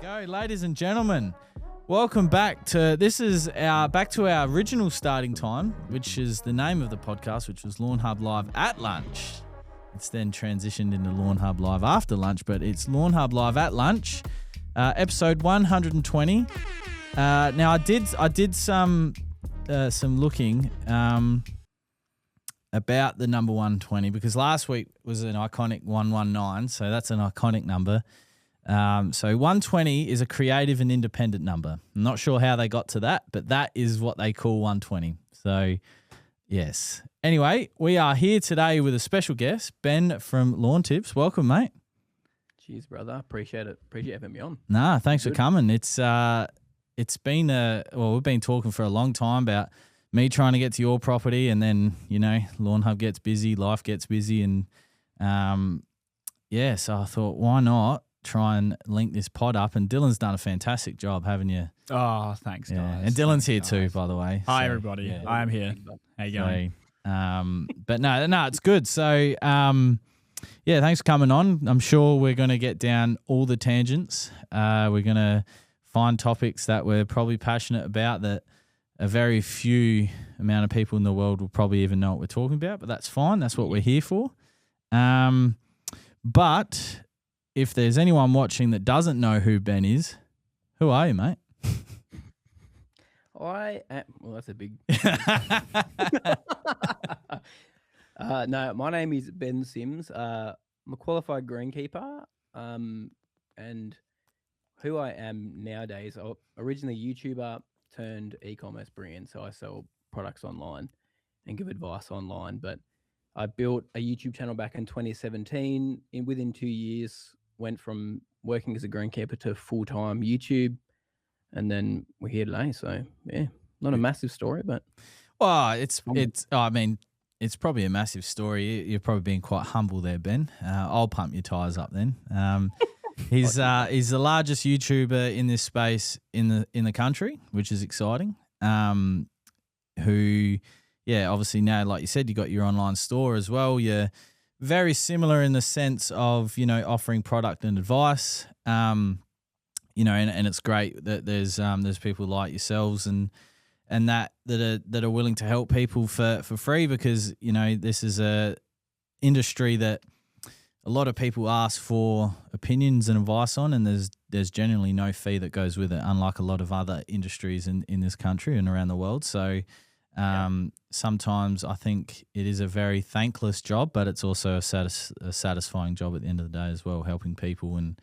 go, ladies and gentlemen. Welcome back to our original starting time, which is the name of the podcast, which was Lawnhub Live at lunch. It's then transitioned into Lawnhub Live after lunch, but it's Lawnhub Live at lunch, episode 120. Now I did some looking about the number 120 because last week was an iconic 119, so that's an iconic number. So 120 is a creative and independent number. I'm not sure how they got to that, but that is what they call 120. So, yes. Anyway, we are here today with a special guest, Ben from Lawn Tips. Welcome, mate. Cheers, brother. Appreciate it. Appreciate having me on. Nah, thanks for coming. It's been we've been talking for a long time about me trying to get to your property, and then Lawnhub gets busy, life gets busy, and so I thought, why not try and link this pod up? And Dylan's done a fantastic job, haven't you? Oh, thanks, guys. And Dylan's here too, by the way. Hi, everybody. Yeah. I am here. How you going? But no, it's good. So, thanks for coming on. I'm sure we're going to get down all the tangents. We're going to find topics that we're probably passionate about that a very few amount of people in the world will probably even know what we're talking about, but that's fine. That's what we're here for. But if there's anyone watching that doesn't know who Ben is, who are you, mate? Well, that's a big... No, my name is Ben Sims. I'm a qualified greenkeeper. And who I am nowadays, I'm originally YouTuber turned e-commerce brand. So I sell products online and give advice online. But I built a YouTube channel back in 2017. Within 2 years, went from working as a greenkeeper to full-time YouTube, and then we're here today. So yeah, not a massive story, but it's probably a massive story. You're probably being quite humble there, Ben. I'll pump your tires up then. He's the largest YouTuber in this space in the country, which is exciting. Obviously now, like you said, you got your online store as well. You're very similar in the sense of, offering product and advice, and it's great that there's people like yourselves and that are willing to help people for free, because, this is a industry that a lot of people ask for opinions and advice on, and there's generally no fee that goes with it, unlike a lot of other industries in this country and around the world. So sometimes I think it is a very thankless job, but it's also a satisfying job at the end of the day as well, helping people. And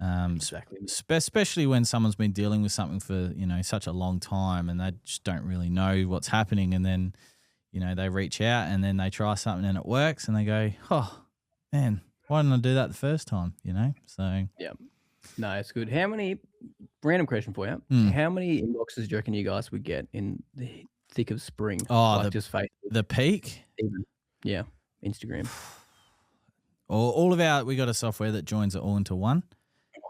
exactly. Especially when someone's been dealing with something for such a long time, and they just don't really know what's happening, and then they reach out and then they try something and it works, and they go, oh man, why didn't I do that the first time? So yeah, no, it's good. How many? Random question for you. How many inboxes do you reckon you guys would get in the thick of spring? Just Facebook, the peak. Yeah, Instagram. All of our, we got a software that joins it all into one.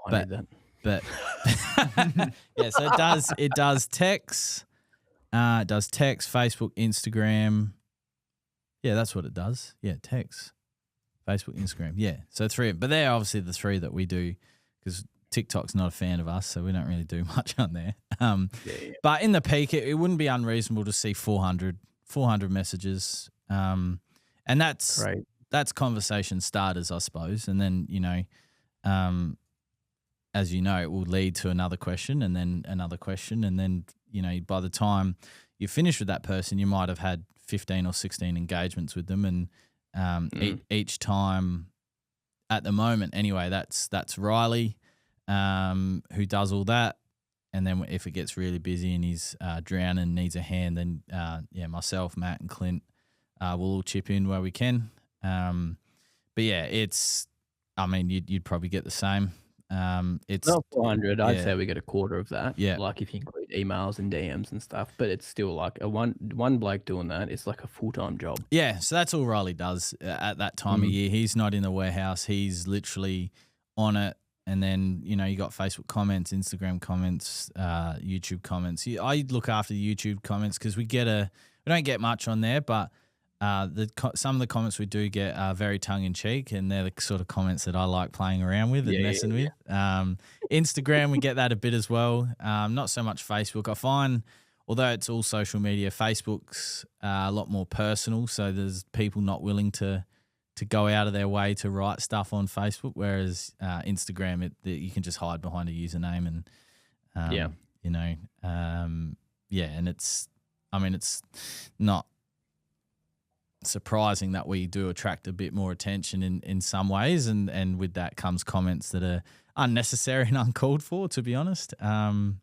I need that. But yeah, so it does text, Facebook, Instagram. Yeah, that's what it does. Yeah, text, Facebook, Instagram. Yeah, so three. But they're obviously the three that we do, because TikTok's not a fan of us, so we don't really do much on there. But in the peak, it wouldn't be unreasonable to see 400 messages. And that's right. That's conversation starters, I suppose. And then, as you know, it will lead to another question and then another question. And then, by the time you finish with that person, you might have had 15 or 16 engagements with them. And each time, at the moment anyway, that's Riley, who does all that. And then if it gets really busy and he's drowning and needs a hand, then myself, Matt and Clint will all chip in where we can. But yeah, you'd probably get the same. It's not 400. I'd say we get a quarter of that. Yeah, like if you include emails and DMs and stuff. But it's still like a one bloke doing that. It's like a full-time job. Yeah, so that's all Riley does at that time of year. He's not in the warehouse. He's literally on it. And then, you got Facebook comments, Instagram comments, YouTube comments. I look after the YouTube comments because we don't get much on there, but some of the comments we do get are very tongue in cheek, and they're the sort of comments that I like playing around with and messing with. Instagram, we get that a bit as well. Not so much Facebook. I find, although it's all social media, Facebook's a lot more personal. So there's people not willing to go out of their way to write stuff on Facebook, whereas Instagram, you can just hide behind a username and and it's not surprising that we do attract a bit more attention in some ways, and with that comes comments that are unnecessary and uncalled for, to be honest. But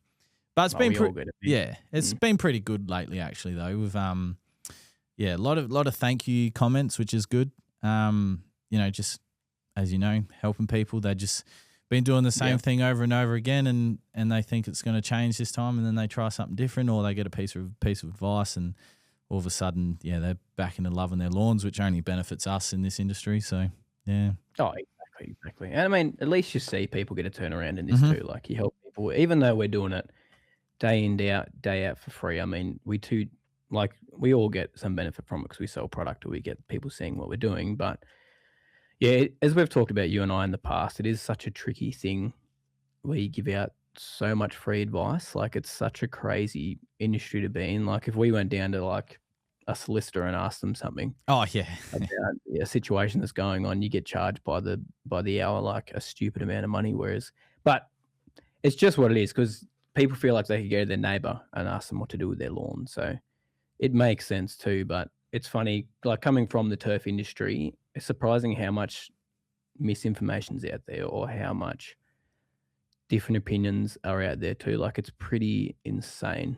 it's been pretty good lately, actually, though. We've a lot of thank you comments, which is good. Just as you know, helping people. They just been doing the same thing over and over again, and they think it's going to change this time, and then they try something different, or they get a piece of advice, and all of a sudden, they're back into loving their lawns, which only benefits us in this industry. So, yeah. Oh, exactly. And I mean, at least you see people get a turnaround in this too. Like, you help people, even though we're doing it day in, day out for free. I mean, we all get some benefit from it because we sell product, or we get people seeing what we're doing. But yeah, as we've talked about, you and I, in the past, it is such a tricky thing where you give out so much free advice. Like, it's such a crazy industry to be in. Like, if we went down to like a solicitor and asked them something about a situation that's going on, you get charged by the hour, like a stupid amount of money. But it's just what it is, because people feel like they could go to their neighbor and ask them what to do with their lawn. So it makes sense too. But it's funny, like, coming from the turf industry, it's surprising how much misinformation's out there, or how much different opinions are out there too. Like, it's pretty insane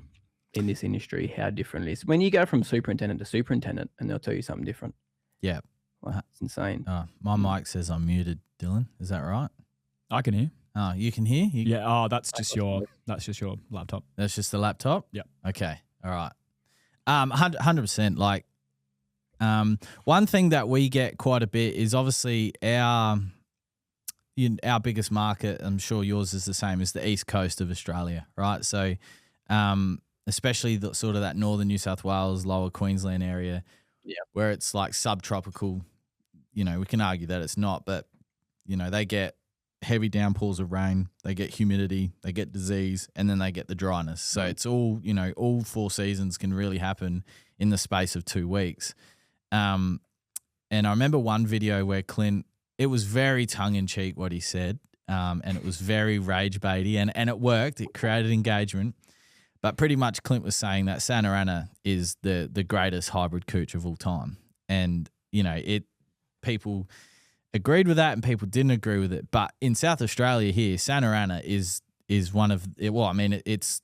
in this industry how different it is. When you go from superintendent to superintendent, and they'll tell you something different. Yeah. Like, it's insane. My mic says I'm muted, Dylan. Is that right? I can hear. Oh, you can hear? Yeah. Oh, that's just your laptop. That's just the laptop? Yeah. Okay. All right. 100%. Like, one thing that we get quite a bit is obviously our biggest market, I'm sure yours is the same, is the east coast of Australia, right? So, especially the sort of that northern New South Wales, lower Queensland area, where it's like subtropical. We can argue that it's not, but they get heavy downpours of rain, they get humidity, they get disease, and then they get the dryness. So it's all, all 4 seasons can really happen in the space of 2 weeks. And I remember one video where Clint, it was very tongue-in-cheek what he said, and it was very rage-baity, and it worked. It created engagement. But pretty much Clint was saying that Santa Ana is the greatest hybrid cooch of all time. And, people agreed with that and people didn't agree with it. But in South Australia here, Santa Ana is one of, it's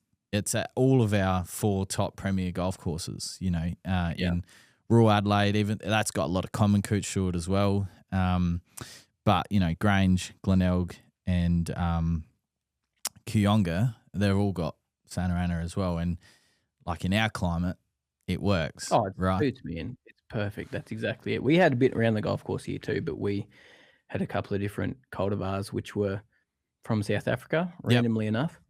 at all of our 4 top premier golf courses, in rural Adelaide. Even that's got a lot of common cooch to it as well. But, Grange, Glenelg, and Kooyonga, they've all got Santa Ana as well. And like, in our climate, it works. Oh, it right? suits me in. It's perfect. That's exactly it. We had a bit around the golf course here too, but we had a couple of different cultivars which were from South Africa, randomly enough.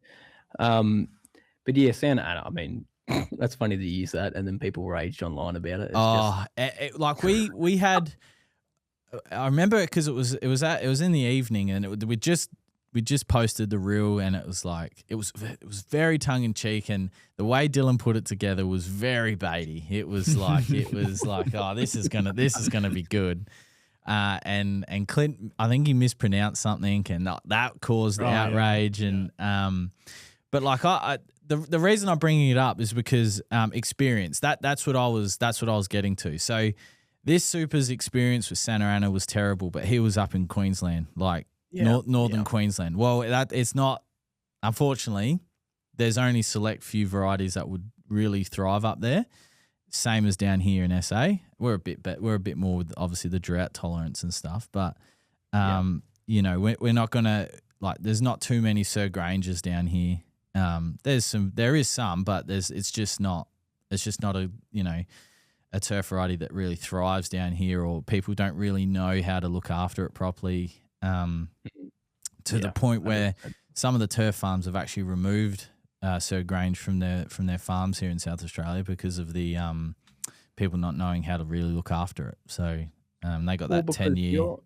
But yeah, Santa Ana, I mean, that's funny to use that, and then people raged online about it. Like we had, I remember it because it was in the evening, and we just posted the reel, and it was like it was very tongue in cheek, and the way Dylan put it together was very baity. It was like oh, this is gonna be good. And Clint, I think he mispronounced something, and that caused outrage. Yeah. And but like the reason I'm bringing it up is because experience. That's what I was getting to. So this Super's experience with Santa Ana was terrible, but he was up in Queensland, like northern Queensland. Well, it's not. Unfortunately, there's only select few varieties that would really thrive up there. Same as down here in SA. We're a bit more with obviously the drought tolerance and stuff, but we're not gonna like. There's not too many Sir Granges down here. There is some, but it's just not a turf variety that really thrives down here, or people don't really know how to look after it properly. To the point where some of the turf farms have actually removed Sir Grange from their farms here in South Australia because of the people not knowing how to really look after it. So they got that because 10-year.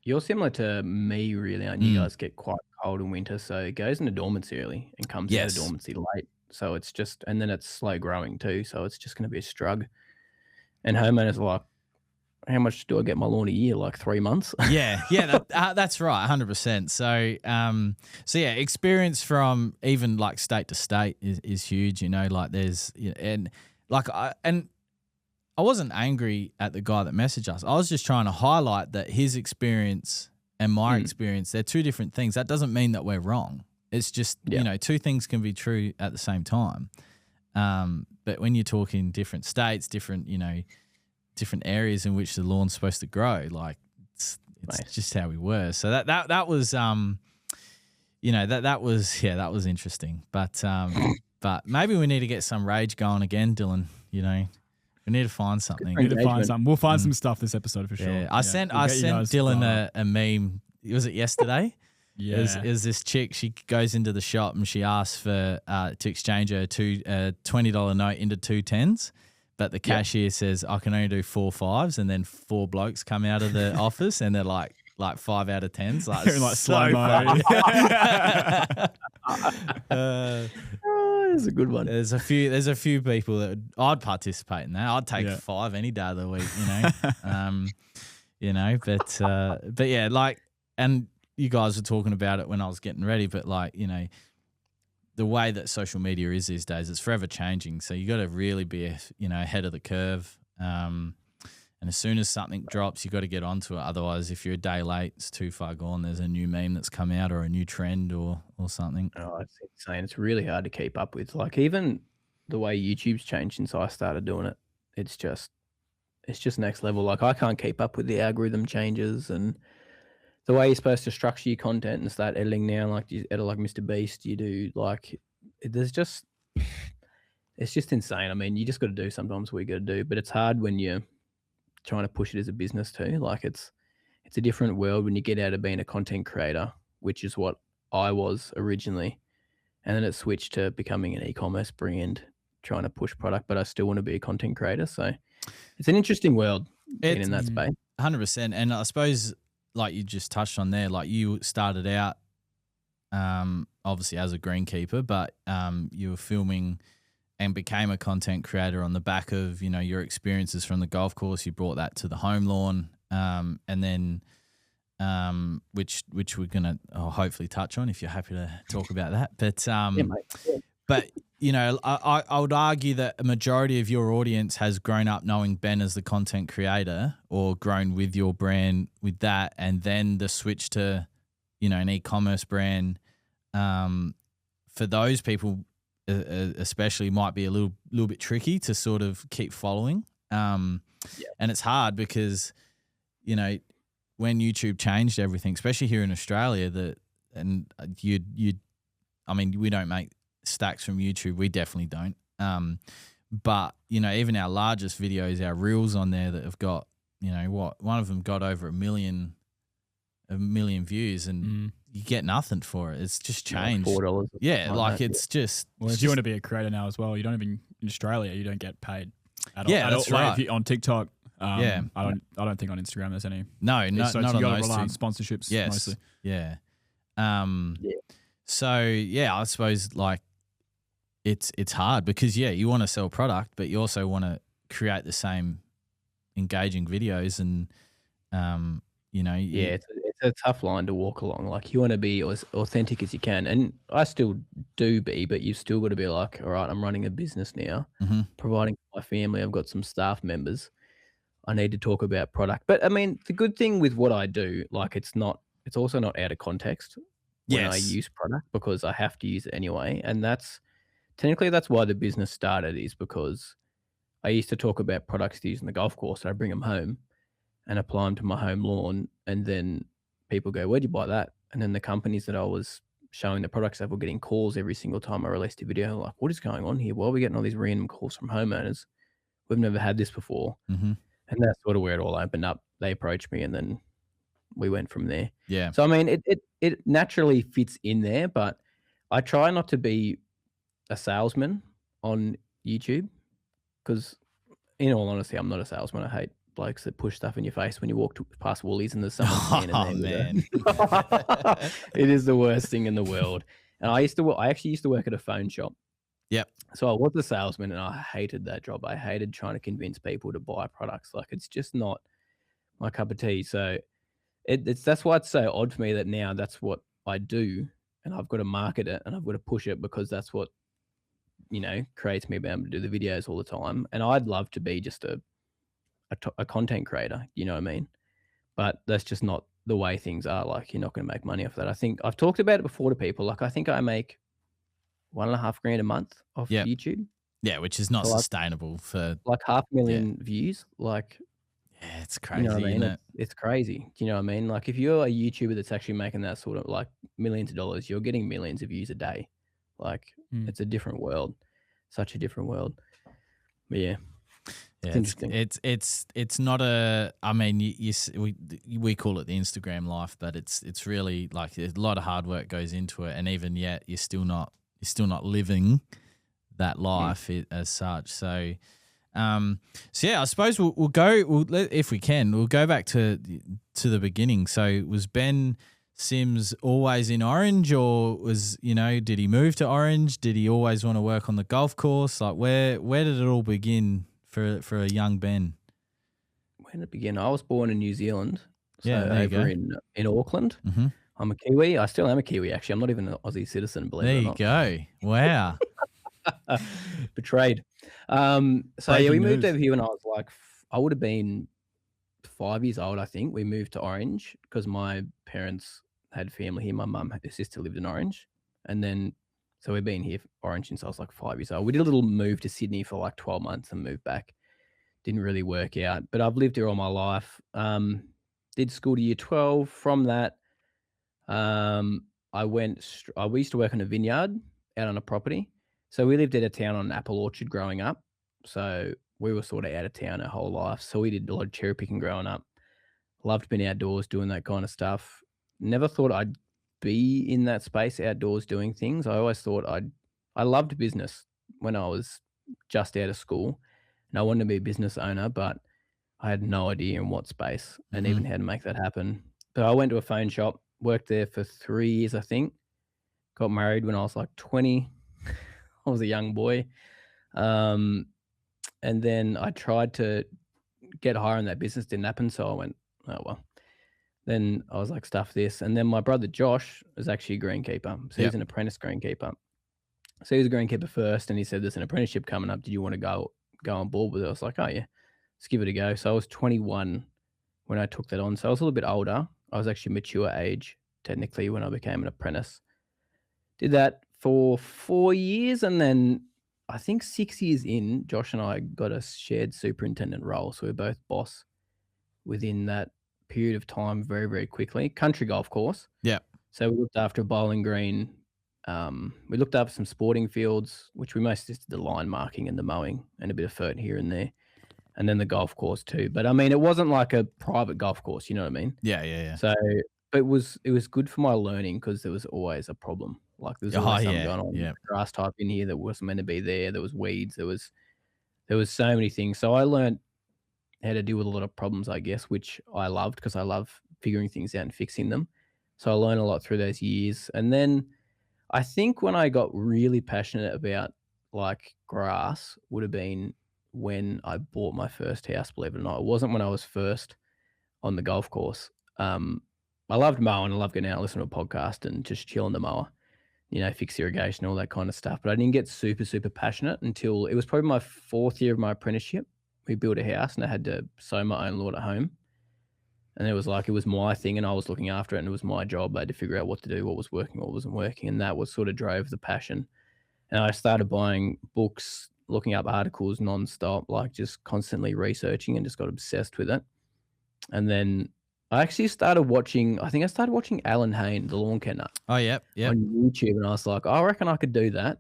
you're similar to me, really, aren't you? Guys get quite cold in winter, so it goes into dormancy early and comes out of Yes. dormancy late. So it's just, and then it's slow growing too. So it's just going to be a struggle. And homeowners are like, how much do I get my lawn a year? Like 3 months? Yeah, that's right, 100%. So yeah, experience from even like state to state is huge. You know, like there's and like I wasn't angry at the guy that messaged us. I was just trying to highlight that his experience and my experience, they're two different things. That doesn't mean that we're wrong. It's just, two things can be true at the same time. But when you're talking different states, different areas in which the lawn's supposed to grow, like it's just how we were. So that was, that was interesting. But maybe we need to get some rage going again, Dylan. We need to find something. We'll find some stuff this episode for sure. Yeah. I sent Dylan a meme. Was it yesterday? Yeah. It was this chick. She goes into the shop and she asks for to exchange her $20 note into 2 10s. But the cashier says, I can only do 4 5s, and then 4 blokes come out of the office and they're like 5 out of 10s. Like, like slow-mo. That's a good one. There's a few people that I'd participate in that. I'd take 5 any day of the week, but yeah, like, and you guys were talking about it when I was getting ready, but like, the way that social media is these days, it's forever changing. So you got to really be, ahead of the curve. And as soon as something drops, you got to get onto it. Otherwise, if you're a day late, it's too far gone. There's a new meme that's come out or a new trend or something. Oh, it's insane. It's really hard to keep up with. Like even the way YouTube's changed since I started doing it, it's just next level. Like I can't keep up with the algorithm changes and the way you're supposed to structure your content and start editing now. Like you edit like Mr. Beast, you do like it's just insane. I mean, you just got to do sometimes what you got to do, but it's hard when you're trying to push it as a business too. Like it's a different world when you get out of being a content creator, which is what I was originally, and then it switched to becoming an e-commerce brand, trying to push product, but I still want to be a content creator. So it's an interesting world being in that space. 100%. And I suppose, like you just touched on there, like you started out obviously as a greenkeeper, but you were filming and became a content creator on the back of, your experiences from the golf course. You brought that to the home lawn, and then which we're going to hopefully touch on if you're happy to talk about that. But but I would argue that a majority of your audience has grown up knowing Ben as the content creator or grown with your brand with that, and then the switch to, an e-commerce brand, for those people especially might be a little bit tricky to sort of keep following. And it's hard because, when YouTube changed everything, especially here in Australia, we don't make stacks from YouTube. We definitely don't. But, even our largest videos, our reels on there that have got, one of them got over a million views, and you get nothing for it. It's just changed. Like $4. Yeah, like it's just. Well, if you want to be a creator now as well, you don't even in Australia, you don't get paid at all. Yeah, that's right. Like on TikTok, I don't think on Instagram there's any. No, not on those two. Sponsorships, yes, mostly. Yeah. So I suppose like it's hard because you want to sell product, but you also want to create the same engaging videos, and it's a tough line to walk along. Like you want to be as authentic as you can, and I still do be, but you've still got to be like, all right, I'm running a business now, providing for my family. I've got some staff members. I need to talk about product. But I mean, the good thing with what I do, like it's also not out of context when I use product, because I have to use it anyway. And that's why the business started, is because I used to talk about products to use in the golf course, and I bring them home and apply them to my home lawn. And then people go, where'd you buy that? And then the companies that I was showing the products of were getting calls every single time I released a video. Like, what is going on here? Why are we getting all these random calls from homeowners? We've never had this before. And that's sort of where it all opened up. They approached me, and then we went from there. Yeah. So, I mean, it naturally fits in there, but I try not to be a salesman on YouTube, because in all honesty, I'm not a salesman. I hate blokes that push stuff in your face when you walk past Woolies and there's someone standing there. Oh, man. It is the worst thing in the world. And I actually used to work at a phone shop. Yep. So I was a salesman and I hated that job. I hated trying to convince people to buy products. Like, it's just not my cup of tea. So that's why it's so odd for me that now that's what I do, and I've got to market it and I've got to push it because that's what, creates me being able to do the videos all the time. And I'd love to be just a content creator, you know what I mean? But that's just not the way things are. Like, you're not going to make money off that. I think I've talked about it before to people. Like, I think I make $1.5 grand a month off YouTube. Yeah, which is not So, like, sustainable for like 500,000 views. Like, yeah, it's crazy, you know what I mean? isn't it? It's crazy. Do you know what I mean? Like, if you're a YouTuber that's actually making that sort of like millions of dollars, you're getting millions of views a day. Like, it's a different world, such a different world. But yeah, Yeah, it's interesting. It's not a. I mean, we call it the Instagram life, but it's really like a lot of hard work goes into it, and even yet you're still not living that life as such. So, yeah, I suppose we'll go. If we can, we'll go back to the beginning. So, was Ben Sims always in Orange, or did he move to Orange? Did he always want to work on the golf course? Like, where did it all begin for a young Ben? When did it begin? I was born in New Zealand. So Yeah, there you over go. in Auckland. Mm-hmm. I'm a Kiwi. I still am a Kiwi, actually. I'm not even an Aussie citizen, believe There it or you not. go. Wow. Betrayed. So Breaking we moved news. over here when I was like, I would have been 5 years old, I think. We moved to Orange because my parents had family here. My mum, her sister lived in Orange. And then, so we've been here for Orange since I was like 5 years old. We did a little move to Sydney for like 12 months and moved back. Didn't really work out, but I've lived here all my life. Did school to year 12. From that, we used to work on a vineyard out on a property. So we lived out of town on an apple orchard growing up. So we were sort of out of town our whole life. So we did a lot of cherry picking growing up. Loved being outdoors, doing that kind of stuff. Never thought I'd be in that space outdoors doing things. I always thought I loved business when I was just out of school, and I wanted to be a business owner, but I had no idea in what space and even how to make that happen. But I went to a phone shop, worked there for 3 years, I think. Got married when I was like 20. I was a young boy. And then I tried to get higher in that business, didn't happen. So I went, oh, well. Then I was like, stuff this. And then my brother Josh was actually a greenkeeper. So he's an apprentice greenkeeper. So he was a greenkeeper first, and he said, there's an apprenticeship coming up. Did you want to go on board with it? I was like, oh, yeah, let's give it a go. So I was 21 when I took that on. So I was a little bit older. I was actually mature age, technically, when I became an apprentice. Did that for 4 years, and then I think 6 years in, Josh and I got a shared superintendent role. So we're both boss within that period of time very, very quickly. Country golf course. Yeah. So we looked after a bowling green. We looked after some sporting fields, which we mostly just did the line marking and the mowing and a bit of fert here and there. And then the golf course too. But I mean, it wasn't like a private golf course, you know what I mean? Yeah. So it was good for my learning because there was always a problem. Like there was always something going on. Yeah. Grass type in here that wasn't meant to be there. There was weeds. There was so many things. So I learned how to deal with a lot of problems, I guess, which I loved because I love figuring things out and fixing them. So I learned a lot through those years. And then I think when I got really passionate about like grass would have been when I bought my first house, believe it or not. It wasn't when I was first on the golf course. I loved mowing. I loved getting out and listening to a podcast and just chill on the mower, fix irrigation, all that kind of stuff. But I didn't get super, super passionate until it was probably my 4th year of my apprenticeship. We built a house and I had to sow my own lawn at home. And it was my thing and I was looking after it and it was my job. I had to figure out what to do, what was working, what wasn't working. And that was sort of drove the passion. And I started buying books, looking up articles nonstop, like just constantly researching and just got obsessed with it. And then I actually started watching Alan Hayne, the lawn kenner. Oh, yeah. On YouTube. And I was like, I reckon I could do that.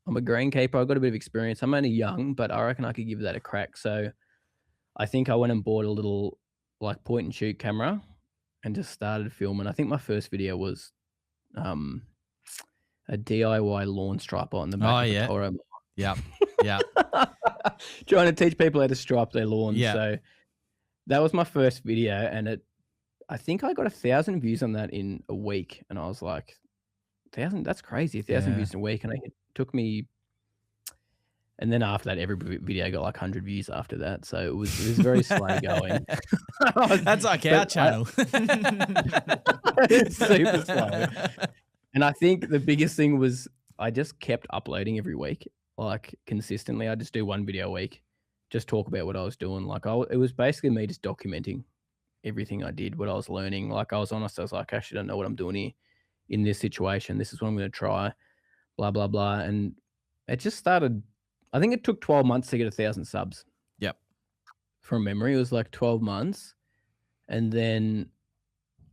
I'm a greenkeeper. I've got a bit of experience. I'm only young, but I reckon I could give that a crack. So I think I went and bought a little like point and shoot camera and just started filming. I think my first video was a DIY lawn striper on the back of a Toro. Yeah. trying to teach people how to stripe their lawns. Yeah. So that was my first video, and I think I got 1,000 views on that in a week, and I was like, 1,000? That's crazy. 1,000 views in a week, and it took me. And then after that, every video got like 100 views after that. So it was very slow going. That's like our channel. It's super slow. And I think the biggest thing was I just kept uploading every week, like consistently. I just do one video a week, just talk about what I was doing. Like it was basically me just documenting everything I did, what I was learning. Like I was honest. I was like, I actually don't know what I'm doing here in this situation. This is what I'm going to try, blah, blah, blah. And it just started. I think it took 12 months to get 1,000 subs. Yep. From memory, it was like 12 months. And then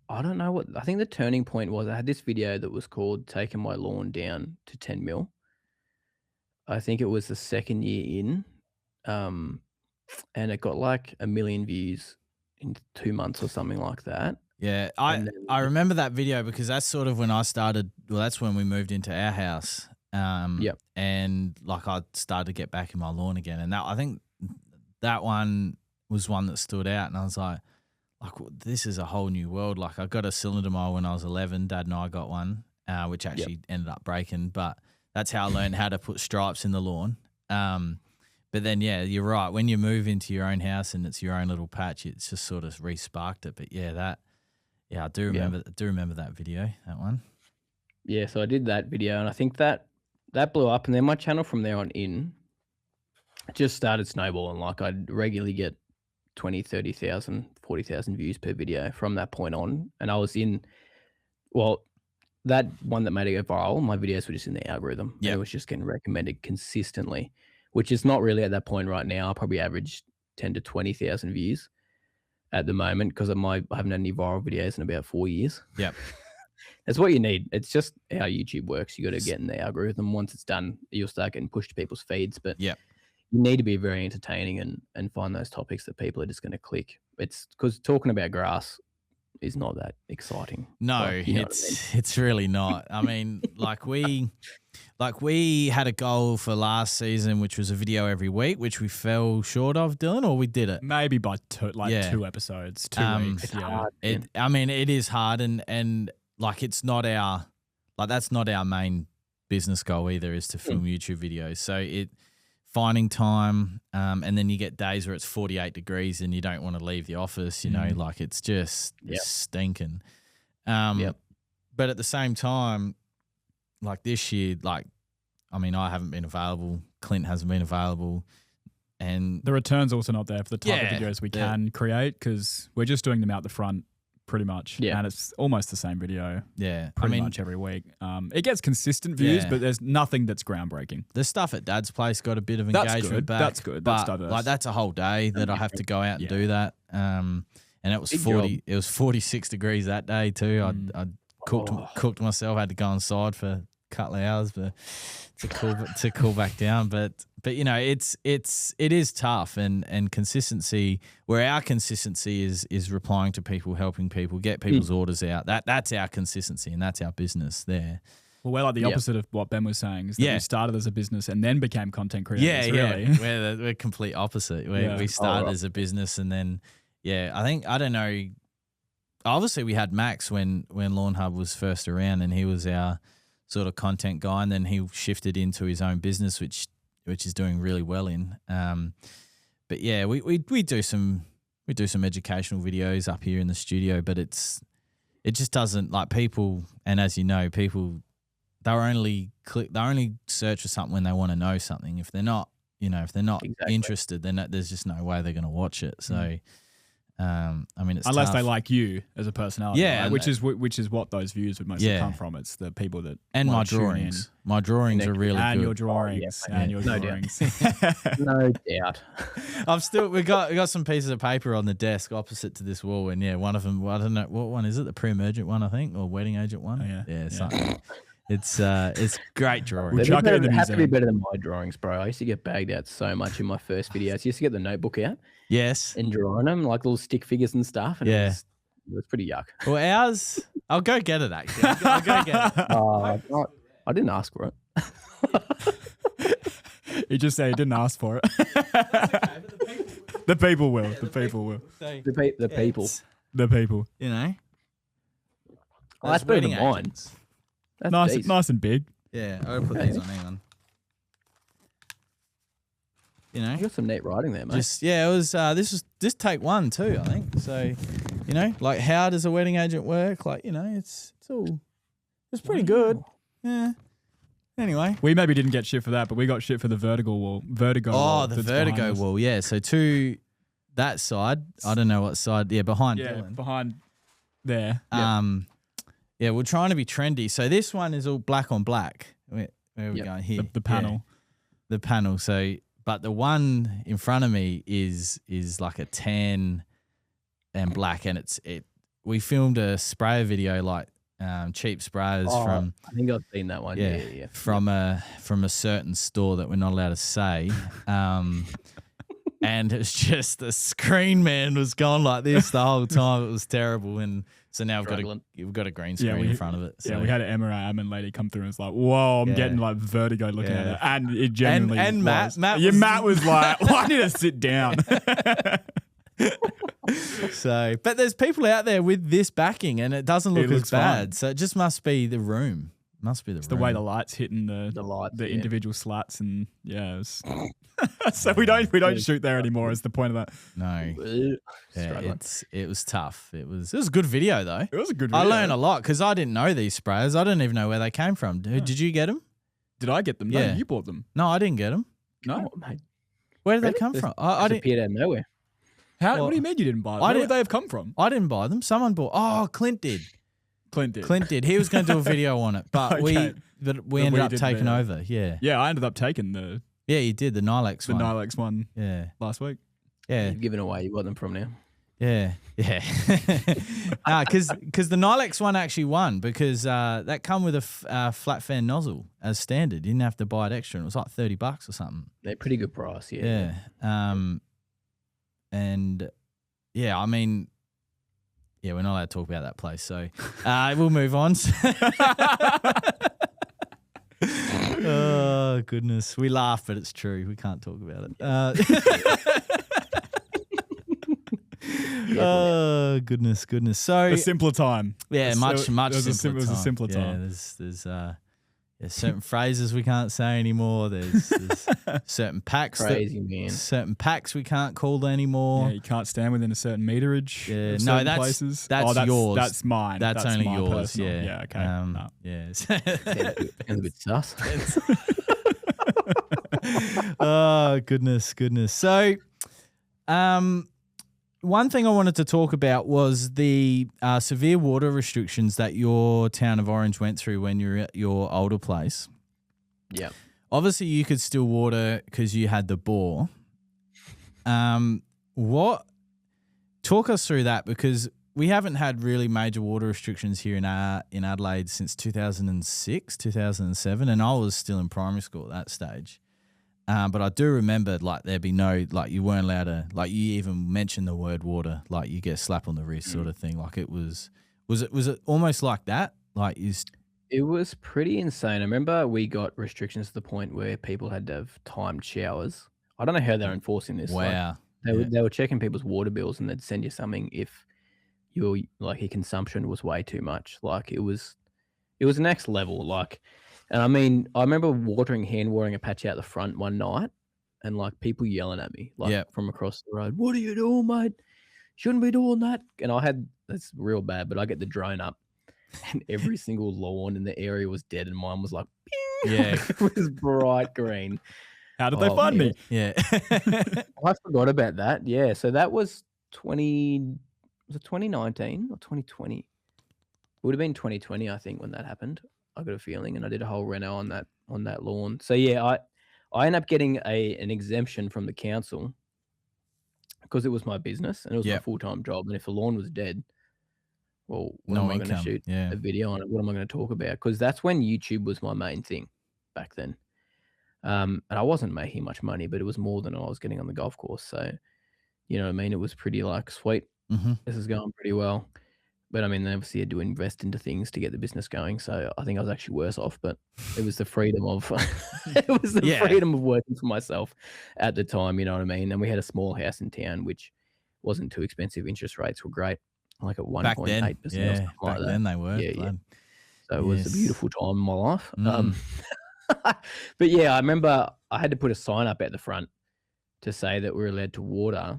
I don't know I think the turning point was I had this video that was called Taking My Lawn Down to 10 Mil. I think it was the second year in. And it got like 1 million views in 2 months or something like that. Yeah. I remember that video because that's sort of when I started. Well, that's when we moved into our house. Yep. And like I started to get back in my lawn again. And I think that one was one that stood out. And I was like, this is a whole new world. Like I got a cylinder mower when I was 11. Dad and I got one, which actually ended up breaking. But that's how I learned how to put stripes in the lawn. But then, yeah, you're right. When you move into your own house and it's your own little patch, it's just sort of re-sparked it. But I do remember that video, that one. Yeah, so I did that video, and I think that blew up. And then my channel from there on in just started snowballing. Like I'd regularly get 20, 30,000, 40,000 views per video from that point on. And I was that one that made it go viral, my videos were just in the algorithm. Yeah. It was just getting recommended consistently, which is not really at that point right now. I probably average 10 to 20,000 views at the moment because I haven't had any viral videos in about 4 years. Yep. That's what you need. It's just how YouTube works. You got to get in the algorithm. Once it's done, you'll start getting pushed to people's feeds. But you need to be very entertaining and find those topics that people are just going to click. It's because talking about grass is not that exciting. No, it's really not. I mean, we had a goal for last season, which was a video every week, which we fell short of, Dylan, or we did it maybe by 2 episodes, 2 weeks. It's hard, it is hard, and like it's not that's not our main business goal either, is to film YouTube videos. So finding time, and then you get days where it's 48 degrees and you don't want to leave the office, you know, like it's just stinking. But at the same time, like this year, I haven't been available. Clint hasn't been available. And the return's also not there for the type of videos we can create because we're just doing them out the front pretty much. Yeah. And it's almost the same video. Yeah. Pretty much every week. It gets consistent views, but there's nothing that's groundbreaking. The stuff at Dad's place got a bit of engagement back. That's good. That's diverse. That's a whole day that I have to go out and do that. And it was 46 degrees that day too. I cooked myself, had to go inside for a couple of hours to cool back down. But you know, it is tough and consistency, where our consistency is replying to people, helping people, get people's orders out. That's our consistency and that's our business there. Well, we're like the opposite of what Ben was saying, is that we started as a business and then became content creators. Really. We're complete opposite. We started as a business and then, I don't know. Obviously, we had Max when Lawnhub was first around, and he was our sort of content guy, and then he shifted into his own business, which is doing really well in. But yeah, we do some educational videos up here in the studio, but it just doesn't, like, people, and as you know, people, they only search for something when they want to know something. If they're not interested, then there's just no way they're going to watch it. So. It's unless tough. They like you as a personality, right? which is what those views would mostly come from. It's the people that my drawings. My drawings are really and good. Your drawings and your drawings. No doubt. We got some pieces of paper on the desk opposite to this wall, and one of them, I don't know what one is it, the pre-emergent one, I think, or wedding agent one. Oh, yeah. Something. It's great drawing. We'll chuck it in the have to be museum. better than my drawings, bro. I used to get bagged out so much in my first videos. I used to get the notebook out. Yes. And drawing them, like little stick figures and stuff. And it was pretty yuck. Well, ours, I'll go get it, actually. I'll go get it. I didn't ask for it. He just said he didn't ask for it. The people will. The people will. The people. The people. You know. Oh, that's better than mine. That's nice and big. Yeah, I'll put these on. Hang on. You know, you got some neat writing there, mate. It was. This was just take one too, I think. So, you know, like how does a wedding agent work? Like, you know, it's pretty good. Yeah. Anyway, we maybe didn't get shit for that, but we got shit for the vertigo wall. Oh, the vertigo wall. Yeah. So to that side, I don't know what side. Yeah, behind. Yeah, Dylan. behind there. Yeah, we're trying to be trendy. So this one is all black on black. Where are we going here? The panel. Yeah, the panel. So, but the one in front of me is like a tan and black, and we filmed a sprayer video, like cheap sprayers from. I think I've seen that one. Yeah. From a certain store that we're not allowed to say. And it's just the screen, man, was gone like this the whole time. It was terrible. And so now we've got a green screen in front of it. So. Yeah, we had an MRI admin lady come through and was like, whoa, I'm getting like vertigo looking at it. And it genuinely and was. Matt was like, why did I sit down? So, but there's people out there with this backing and it doesn't look as bad. Fine. So it just must be the room. It's the way the lights hitting the individual slats and so we don't shoot there anymore is the point of that. No. Yeah, it was tough. It was a good video though. It was a good video. I learned a lot because I didn't know these sprayers. I didn't even know where they came from. Did you get them? Did I get them? Yeah. No, you bought them. No, I didn't get them. No. Oh, mate. Where did they come from? I didn't appeared out of nowhere. What do you mean you didn't buy them? Where did they have come from? I didn't buy them. Someone bought. Oh, Clint did. Clint did. He was going to do a video on it, but okay. we ended up taking over. Yeah. Yeah, I ended up taking the. Yeah, you did the Nilex one. The Nilex one. Yeah. Last week. Yeah. You've given away. You got them from now. Yeah. Because the Nilex one actually won because that come with a flat fan nozzle as standard. You didn't have to buy it extra. And it was like $30 or something. They're pretty good price. Yeah. And yeah, I mean. Yeah, we're not allowed to talk about that place, so we'll move on. Oh, goodness. We laugh, but it's true. We can't talk about it. Oh, goodness. So a simpler time. Yeah, much simpler time. It was a simpler time. Yeah, there's certain phrases we can't say anymore. There's certain packs. Certain packs we can't call anymore. Yeah, you can't stand within a certain meterage. Yeah, no, places. That's yours. That's mine. That's only yours. Personal. Yeah. Yeah. Okay. No. Yeah. Sounds a bit sus. Oh, goodness. So, one thing I wanted to talk about was the severe water restrictions that your town of Orange went through when you were at your older place. Yeah. Obviously, you could still water because you had the bore. Talk us through that because we haven't had really major water restrictions here in Adelaide since 2006, 2007, and I was still in primary school at that stage. But I do remember, like, there'd be no, like, you weren't allowed to, like, you even mentioned the word water, like, you get a slap on the wrist sort of thing. Like, it was it almost like that? Like, it was pretty insane. I remember we got restrictions to the point where people had to have timed showers. I don't know how they're enforcing this. Wow. Like, they were checking people's water bills and they'd send you something if your consumption was way too much. Like, it was next level. Like, and I mean, I remember hand watering a patch out the front one night and like people yelling at me, like from across the road, "What are you doing, mate? Shouldn't be doing that." And that's real bad, but I get the drone up and every single lawn in the area was dead and mine was like, bing! Yeah, it was bright green. How did they find me? Yeah. I forgot about that. Yeah. So that was 2019 or 2020? It would have been 2020, I think, when that happened. I got a feeling, and I did a whole reno on that lawn. So yeah, I ended up getting an exemption from the council because it was my business and it was my full-time job. And if the lawn was dead, well, what am I going to shoot a video on it? What am I going to talk about? Because that's when YouTube was my main thing back then. And I wasn't making much money, but it was more than I was getting on the golf course. So, you know what I mean? It was pretty like, sweet. Mm-hmm. This is going pretty well. But I mean, obviously, I had to invest into things to get the business going. So I think I was actually worse off. But it was the freedom of freedom of working for myself at the time. You know what I mean? And we had a small house in town, which wasn't too expensive. Interest rates were great, like at 1.8%. Yeah, back then they were. Yeah. So it was a beautiful time in my life. But yeah, I remember I had to put a sign up at the front to say that we were allowed to water,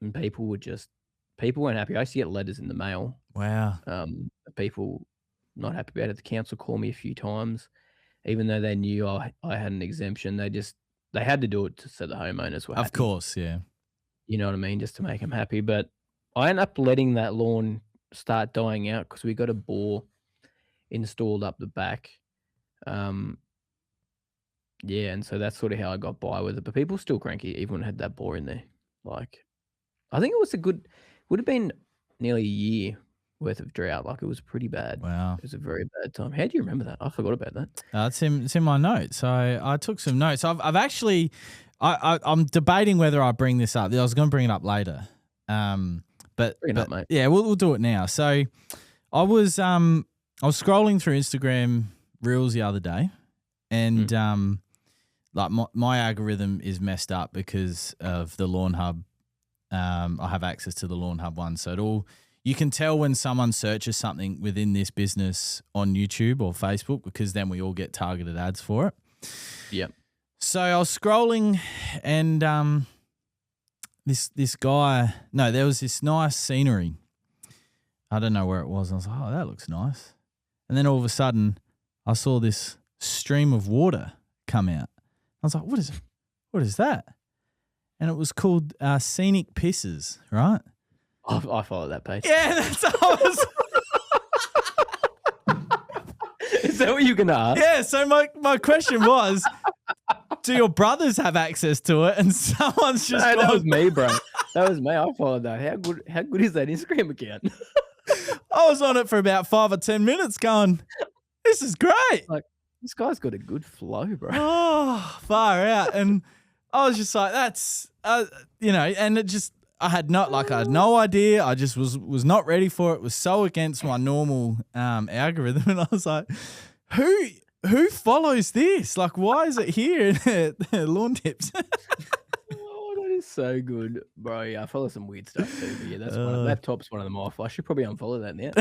and people weren't happy. I used to get letters in the mail. Wow. People not happy about it. The council called me a few times, even though they knew I had an exemption. They had to do it so the homeowners were happy. Of course, yeah. You know what I mean? Just to make them happy. But I ended up letting that lawn start dying out because we got a bore installed up the back. Yeah, and so that's sort of how I got by with it. But people still cranky even when I had that bore in there. Like, I think it would have been nearly a year worth of drought. Like, it was pretty bad. Wow. It was a very bad time. How do you remember that? I forgot about that. It's in my notes. I took some notes. I've actually, I'm debating whether I bring this up. I was going to bring it up later. But bring it up, mate. Yeah, we'll do it now. So I was scrolling through Instagram Reels the other day, and like my algorithm is messed up because of the Lawnhub. I have access to the Lawnhub one, so you can tell when someone searches something within this business on YouTube or Facebook, because then we all get targeted ads for it. Yep. So I was scrolling, and this guy, no, there was this nice scenery. I don't know where it was. I was like, oh, that looks nice. And then all of a sudden, I saw this stream of water come out. I was like, what is it? What is that? And it was called Scenic Pisses, right? I follow that page. Yeah, that's how I was. Is that what you're going to ask? Yeah, so my question was, do your brothers have access to it? And someone's just No, that was me, bro. That was me. I followed that. How good is that Instagram account? I was on it for about 5 or 10 minutes going, this is great. Like, this guy's got a good flow, bro. Oh, far out. And I was just like, that's, and it just, I had no idea. I just was not ready for it. It was so against my normal algorithm. And I was like, who follows this? Like, why is it here in Lawn Tips? Oh, that is so good, bro. Yeah, I follow some weird stuff too. But yeah, that's that top's one of them off. I should probably unfollow that now.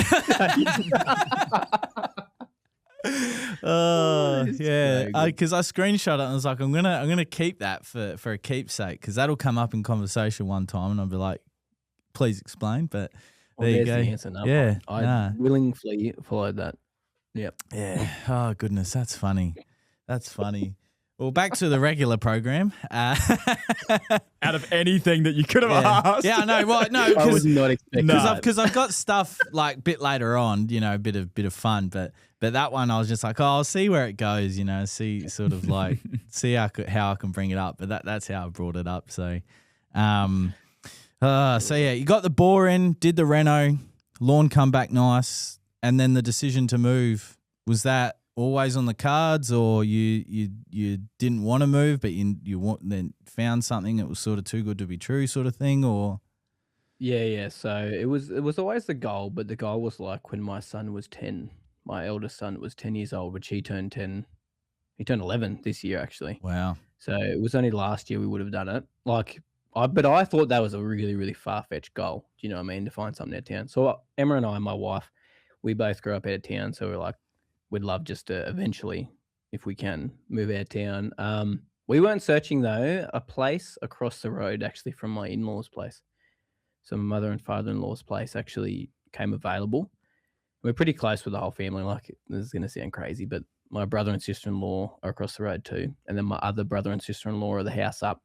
Yeah, because I screenshot it and I was like, I'm gonna keep that for a keepsake, because that'll come up in conversation one time and I'll be like, please explain. But there you go. The answer. No, yeah, I willingly followed that. Yep. Yeah. Oh goodness, that's funny. That's funny. Well, back to the regular program. Out of anything that you could have asked. Yeah, no, well, no, I was not expecting because I've got stuff like a bit later on, a bit of fun, but that one I was just like, oh, I'll see where it goes, see sort of like see how I can bring it up, but that's how I brought it up. So, so yeah, you got the bore in, did the reno, lawn come back nice, and then the decision to move, was that always on the cards, or you didn't want to move, but you then found something that was sort of too good to be true, sort of thing, or? Yeah. So it was always the goal, but the goal was like when my son was 10. My eldest son was 10 years old, which he turned 10. He turned 11 this year, actually. Wow. So it was only last year we would have done it. But I thought that was a really, really far-fetched goal. Do you know what I mean? To find something out of town. So Emma and I, my wife, we both grew up out of town. So we're like, we'd love just to eventually, if we can, move out of town. We weren't searching, though, a place across the road, actually, from my in-laws' place. So my mother and father-in-law's place actually came available. We're pretty close with the whole family. Like, this is going to sound crazy, but my brother and sister-in-law are across the road too. And then my other brother and sister-in-law are the house up.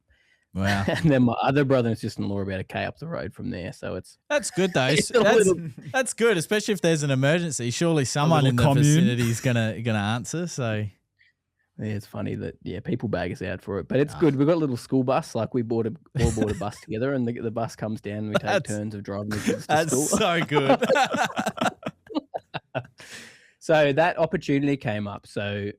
Wow. And then my other brother and sister-in-law are about a K up the road from there. So that's good though. That's good, especially if there's an emergency. Surely someone in the vicinity is gonna answer. So yeah, it's funny that people bag us out for it, but it's good. We've got a little school bus. Like we all bought a bus together, and the bus comes down. And we take turns of driving the kids to school. That's so good. So that opportunity came up. So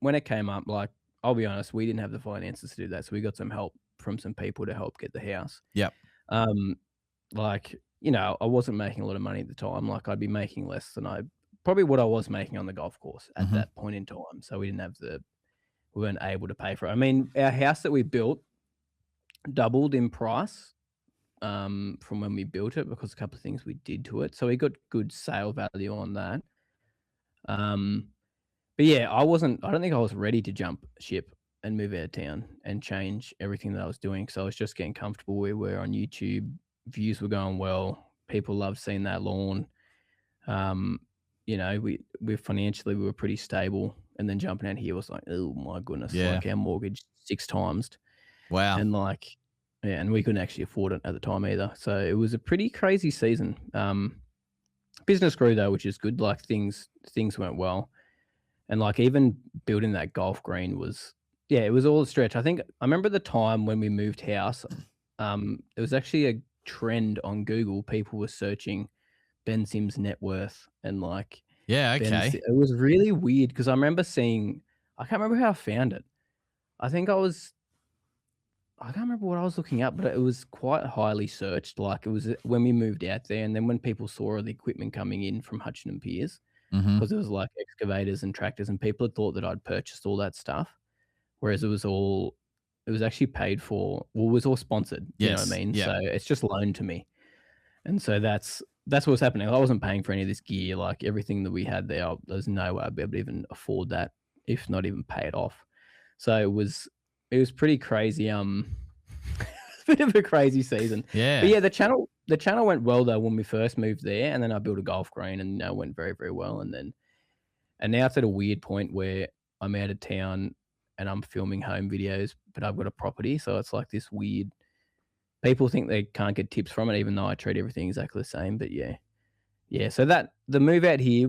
when it came up, like, I'll be honest, we didn't have the finances to do that. So we got some help from some people to help get the house. Yep. Like I wasn't making a lot of money at the time. Like I'd be making less than probably what I was making on the golf course at that point in time. So we weren't able to pay for it. I mean, our house that we built doubled in price from when we built it because a couple of things we did to it. So we got good sale value on that. But yeah, I don't think I was ready to jump ship and move out of town and change everything that I was doing. So I was just getting comfortable. We were on YouTube, views were going well. People loved seeing that lawn. We financially we were pretty stable, and then jumping out here was like, oh my goodness, like our mortgage 6 times. Wow. And and we couldn't actually afford it at the time either. So it was a pretty crazy season. Business grew though, which is good. Like things went well. And like even building that golf green it was all a stretch. I remember the time when we moved house, there was actually a trend on Google. People were searching Ben Sims' net worth and like, yeah, okay. It was really weird because I remember I can't remember how I found it. I can't remember what I was looking up, but it was quite highly searched. Like it was when we moved out there, and then when people saw the equipment coming in from Hutchin and Piers, because there was like excavators and tractors, and people had thought that I'd purchased all that stuff, whereas it was actually paid for. Well, it was all sponsored. You know what I mean? Yeah. So it's just loaned to me, and so that's what was happening. I wasn't paying for any of this gear. Like everything that we had there, there's no way I'd be able to even afford that, if not even pay it off. So it was pretty crazy. It's a bit of a crazy season. Yeah. But yeah, the channel went well though when we first moved there, and then I built a golf green, and went very, very well. And now it's at a weird point where I'm out of town and I'm filming home videos, but I've got a property, so it's like this weird. People think they can't get tips from it, even though I treat everything exactly the same. But yeah. So that the move out here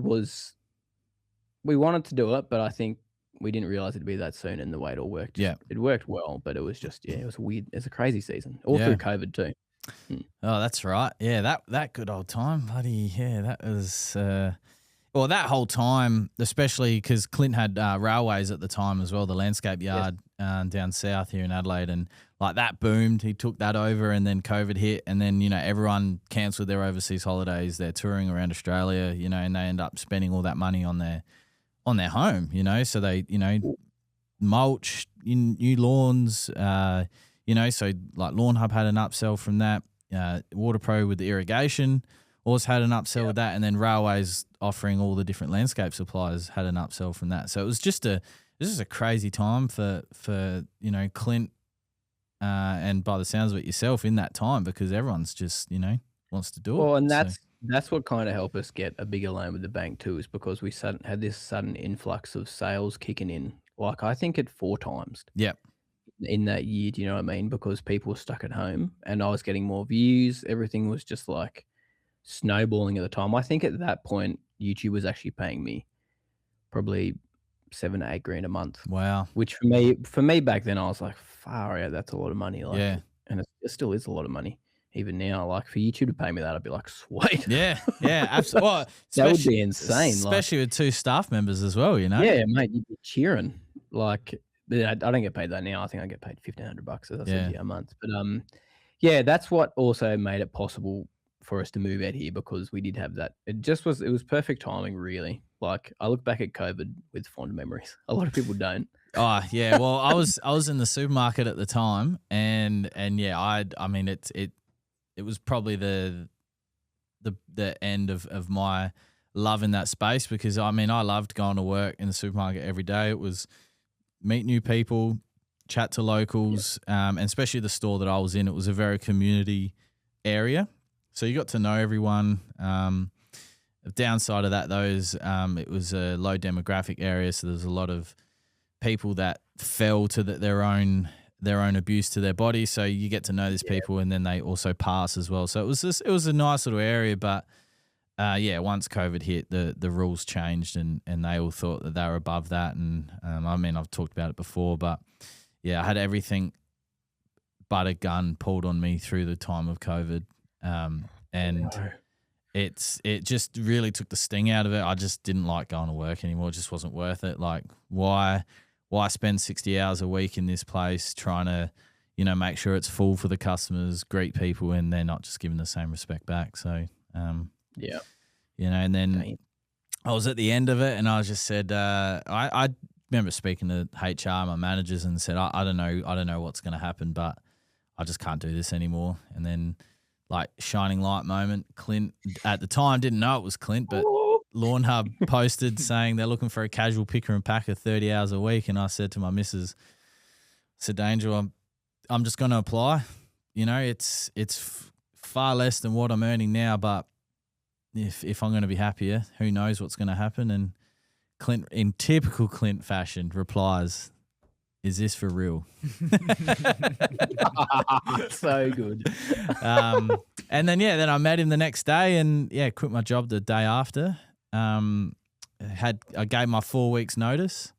we wanted to do it, but I think we didn't realize it'd be that soon, and the way it all worked. Yeah, it worked well, but it was just it was weird. It's a crazy season, all through COVID too. Oh, that's right. Yeah, that good old time, buddy. Yeah, that was. That whole time, especially because Clint had railways at the time as well, the landscape yard down south here in Adelaide, and like that boomed. He took that over, and then COVID hit, and then everyone cancelled their overseas holidays. They're touring around Australia, and they end up spending all that money on their home, so they, mulch in new lawns, so like Lawnhub had an upsell from that, Water Pro with the irrigation also had an upsell with that, and then Railways offering all the different landscape suppliers had an upsell from that. So it was just a crazy time for Clint, and by the sounds of it yourself in that time, because everyone's just, wants to do it. Well, and that's what kind of helped us get a bigger loan with the bank too, is because we had this sudden influx of sales kicking in. Like I think it 4 times. Yep. In that year, do you know what I mean? Because people were stuck at home, and I was getting more views. Everything was just like snowballing at the time. I think at that point, YouTube was actually paying me probably $7 to $8 grand a month. Wow. Which for me back then, I was like, far out, that's a lot of money. Like, yeah. And it still is a lot of money. Even now, like for YouTube to pay me that, I'd be like, sweet. Yeah, absolutely. Well, that would be insane. Especially with 2 staff members as well, Yeah, mate, you'd be cheering. Like, I don't get paid that now. I think I get paid $1,500, as I said, a month. But that's what also made it possible for us to move out here, because we did have that. It was perfect timing, really. Like I look back at COVID with fond memories. A lot of people don't. Oh yeah, well I was in the supermarket at the time, and yeah, I mean it was probably the end of my love in that space, because I mean I loved going to work in the supermarket every day. It was meet new people, chat to locals, and especially the store that I was in, it was a very community area. So you got to know everyone. The downside of that, though, is it was a low demographic area, so there's a lot of people that fell to their own abuse to their body. So you get to know these people, and then they also pass as well. So it was a nice little area, but once COVID hit, the rules changed, and they all thought that they were above that. And I mean, I've talked about it before, but yeah, I had everything but a gun pulled on me through the time of COVID. And it just really took the sting out of it. I just didn't like going to work anymore. It just wasn't worth it. Like why spend 60 hours a week in this place trying to, make sure it's full for the customers, greet people, and they're not just giving the same respect back. So, yeah, and then I was at the end of it, and I just said, I remember speaking to HR, my managers, and said, I don't know what's going to happen, but I just can't do this anymore. And then, like, shining light moment, Clint at the time didn't know it was Clint, but Lawnhub posted saying they're looking for a casual picker and packer 30 hours a week, and I said to my missus, I said, Angel, I'm just going to apply. It's far less than what I'm earning now, but if I'm going to be happier, who knows what's going to happen? And Clint, in typical Clint fashion, replies, "Is this for real?" So good. And then I met him the next day, and quit my job the day after. I gave my 4 weeks notice,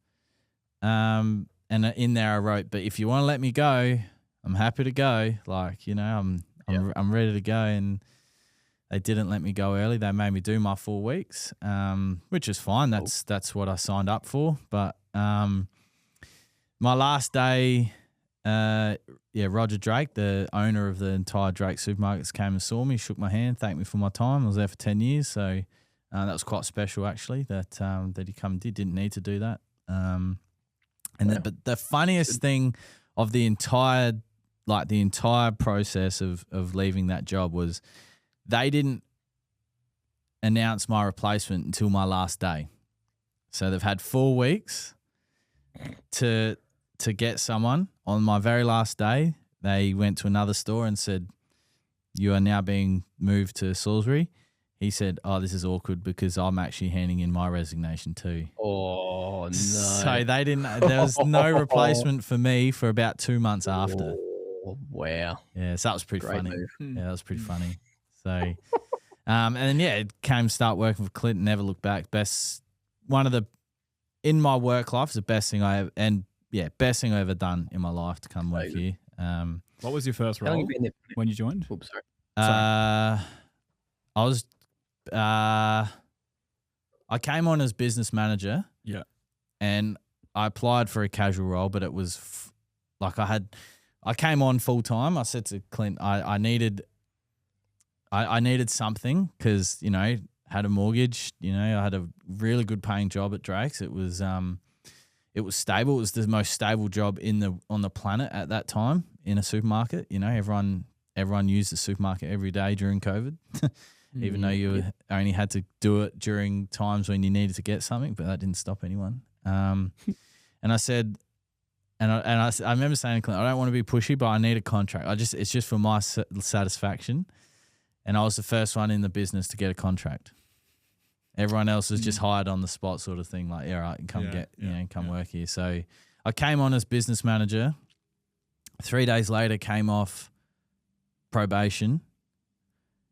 and in there I wrote, "But if you want to let me go, I'm happy to go. Like, I'm ready to go." And they didn't let me go early. They made me do my 4 weeks, which is fine. That's what I signed up for. But my last day, Roger Drake, the owner of the entire Drake supermarkets, came and saw me, shook my hand, thanked me for my time. I was there for 10 years, so that was quite special actually. That he didn't need to do that. But the funniest thing of the entire process of leaving that job was they didn't announce my replacement until my last day. So they've had 4 weeks to get someone. On my very last day, they went to another store and said, "You are now being moved to Salisbury." He said, "Oh, this is awkward because I'm actually handing in my resignation too." Oh, no. So they didn't. There was no replacement for me for about 2 months after. Oh, wow. Yeah, so that was pretty funny. Move. Yeah, that was pretty funny. So, and then it came start working for Clint. Never looked back. In my work life is the best thing I have, best thing I've ever done in my life to come work here. What was your first role when you joined? Oops, sorry. I came on as business manager. Yeah. And I applied for a casual role, but it was I came on full time. I said to Clint, I needed something because, had a mortgage, I had a really good paying job at Drake's. It was stable. It was the most stable job on the planet at that time in a supermarket. Everyone used the supermarket every day during COVID, even though you only had to do it during times when you needed to get something, but that didn't stop anyone. And I said, I remember saying to Clint, I don't want to be pushy, but I need a contract. It's just for my satisfaction. And I was the first one in the business to get a contract. Everyone else was just hired on the spot sort of thing. Like, right, come work here. So I came on as business manager. 3 days later, came off probation.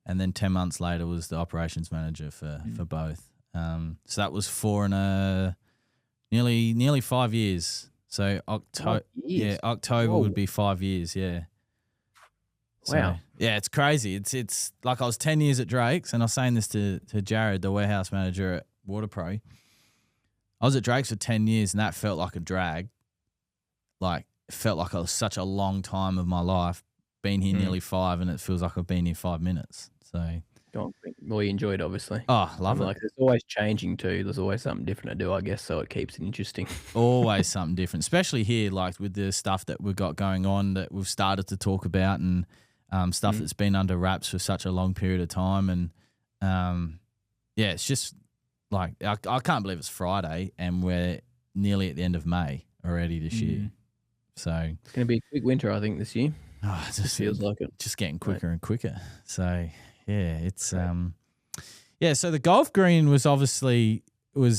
And then 10 months later was the operations manager for both. So that was nearly 5 years. So October would be 5 years. Yeah. So, wow. Yeah, it's crazy. It's like I was 10 years at Drake's, and I was saying this to Jared, the warehouse manager at WaterPro. I was at Drake's for 10 years, and that felt like a drag. Like, it felt like it was such a long time of my life. Been here nearly 5, and it feels like I've been here 5 minutes. So, well, you enjoyed it, obviously. Oh, love it. Like, it's always changing too. There's always something different to do, I guess, so it keeps it interesting. Always something different, especially here, like with the stuff that we've got going on that we've started to talk about, and stuff that's been under wraps for such a long period of time. And it's just like I can't believe it's Friday and we're nearly at the end of May already this year. So it's going to be a quick winter, I think, this year. Oh, it just feels like it. Just getting quicker and quicker. So yeah, it's so the golf green was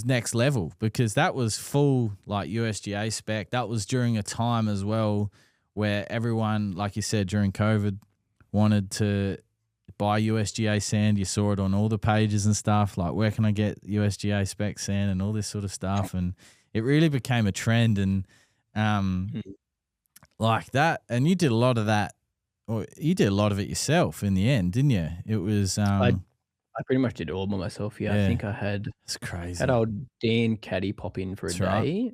next level because that was full like USGA spec. That was during a time as well where everyone, like you said, during COVID, wanted to buy USGA sand. You saw it on all the pages and stuff, like where can I get USGA spec sand and all this sort of stuff. And it really became a trend. And like that, and you did a lot of that, or you did a lot of it yourself in the end, didn't you? It was I pretty much did it all by myself. Yeah, I think I had it's crazy. Had old Dan Caddy pop in for a day.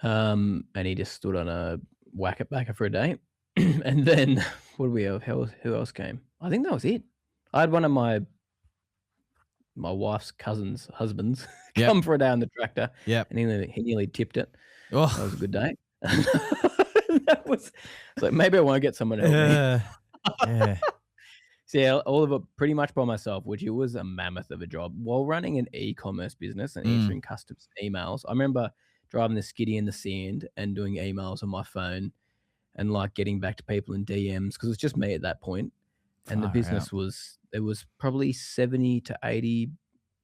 Right. And he just stood on a whack it back for a day. And then what do we have? Who else came? I think that was it. I had one of my wife's cousin's husbands come for a day on the tractor. Yep. And he nearly tipped it. Oh. That was a good day. That was like, maybe I want to get someone else. Yeah. So yeah, all of it pretty much by myself, which it was a mammoth of a job. While running an e-commerce business and answering customers' emails, I remember driving the skiddy in the sand and doing emails on my phone and like getting back to people in DMs because it was just me at that point. And the business there was probably 70 to 80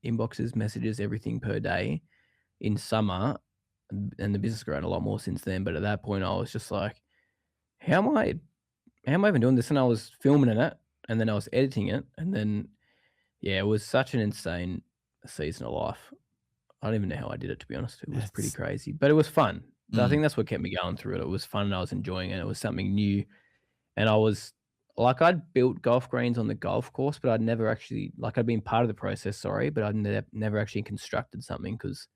inboxes, messages, everything per day in summer. And the business has grown a lot more since then. But at that point, I was just like, how am I even doing this? And I was filming it and then I was editing it. And then, yeah, it was such an insane season of life. I don't even know how I did it, to be honest. It was pretty crazy, but it was fun. I think that's what kept me going through it. It was fun and I was enjoying it. It was something new. And I was like, I'd built golf greens on the golf course, but I'd never actually, like I'd been part of the process, but I'd never actually constructed something because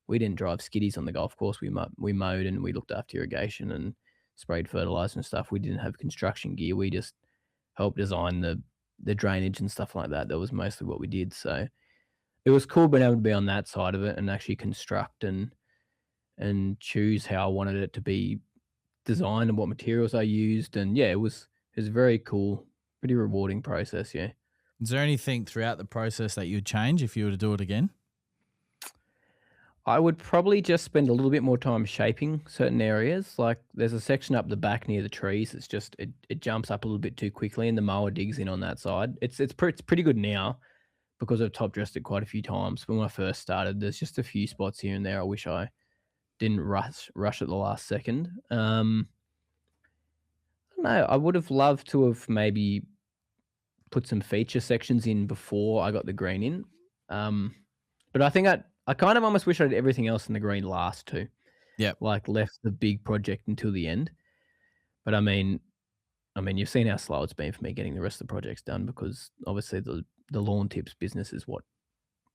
we didn't drive skiddies on the golf course. We mowed and we looked after irrigation and sprayed fertilizer and stuff. We didn't have construction gear. We just helped design the drainage and stuff like that. That was mostly what we did. So it was cool being able to be on that side of it and actually construct and choose how I wanted it to be designed and what materials I used. And yeah, it was very cool, pretty rewarding process. Yeah. Is there anything throughout the process that you'd change if you were to do it again? I would probably just spend a little bit more time shaping certain areas. Like there's a section up the back near the trees. It's just, it jumps up a little bit too quickly and the mower digs in on that side. It's pretty good now because I've top dressed it quite a few times. When I first started, there's just a few spots here and there. I wish I didn't rush at the last second. I don't know. I would have loved to have maybe put some feature sections in before I got the green in. But I think I kind of almost wish I did everything else in the green last too. Yeah. Like left the big project until the end. But I mean, you've seen how slow it's been for me getting the rest of the projects done because obviously the lawn tips business is what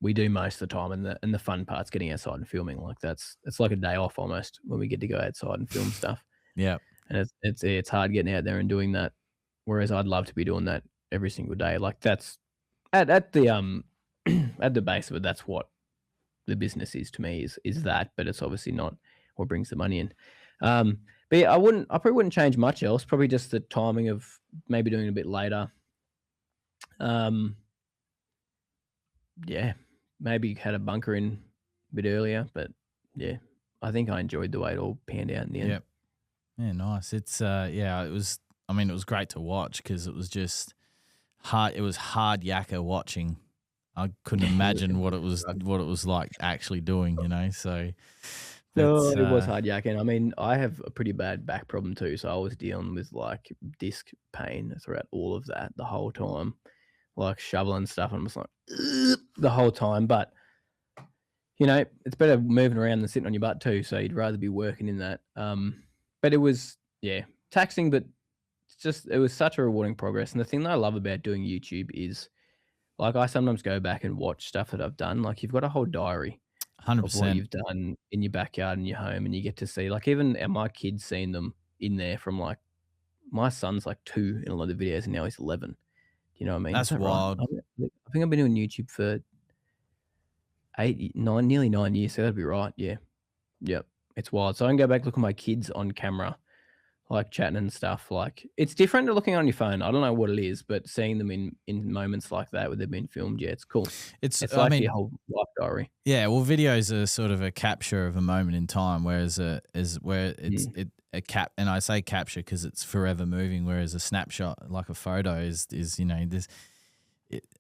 we do most of the time, and the fun part's getting outside and filming. Like it's like a day off almost when we get to go outside and film stuff. Yeah. And it's hard getting out there and doing that. Whereas I'd love to be doing that every single day. Like that's at the at the base of it, that's what the business is to me is that, but it's obviously not what brings the money in. But yeah, I probably wouldn't change much else. Probably just the timing of maybe doing it a bit later. Yeah, maybe had a bunker in a bit earlier, but yeah, I think I enjoyed the way it all panned out in the end. Yep. Yeah, nice. It's it was. I mean, it was great to watch because it was just hard. It was hard yakka watching. I couldn't imagine what it was like actually doing. So. No, it was hard yakking. I mean, I have a pretty bad back problem too, so I was dealing with like disc pain throughout all of that the whole time, like shoveling stuff, and I was like the whole time. But it's better moving around than sitting on your butt too. So you'd rather be working in that. But it was taxing, but it was such a rewarding progress. And the thing that I love about doing YouTube is, like, I sometimes go back and watch stuff that I've done. Like, you've got a whole diary. 100%. Of what you've done in your backyard and your home, and you get to see, like, even my kids seeing them in there from, like, my son's like 2 in a lot of the videos and now he's 11. You know what I mean? That's wild. Right? I think I've been doing YouTube for nearly 9 years, so that'd be right. Yeah. Yep. It's wild. So I can go back, look at my kids on camera, like chatting and stuff. Like, it's different to looking on your phone. I don't know what it is, but seeing them in moments like that where they've been filmed, it's cool. It's like your whole life diary. Yeah, well, videos are sort of a capture of a moment in time, whereas a cap, and I say capture because it's forever moving, whereas a snapshot, like a photo, is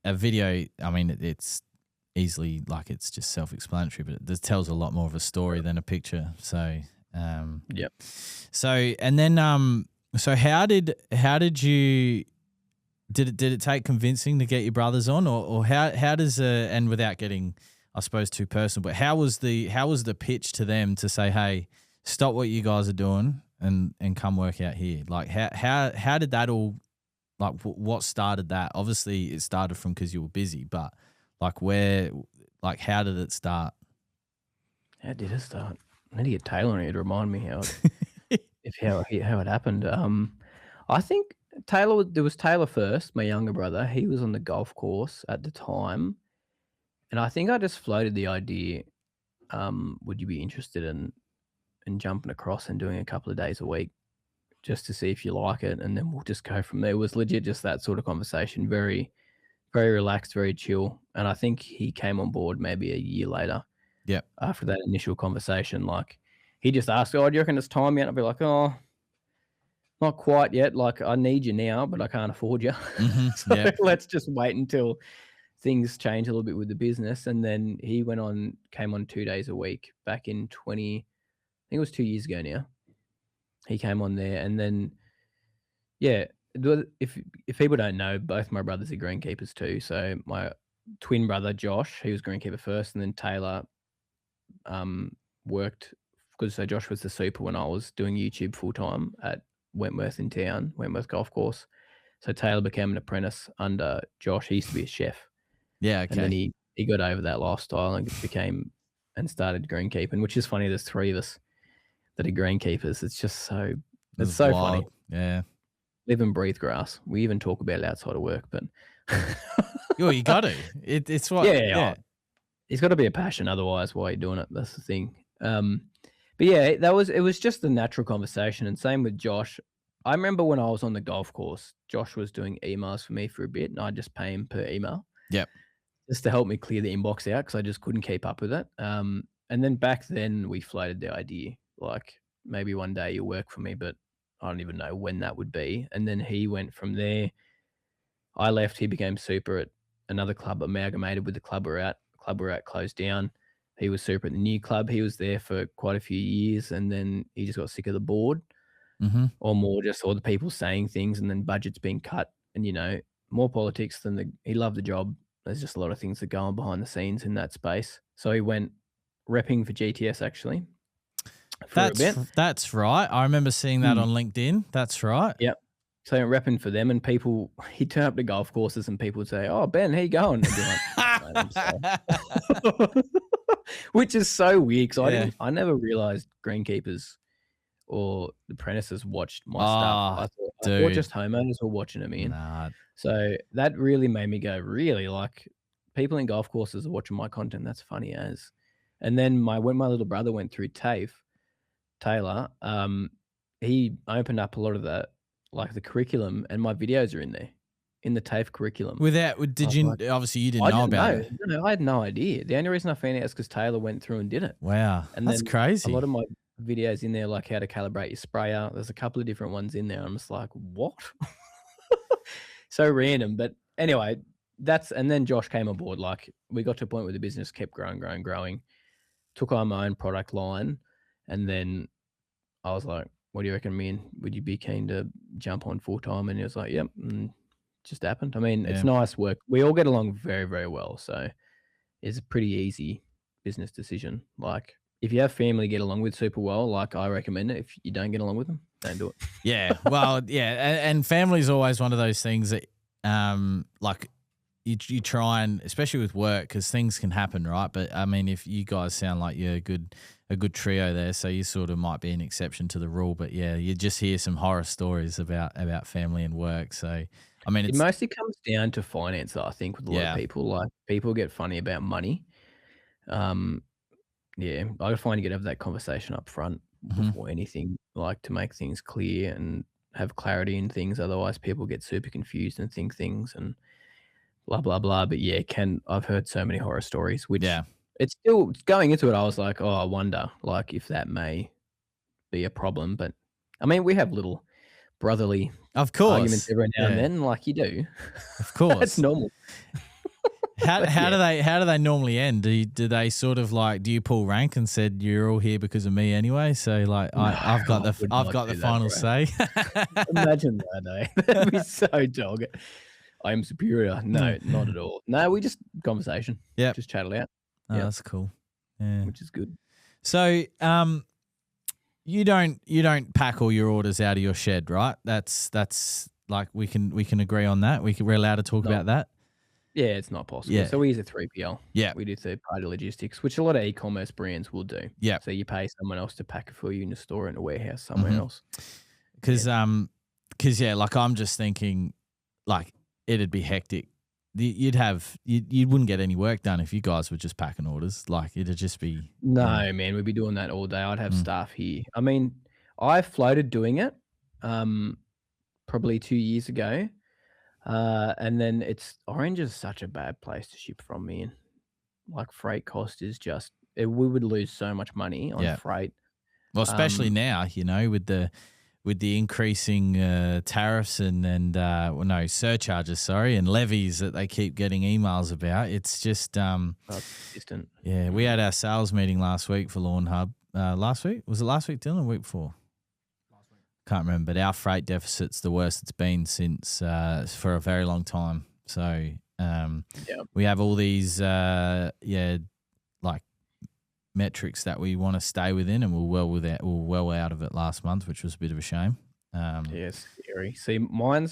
a video. I mean, it's easily, like, it's just self-explanatory, but it tells a lot more of a story than a picture. So. Yep. So, and then so how did you did it take convincing to get your brothers on, or how does and without getting, I suppose, too personal, but how was the pitch to them to say, hey, stop what you guys are doing and come work out here? Like, how did that all, like, what started that? Obviously it started from because you were busy, but like how did it start? How did it start? I need to get Taylor in here to remind me how how it happened. I think there was Taylor first, my younger brother. He was on the golf course at the time, and I think I just floated the idea. Would you be interested in jumping across and doing a couple of days a week just to see if you like it, and then we'll just go from there. It was legit just that sort of conversation, very, very relaxed, very chill. And I think he came on board maybe a year later. Yeah. After that initial conversation, like he just asked, "Oh, do you reckon it's time yet?" I'd be like, "Oh, not quite yet. Like I need you now, but I can't afford you. So let's just wait until things change a little bit with the business." And then he came on 2 days a week back in I think it was 2 years ago now. He came on there, and then, yeah, if people don't know, both my brothers are greenkeepers too. So my twin brother Josh, he was greenkeeper first, and then Taylor worked because so Josh was the super when I was doing YouTube full time at Wentworth in town, Wentworth Golf Course. So Taylor became an apprentice under Josh. He used to be a chef. Yeah, okay. And then he got over that lifestyle and started greenkeeping, which is funny. There's 3 of us that are greenkeepers. It's just so funny. Yeah. Live and breathe grass. We even talk about it outside of work, but Well, you got to. It's what. Yeah. It's got to be a passion, otherwise why are you doing it? That's the thing. But yeah, it was just a natural conversation, and same with Josh. I remember when I was on the golf course, Josh was doing emails for me for a bit, and I'd just pay him per email. Yep. Just to help me clear the inbox out because I just couldn't keep up with it. And then back then we floated the idea, like maybe one day you'll work for me, but I don't even know when that would be. And then he went from there. I left. He became super at another club, amalgamated with the club we're at. The club we're at closed down. He was super at the new club. He was there for quite a few years, and then he just got sick of the board, or more just all the people saying things, and then budgets being cut, and more politics than he loved the job. There's just a lot of things that go on behind the scenes in that space. So he went repping for GTS actually. That's right. I remember seeing that on LinkedIn. That's right. Yep. So repping for them, and he'd turn up to golf courses and people would say, "Oh, Ben, how you going?" And be like, which is so weird because I never realized greenkeepers or the apprentices watched my stuff. I thought just homeowners were watching them in. Nah. So that really made me go, really? Like people in golf courses are watching my content. That's funny as. And then when my little brother went through Taylor, he opened up a lot of the curriculum, and my videos are in there, in the TAFE curriculum. Obviously you didn't know about it. No, I had no idea. The only reason I found out is because Taylor went through and did it. Wow. And that's crazy. A lot of my videos in there, like how to calibrate your sprayer. There's a couple of different ones in there. I'm just like, what? So random. But anyway, and then Josh came aboard. Like we got to a point where the business kept growing, took on my own product line. And then I was like, what do you reckon, man? Would you be keen to jump on full time? And he was like, yep. And just happened. I mean, it's nice work. We all get along very, very well. So it's a pretty easy business decision. Like if you have family get along with super well, like I recommend it. If you don't get along with them, don't do it. Yeah. Well, yeah. And family is always one of those things that like you try and, especially with work, because things can happen, right? But I mean, if you guys sound like you're a good trio there, so you sort of might be an exception to the rule. But yeah, you just hear some horror stories about family and work. So I mean, it mostly comes down to finance, though, I think, with a lot of people. Like people get funny about money. Yeah, I find you got to have that conversation up front before anything, like to make things clear and have clarity in things. Otherwise, people get super confused and think things and blah blah blah. But yeah, I've heard so many horror stories. Which it's still going into it. I was like, oh, I wonder, like, if that may be a problem. But I mean, we have little brotherly, of course, arguments every now and then, like you do. Of course, that's normal. How do they normally end? Do they sort of like, do you pull rank and said you're all here because of me anyway? So like I've got the final say. Imagine that, eh? That'd be so dog. I am superior. No, not at all. No, we just conversation. Yeah, just chat it out. Oh, that's cool. Yeah, which is good. So you don't pack all your orders out of your shed, right? That's like we can agree on that. We're allowed to talk about that. Yeah, it's not possible. Yeah. So we use a 3PL. Yeah. We do third-party logistics, which a lot of e-commerce brands will do. Yeah. So you pay someone else to pack it for you in a store in a warehouse somewhere else. Because like I'm just thinking, like it'd be hectic. You wouldn't get any work done if you guys were just packing orders. Like it'd just be No, man, we'd be doing that all day. I'd have staff here. I mean, I floated doing it, probably 2 years ago. And then Orange is such a bad place to ship from, man. Like freight cost is just we would lose so much money on freight. Well, especially now, with the increasing tariffs and surcharges, and levies that they keep getting emails about. It's just consistent. Yeah, we had our sales meeting last week for Lawnhub. Last week? Was it last week, Dylan, or the week before? Can't remember, but our freight deficit's the worst it's been since for a very long time. So we have all these like metrics that we want to stay within, and we're well out of it last month, which was a bit of a shame. Scary. See, mine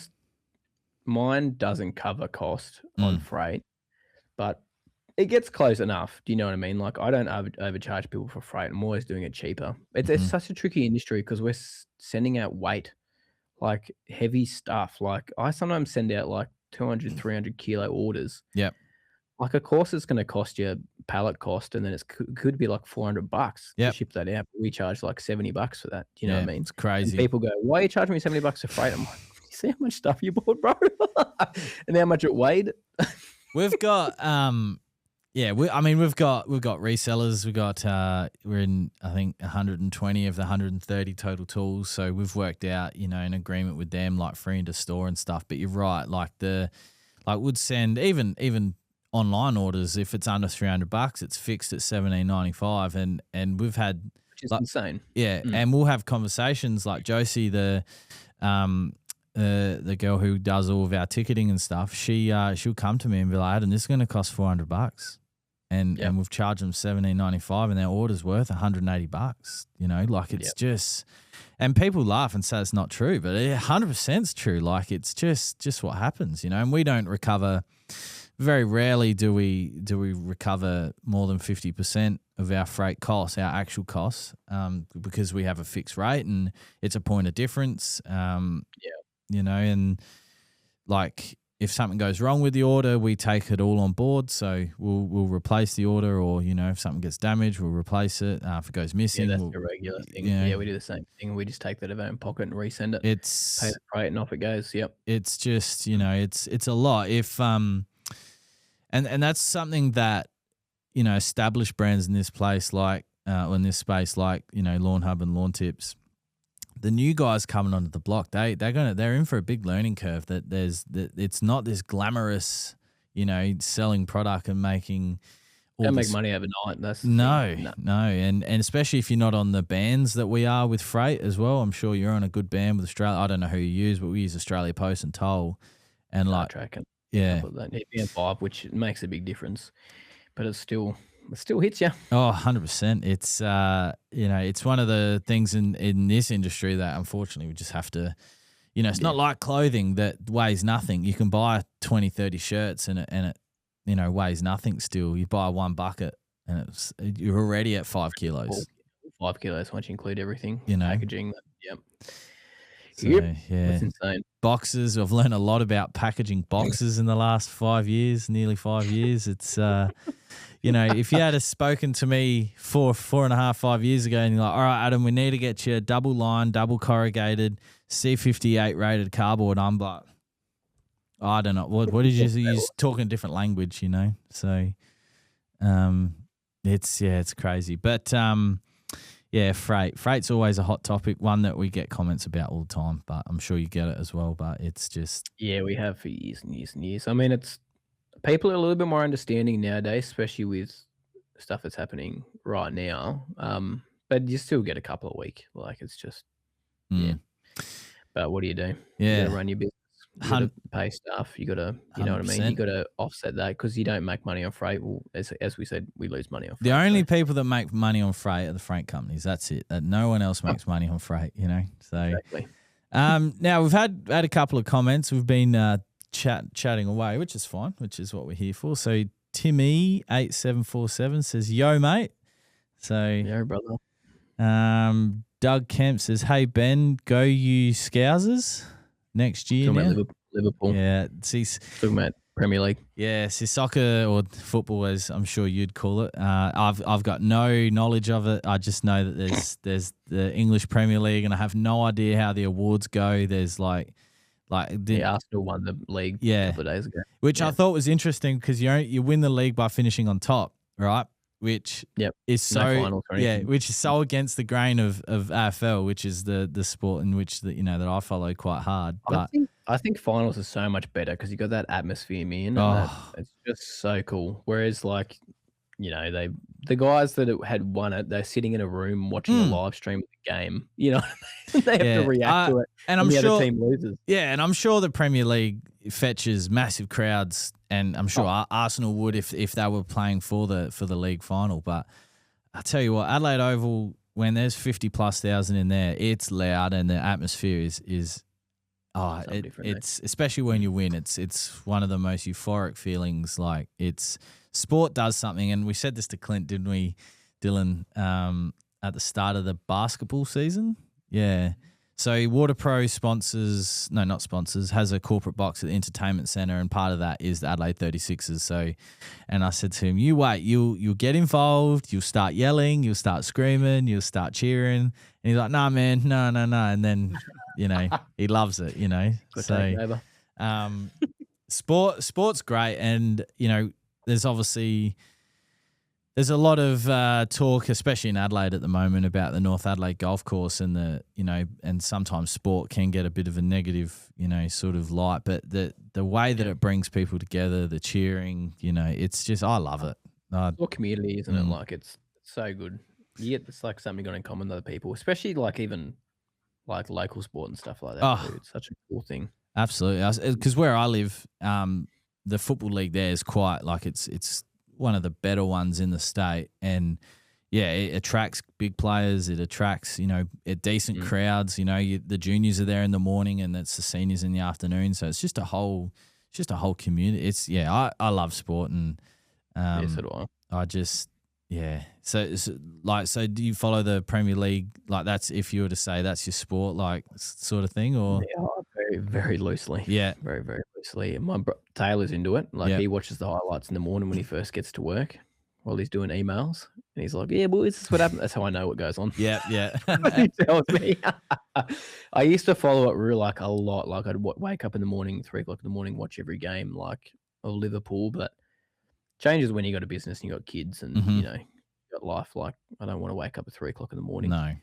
doesn't cover cost on freight, but it gets close enough. Do you know what I mean? Like I don't overcharge people for freight. I'm always doing it cheaper. It's such a tricky industry because we're sending out weight, like heavy stuff. Like I sometimes send out like 200, 300 kilo orders. Yep. Like of course it's going to cost you pallet cost, and then it could be like $400 to ship that out. But we charge like $70 for that. Do you know what I mean? It's crazy. And people go, "Why are you charging me $70 for freight?" I'm like, "You see how much stuff you bought, bro, and how much it weighed." We've got we've got resellers. We're in I think 120 of the 130 total tools. So we've worked out an agreement with them, like free into store and stuff. But you're right, would send even online orders if it's under $300, it's fixed at $17.95, and we've had, which is insane. Yeah, and we'll have conversations like Jonesy, the girl who does all of our ticketing and stuff. She'll come to me and be like, "Adam, this is going to cost $400." And we've charged them $17.95, and their order's worth $180. It's just, and people laugh and say it's not true, but 100% is true. Like it's just what happens, and we don't recover. Very rarely do we recover more than 50% of our freight costs, our actual costs, because we have a fixed rate and it's a point of difference. And like if something goes wrong with the order, we take it all on board. So we'll replace the order, or if something gets damaged, we'll replace it. If it goes missing, that's a regular thing. We do the same thing. We just take that out of our own pocket and resend it. Pay the freight and off it goes. Yep. It's just it's a lot. If and that's something that established brands in this place in this space Lawnhub and Lawn Tips. The new guys coming onto the block, they're in for a big learning curve. That it's not this glamorous, selling product and making. Don't make money overnight. That's no, and especially if you're not on the bands that we are with freight as well. I'm sure you're on a good band with Australia. I don't know who you use, but we use Australia Post and Toll, and tracking. Yeah, EPM5, which makes a big difference, but it still hits you. Oh, 100%. It's it's one of the things in this industry that unfortunately we just have to, it's not like clothing that weighs nothing. You can buy 20, 30 shirts and it weighs nothing still. You buy one bucket and you're already at 5 kilos. 5 kilos once you include everything, packaging. Yep. So, that's insane. Boxes. I've learned a lot about packaging boxes in the last 5 years, nearly 5 years. It's, if you had spoken to me 4.5, 5 years ago and you're like, "All right, Adam, we need to get you a double line, double corrugated, C58 rated cardboard," I'm like, I don't know. What did you use? Talking a different language, So, it's crazy. But, freight's always a hot topic, one that we get comments about all the time, but I'm sure you get it as well, but it's just... Yeah, we have for years and years and years. I mean, people are a little bit more understanding nowadays, especially with stuff that's happening right now, but you still get a couple a week. Like, it's just, But what do? You got to run your business. You got to pay staff. You got to, you know what I mean? You got to offset that because you don't make money on freight. Well, as we said, we lose money on freight. The only people that make money on freight are the freight companies. That's it. No one else makes money on freight, So, exactly. Now we've had a couple of comments. We've been chatting away, which is fine, which is what we're here for. So Timmy8747 says, "Yo, mate." So Yo, brother. Doug Kemp says, "Hey Ben, go you Scousers next year Talking now." about Liverpool. Yeah, Talking about Premier League. Yeah, see, soccer or football, as I'm sure you'd call it. I've got no knowledge of it. I just know that there's the English Premier League, and I have no idea how the awards go. There's like Arsenal won the league a couple of days ago, which I thought was interesting because you win the league by finishing on top, right? Which is so which is so against the grain of AFL, which is the sport in which that I follow quite hard. But I think finals are so much better because you got that atmosphere, man. And it's just so cool. Whereas, like, the guys that had won it, they're sitting in a room watching a live stream of the game. You know, they have to react to it, and I'm the sure other team loses. Yeah, and I'm sure the Premier League fetches massive crowds, and I'm sure Arsenal would if they were playing for the league final. But I tell you what, Adelaide Oval, when there's 50,000+ in there, it's loud, and the atmosphere is it's especially when you win. It's one of the most euphoric feelings. Like, sport does something, and we said this to Clint, didn't we, Dylan? At the start of the basketball season, yeah. So WaterPro has a corporate box at the entertainment centre, and part of that is the Adelaide 36ers. So, and I said to him, "You wait, you'll get involved, you'll start yelling, you'll start screaming, you'll start cheering." And he's like, "Nah, man, no." And then, he loves it, So, sport's great, and there's a lot of talk, especially in Adelaide at the moment, about the North Adelaide golf course, and and sometimes sport can get a bit of a negative, sort of light. But the way that it brings people together, the cheering, it's just, I love it. What community, isn't it? Like, it's so good. You get this, like, something you got in common with other people, especially like even like local sport and stuff like that. It's such a cool thing. Absolutely, because where I live, the football league there is quite like it's one of the better ones in the state, and it attracts big players. It attracts decent crowds. The juniors are there in the morning, and it's the seniors in the afternoon. So it's just a whole community. I love sport, and so do I. I just So do you follow the Premier League? Like, that's, if you were to say that's your sport, like, sort of thing, or very, very loosely. Yeah, very, very loosely. My Taylor's into it. Like, he watches the highlights in the morning when he first gets to work while he's doing emails, and he's like, "Yeah, boys, this is what happened." That's how I know what goes on. Yeah. He tells me. I used to follow it a lot. Like, I'd wake up in the morning, 3:00 in the morning, watch every game, like, of Liverpool. But changes when you got a business and you got kids, and you got life. Like, I don't want to wake up at 3:00 in the morning. No.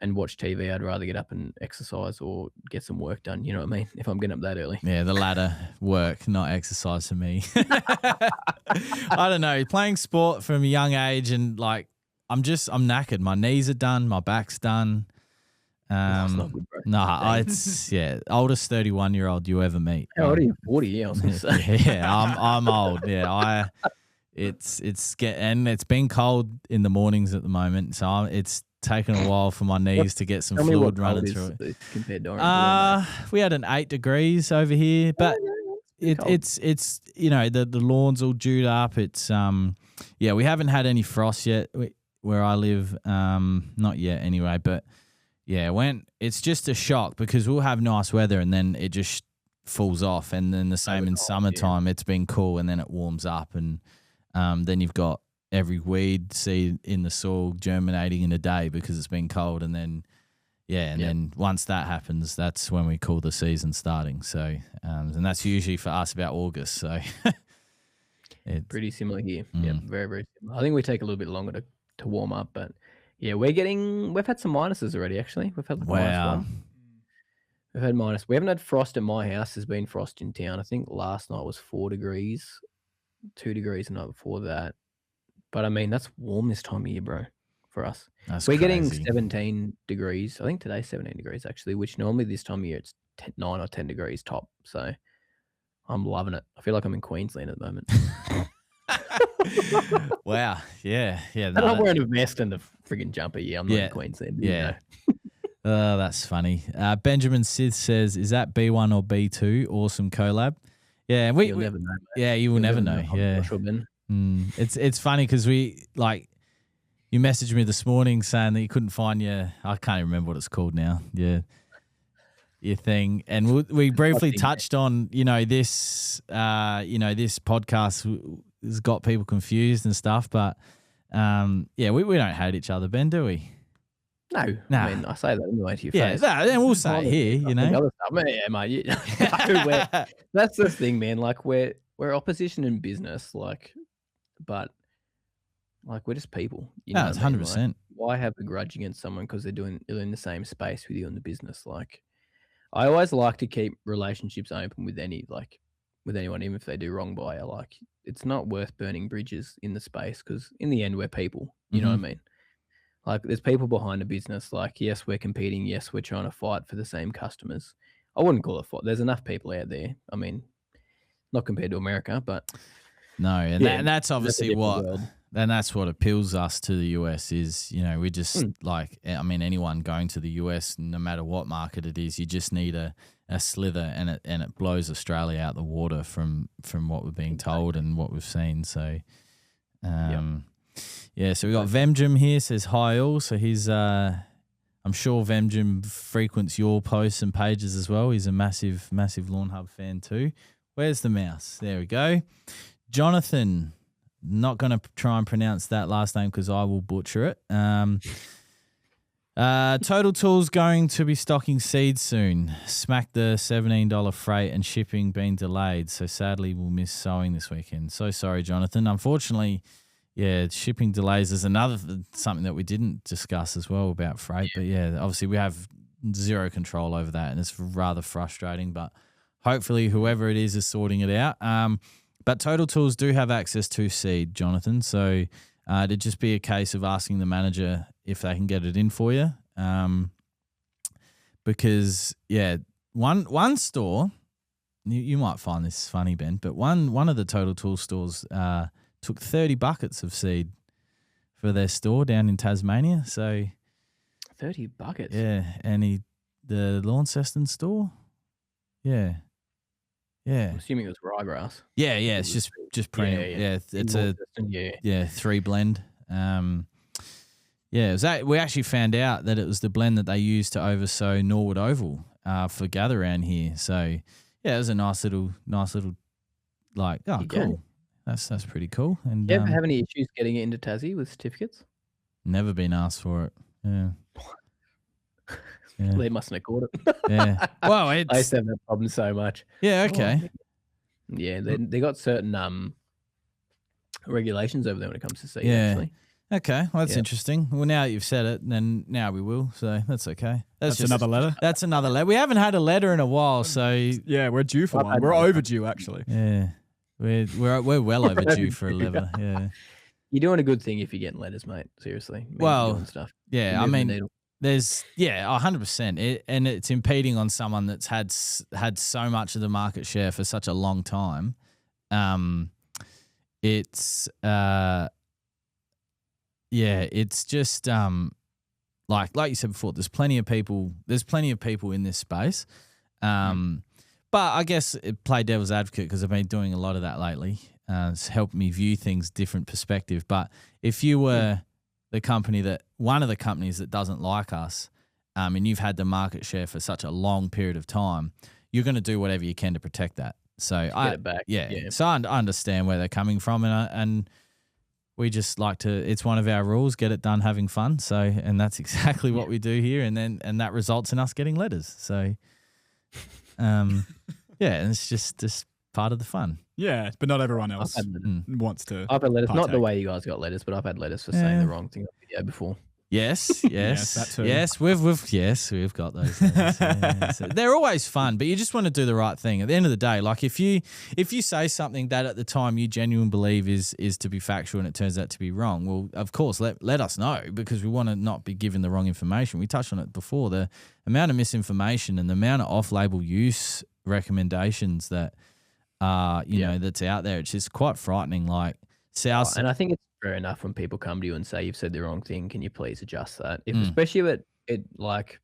And watch TV. I'd rather get up and exercise or get some work done. You know what I mean? If I'm getting up that early. Yeah, the latter, work, not exercise for me. I don't know. Playing sport from a young age, and like, I'm knackered. My knees are done. My back's done. That's not good, bro. Nah, it's oldest 31-year-old you ever meet. How old are you? 40. Yeah, I was gonna say. Yeah, I'm old. Yeah, it's been cold in the mornings at the moment, so it's taken a while for my knees to get some fluid running through it. Compared to we had an 8 degrees over here, but it's the lawn's all dewed up. It's we haven't had any frost yet where I live, not yet anyway. But it's just a shock because we'll have nice weather and then it just falls off, and then the same in summertime. It's been cool and then it warms up, and then you've got every weed seed in the soil germinating in a day because it's been cold, and then then once that happens, that's when we call the season starting. So and that's usually for us about August. So it's pretty similar here. Yeah, very, very similar. I think we take a little bit longer to warm up, but we've had some minuses already. Actually, we've had -1. We've had minus. We haven't had frost at my house. There's been frost in town. I think last night was 4 degrees, 2 degrees the night before that. But I mean, that's warm this time of year, bro, for us. We're getting 17 degrees. I think today's 17 degrees, actually, which normally this time of year it's 9 or 10 degrees top. So I'm loving it. I feel like I'm in Queensland at the moment. Wow. Yeah. I'm not wearing a vest and a friggin' jumper. Yeah, I'm not in Queensland. Yeah. That's funny. Benjamin Sith says, "Is that B1 or B2? Awesome collab." Yeah, You'll never know, mate. Yeah, you will never know. Yeah. Sure, Ben. It's funny because you messaged me this morning saying that you couldn't find I can't even remember what it's called now. Yeah. Your thing, and we briefly touched on this this podcast has got people confused and stuff, but we don't hate each other, Ben, do we? No, I mean I say that anyway to your face. Yeah, then we'll say it here, Other stuff. Yeah, mate. That's the thing, man. Like we're opposition in business, but we're just people. No, it's 100%. Why have a grudge against someone because they're in the same space with you in the business? I always like to keep relationships open with anyone, even if they do wrong by you. It's not worth burning bridges in the space because in the end, we're people. You know what I mean? There's people behind a business. Yes, we're competing. Yes, we're trying to fight for the same customers. I wouldn't call it fight. There's enough people out there. I mean, not compared to America, but no, and that's obviously that's what appeals us to the US is, we just anyone going to the US, no matter what market it is, you just need a slither and it blows Australia out the water from what we're being told and what we've seen. So, so we got Vemjim here, says hi all. So he's, I'm sure Vemjim frequents your posts and pages as well. He's a massive Lawnhub fan too. Where's the mouse? There we go. Jonathan. Not going to try and pronounce that last name because I will butcher it. Total Tools going to be stocking seeds soon. Smack the $17 freight and shipping being delayed. So sadly, we'll miss sowing this weekend. So sorry, Jonathan. Unfortunately, shipping delays is something that we didn't discuss as well about freight. But obviously we have zero control over that and it's rather frustrating. But hopefully whoever it is sorting it out. But Total Tools do have access to seed, Jonathan. So it'd just be a case of asking the manager if they can get it in for you. Because one store, you might find this funny, Ben, but one of the Total Tools stores took 30 buckets of seed for their store down in Tasmania. So 30 buckets. Yeah, and the Launceston store. Yeah. Yeah, I'm assuming it was ryegrass. Yeah, it's just perennial. It's a 3 blend. It was we actually found out that it was the blend that they used to oversow Norwood Oval for gather around here. So it was a nice little cool. Go. That's pretty cool. And you ever have any issues getting it into Tassie with certificates? Never been asked for it. Yeah. They mustn't have caught it. Yeah. Well, I used to have that problem so much. Yeah. Okay. Yeah, they got certain regulations over there when it comes to seed. Yeah. Actually. Okay. Well, that's interesting. Well, now that you've said it, then now we will. So that's okay. That's another letter. That's another letter. We haven't had a letter in a while, so yeah, we're due for one. We're overdue, actually. Yeah, we're well overdue for a letter. Yeah. You're doing a good thing if you're getting letters, mate. Seriously. Well, stuff. Yeah. I mean. There's 100%, and it's impeding on someone that's had so much of the market share for such a long time. It's just like you said before. There's plenty of people in this space. But I guess play devil's advocate because I've been doing a lot of that lately. It's helped me view things different perspective. But if you were one of the companies that doesn't like us, and you've had the market share for such a long period of time, you're going to do whatever you can to protect that. So get it back. Yeah. So I understand where they're coming from, and we just like to. It's one of our rules: get it done, having fun. So, and that's exactly what we do here, and that results in us getting letters. So, and it's just part of the fun. Yeah, but not everyone else wants to. I've had letters, partake. Not the way you guys got letters, but I've had letters for saying the wrong thing on video before. Yes, that too. Yes, we've got those letters. Yeah. So they're always fun, but you just want to do the right thing. At the end of the day, like if you say something that at the time you genuinely believe is to be factual and it turns out to be wrong, well, of course, let us know because we want to not be given the wrong information. We touched on it before, the amount of misinformation and the amount of off-label use recommendations that that's out there. It's just quite frightening. Like and I think it's fair enough when people come to you and say you've said the wrong thing. Can you please adjust that? Especially if it like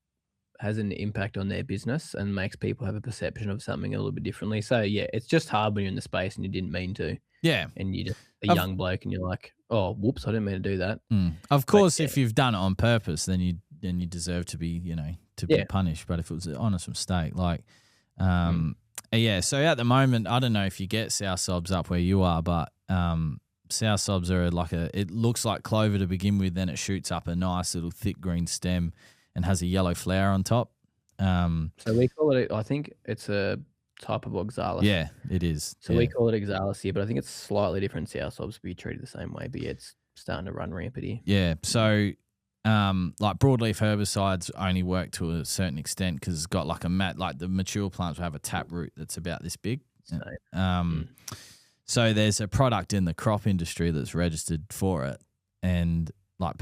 has an impact on their business and makes people have a perception of something a little bit differently. So yeah, it's just hard when you're in the space and you didn't mean to. Yeah. And you're just a young bloke and you're like, oh, whoops, I didn't mean to do that. Of course, if you've done it on purpose, then you deserve to be, be punished. But if it was an honest mistake, like, yeah. So at the moment, I don't know if you get soursobs up where you are, but soursobs are it looks like clover to begin with, then it shoots up a nice little thick green stem and has a yellow flower on top. So we call it, I think it's a type of oxalis. Yeah, it is. So we call it oxalis here, but I think it's slightly different. Soursobs be treated the same way, but yeah, it's starting to run rampant here. Yeah. So like broadleaf herbicides only work to a certain extent because it's got like like the mature plants will have a tap root that's about this big. So there's a product in the crop industry that's registered for it, and like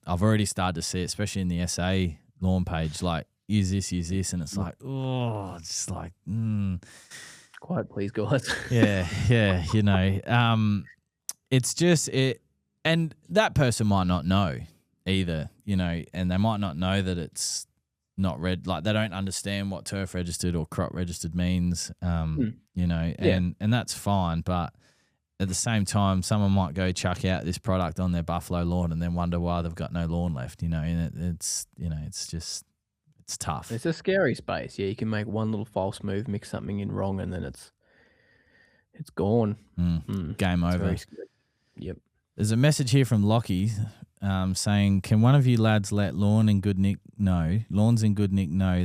I've already started to see it, especially in the SA lawn page, like use this, and it's like, oh, it's just like, Quiet, please, guys. yeah, it's just it, and that person might not know either, and they might not know that it's not like they don't understand what turf registered or crop registered means, and that's fine, but at the same time, someone might go chuck out this product on their buffalo lawn and then wonder why they've got no lawn left, and it's it's tough. It's a scary space. Yeah, you can make one little false move, mix something in wrong, and then it's gone. Game over. Very scary. Yep. There's a message here from Lockie saying, can one of you lads let Lawns in Good Nick know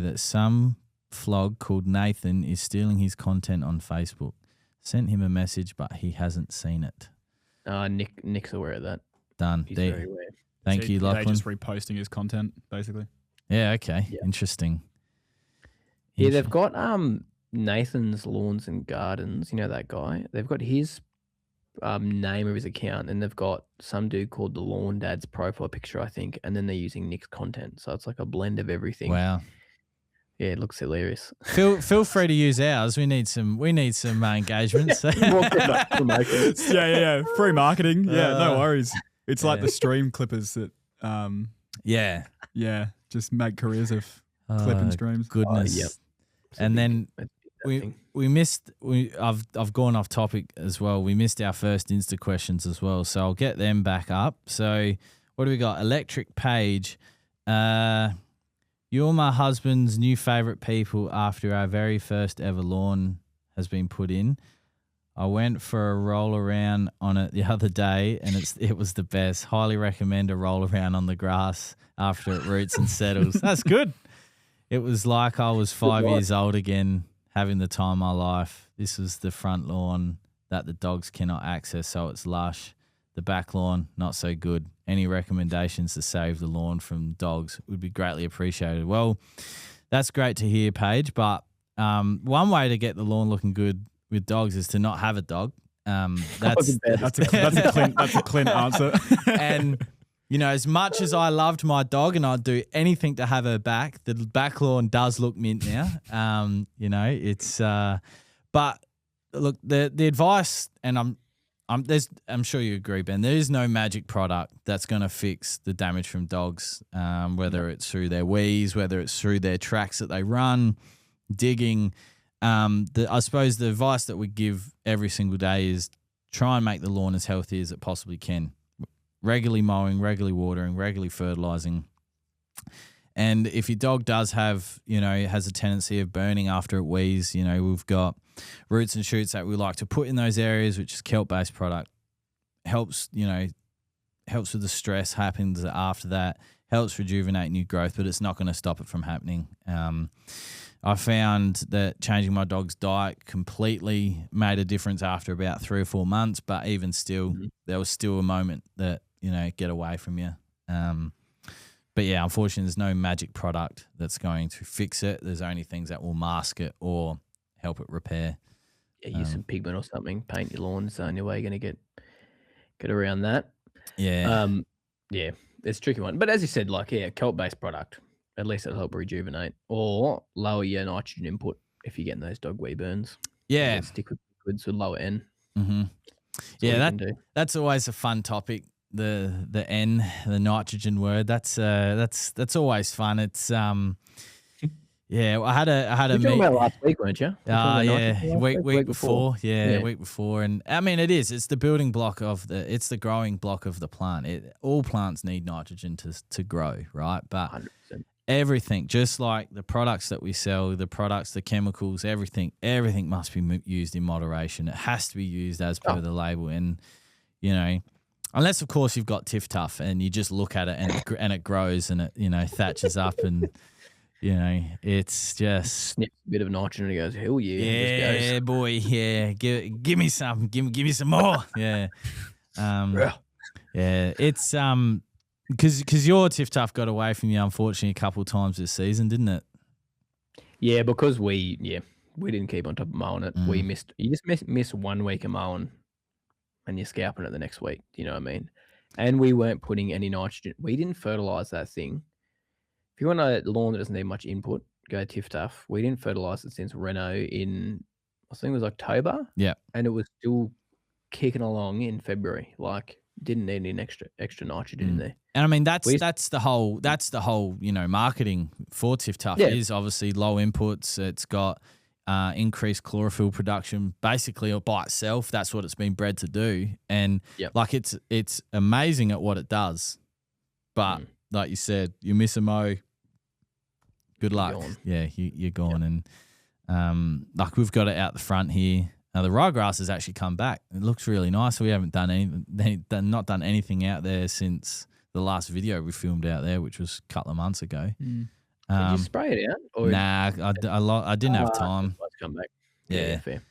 that some flog called Nathan is stealing his content on Facebook? Sent him a message, but he hasn't seen it. Nick's aware of that. Done. He's very aware. Thank you, Lachlan. They're just reposting his content, basically. Yeah, okay. Yep. Interesting. Yeah, they've got Nathan's Lawns and Gardens, that guy. They've got his name of his account, and they've got some dude called the Lawn Dad's profile picture, I think, and then they're using Nick's content. So it's like a blend of everything. Wow. Yeah, it looks hilarious. Feel free to use ours. We need some engagements. Yeah. Free marketing. Yeah, no worries. It's like the stream clippers that just make careers of clipping streams. Goodness. Yep. And then I've gone off topic as well. We missed our first Insta questions as well, so I'll get them back up. So what do we got? Electric Page. You're my husband's new favourite people after our very first ever lawn has been put in. I went for a roll around on it the other day and it was the best. Highly recommend a roll around on the grass after it roots and settles. That's good. It was like I was 5 years old again, having the time of my life. This was the front lawn that the dogs cannot access, so it's lush. The back lawn, not so good. Any recommendations to save the lawn from dogs would be greatly appreciated. Well, that's great to hear, Paige, but one way to get the lawn looking good with dogs is to not have a dog. That's a Clint answer. And, as much as I loved my dog and I'd do anything to have her back, the back lawn does look mint now. It's but look, the advice, and I'm sure you agree, Ben, there is no magic product that's going to fix the damage from dogs, whether it's through their wheeze, whether it's through their tracks that they run, digging. I suppose the advice that we give every single day is try and make the lawn as healthy as it possibly can. Regularly mowing, regularly watering, regularly fertilizing. And if your dog does have, has a tendency of burning after it wheezes, we've got roots and shoots that we like to put in those areas, which is kelp-based product. Helps with the stress happens after that, helps rejuvenate new growth, but it's not going to stop it from happening. I found that changing my dog's diet completely made a difference after about 3 or 4 months, but even still, there was still a moment that, get away from you. But yeah, unfortunately, there's no magic product that's going to fix it. There's only things that will mask it or help it repair. Yeah, use some pigment or something. Paint your lawns. The only way you're going to get around that. Yeah. Yeah, it's a tricky one. But as you said, kelp-based product, at least it'll help rejuvenate or lower your nitrogen input if you're getting those dog wee burns. Yeah. Stick with liquids with lower N. Mm-hmm. Yeah, that's always a fun topic. The N, the nitrogen word. That's always fun. It's Yeah, well, I had a You were talking about last week, weren't you? Yeah, week before. Yeah, week before, and I mean it's the building block it's the growing block of the plant. All plants need nitrogen to grow, right? But 100%. everything, just like the products that we sell, the products, the chemicals, everything must be used in moderation. It has to be used as per the label, and unless of course you've got Tiff Tough and you just look at it and it grows and it thatches up and. It's just snips a bit of nitrogen and it goes, hell yeah. Yeah, boy. Yeah. Give me some. Give me some more. Yeah. Yeah. It's because your Tiff Tough got away from you unfortunately a couple of times this season, didn't it? Yeah, because we didn't keep on top of mowing it. You just miss 1 week of mowing and you're scalping it the next week. Do you know what I mean? And we weren't putting any nitrogen. We didn't fertilize that thing. If you want a lawn that doesn't need much input, go Tiff Tough. We didn't fertilize it since Renault in, I think it was October. Yeah. And it was still kicking along in February. Like, didn't need any extra nitrogen in there. And I mean, that's the whole, marketing for Tiff Tough is obviously low inputs. It's got increased chlorophyll production basically by itself. That's what it's been bred to do. And like, it's amazing at what it does. But like you said, you miss a mow, good luck. Yeah, you're gone. And like we've got it out the front here. Now the ryegrass has actually come back. It looks really nice. We haven't done anything out there since the last video we filmed out there, which was a couple of months ago. Did you spray it out? Or nah, I didn't have time. Come back. Yeah, fair.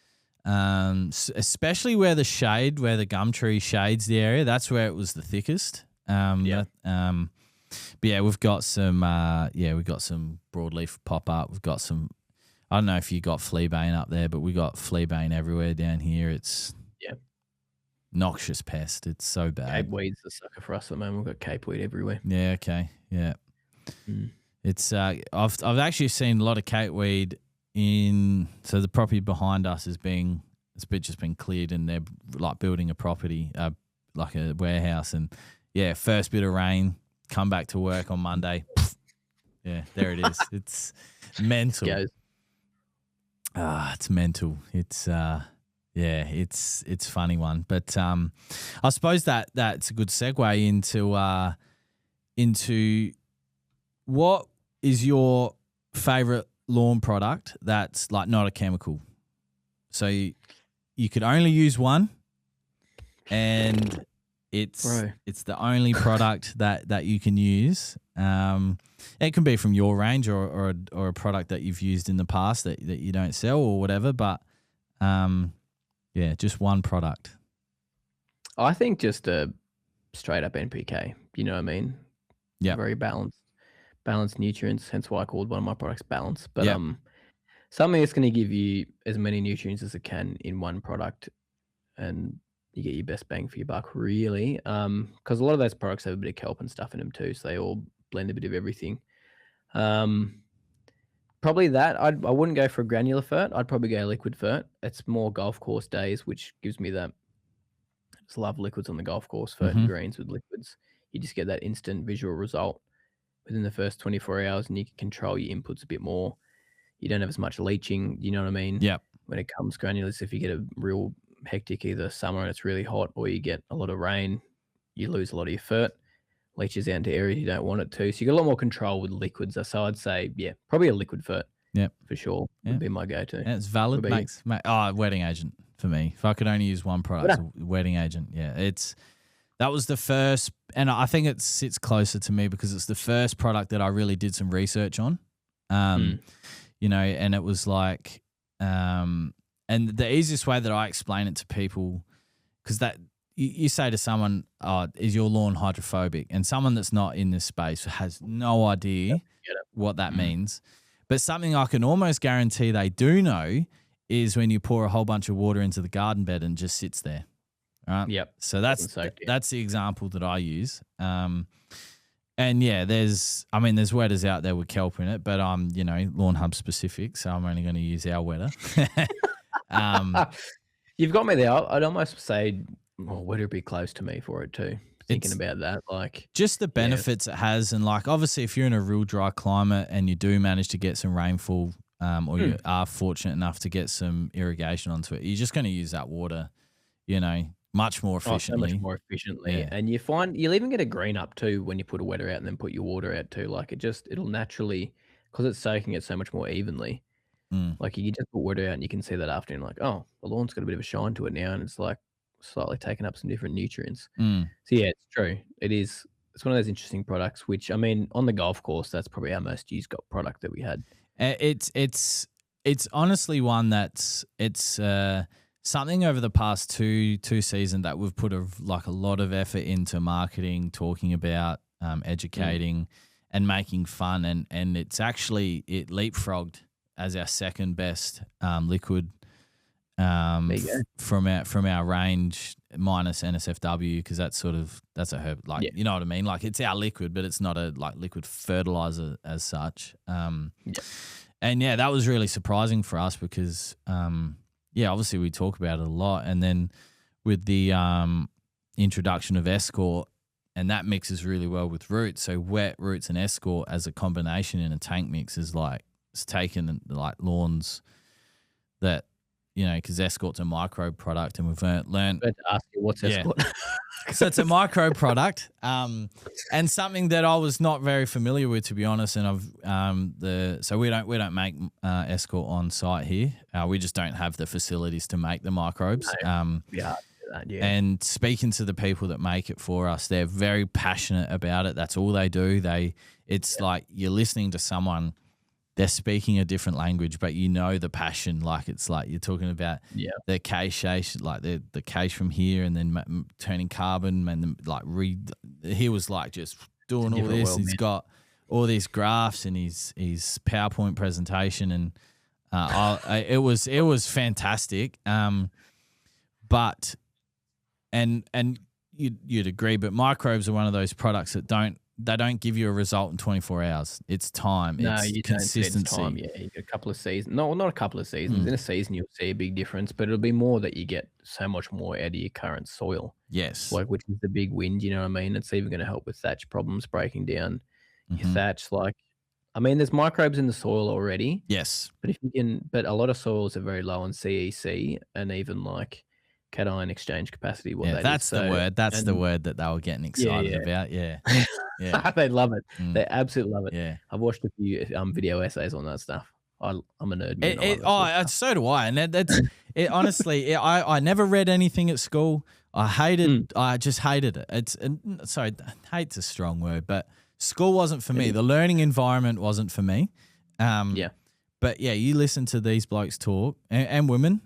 Especially where the gum tree shades the area. That's where it was the thickest. But yeah, we've got some broadleaf pop up. We've got some. I don't know if you got fleabane up there, but we got fleabane everywhere down here. It's noxious pest. It's so bad. Capeweed's the sucker for us at the moment. We've got capeweed everywhere. Yeah. Okay. Yeah. It's I've actually seen a lot of capeweed in. So the property behind us it's just been cleared, and they're like building a property, like a warehouse, and first bit of rain. Come back to work on Monday. Yeah, there it is. It's mental. It's mental. It's it's funny one. But I suppose that's a good segue into what is your favorite lawn product that's like not a chemical. So you could only use one, and it's the only product that you can use. It can be from your range or a product that you've used in the past that you don't sell or whatever. But just one product. I think just a straight up NPK. You know what I mean? Yeah. Very balanced nutrients. Hence why I called one of my products Balance. But something that's going to give you as many nutrients as it can in one product, and you get your best bang for your buck, really. Because a lot of those products have a bit of kelp and stuff in them too, so they all blend a bit of everything. Probably that. I wouldn't go for a granular fert. I'd probably go liquid fert. It's more golf course days, which gives me that. I just love liquids on the golf course, fert and greens with liquids. You just get that instant visual result within the first 24 hours, and you can control your inputs a bit more. You don't have as much leaching, you know what I mean? Yeah. When it comes granulars, if you get a real hectic either summer and it's really hot, or you get a lot of rain, you lose a lot of your fert, leaches out into areas you don't want it to. So you got a lot more control with liquids. So I'd say, probably a liquid fert. Yeah, for sure. Would be my go-to. And it's valid. Wetting agent for me. If I could only use one product, it's a wetting agent. Yeah, that was the first, and I think it sits closer to me because it's the first product that I really did some research on. And it was like, and the easiest way that I explain it to people, because that you say to someone, is your lawn hydrophobic? And someone that's not in this space has no idea what that means. But something I can almost guarantee they do know is when you pour a whole bunch of water into the garden bed and just sits there. Right? Yep. So that's the example that I use. And there's wetters out there with kelp in it, but I'm, Lawnhub specific, so I'm only going to use our wetter. You've got me there. I'd almost say, wetter be close to me for it too. thinking about that. Like just the benefits it has, and like obviously if you're in a real dry climate and you do manage to get some rainfall, or you are fortunate enough to get some irrigation onto it, you're just going to use that water, much more efficiently. So much more efficiently. And you find you'll even get a green up too when you put a wetter out and then put your water out too. Like it'll naturally, because it's soaking it so much more evenly. Like you just put water out and you can see that afternoon, like, oh, the lawn's got a bit of a shine to it now, and it's like slightly taking up some different nutrients. So yeah, it's true. It's one of those interesting products, which I mean, on the golf course, that's probably our most used product that we had. It's honestly one that's something over the past two seasons that we've put a lot of effort into marketing, talking about, educating, and making fun, and it leapfrogged as our second best liquid from our range, minus NSFW, because that's a herb, you know what I mean, like it's our liquid, but it's not a liquid fertilizer as such. And that was really surprising for us because obviously we talk about it a lot, and then with the introduction of Escort, and that mixes really well with Roots. So wet Roots and Escort as a combination in a tank mix is it's taken lawns that, because Escort's a microbe product, and we've learned. To ask you what's Escort. So it's a microbe product, and something that I was not very familiar with, to be honest. And so we don't make Escort on site here. We just don't have the facilities to make the microbes. And speaking to the people that make it for us, they're very passionate about it. That's all they do. It's like you're listening to someone. They're speaking a different language, but the passion. Like it's like you're talking about the cache, like the cache from here, and then turning carbon, and he was like just doing all this. He's got all these graphs in his PowerPoint presentation, and it was fantastic. But you'd agree, but microbes are one of those products that don't give you a result in 24 hours. It's time. No, it's you consistency. Don't see it's time. A couple of seasons. No, not a couple of seasons. In a season, you'll see a big difference, but it'll be more that you get so much more out of your current soil. Yes. Which is the big win, you know what I mean? It's even going to help with thatch problems, breaking down your thatch. There's microbes in the soil already. Yes. But a lot of soils are very low on CEC and even cation exchange capacity. That's the word. That's the word that they were getting excited about. Yeah. Yeah. They love it. They absolutely love it. Yeah. I've watched a few video essays on that stuff. I'm a nerd. Man. So do I. And that's it. Honestly, I never read anything at school. I just hated it. Hate's a strong word, but school wasn't for me. The learning environment wasn't for me. But you listen to these blokes talk and women.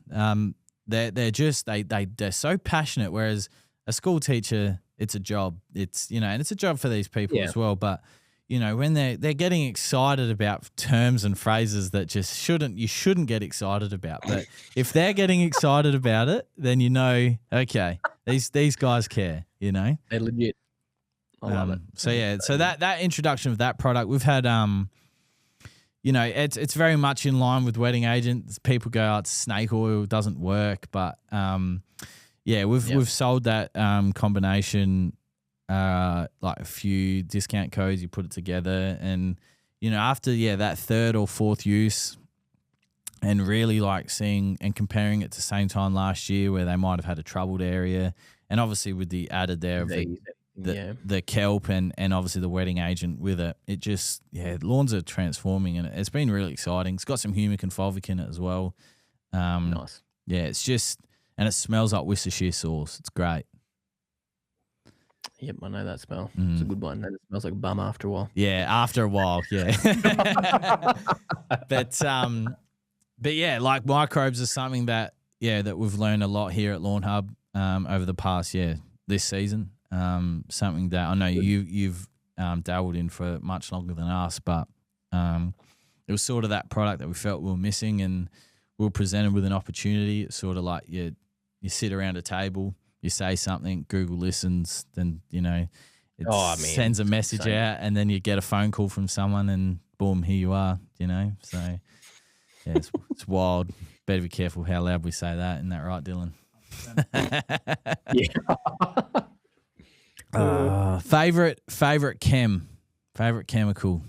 They're so passionate. Whereas a school teacher, it's a job. It's and it's a job for these people as well. But when they're getting excited about terms and phrases that you shouldn't get excited about. But if they're getting excited about it, then okay, these guys care. They're legit. I love it. So that introduction of that product, we've had it's very much in line with wetting agents. People go, oh, it's snake oil, doesn't work. But we've sold that combination, a few discount codes. You put it together, and after that third or fourth use, and really seeing and comparing it to same time last year where they might have had a troubled area, and obviously with the added there of the kelp and obviously the wetting agent with it, lawns are transforming, and it's been really exciting. It's got some humic and fulvic in it as well. Nice. Yeah, it's just, and it smells like Worcestershire sauce. It's great. Yep, I know that smell. It's a good one. And it smells like bum after a while. Yeah, after a while, yeah. But microbes are something that we've learned a lot here at Lawnhub over the past this season. Something that I know you've dabbled in for much longer than us, but it was sort of that product that we felt we were missing, and we were presented with an opportunity. It's sort of like you sit around a table, you say something, Google listens, then it sends a message out, and then you get a phone call from someone, and boom, here you are. So it's wild. Better be careful how loud we say that. Isn't that right, Dylan? Yeah. Favorite chemical.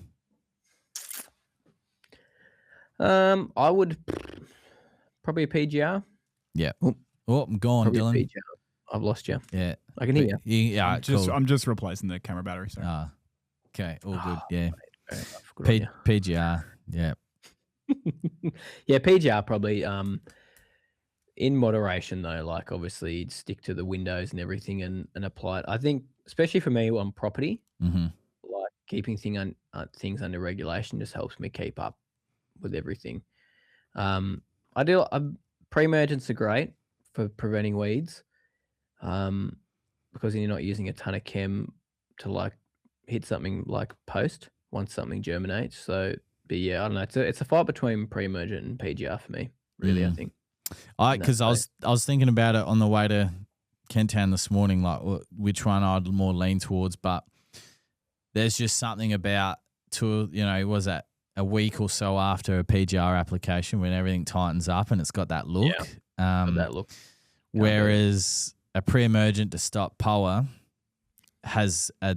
I would probably a PGR. Yeah. Oh, I'm gone, Probably Dylan. a PGR. I've lost you. Yeah. I can hear you. Yeah, cool. I'm just replacing the camera battery. So. Okay, all good. Yeah. PGR. Yeah. Yeah, PGR probably. In moderation though, like obviously you'd stick to the windows and everything and apply it. I think, especially for me on property, like keeping things under regulation just helps me keep up with everything. Pre-emergents are great for preventing weeds, because you're not using a ton of chem to like hit something like post once something germinates. So, but yeah, I don't know. It's a fight between pre-emergent and PGR for me, really. I think. Because I was thinking about it on the way to Kent Town this morning, like which one I'd more lean towards, but there's just something about was that a week or so after a PGR application when everything tightens up and it's got that look. Yeah, that look. Whereas a pre-emergent to stop POA has a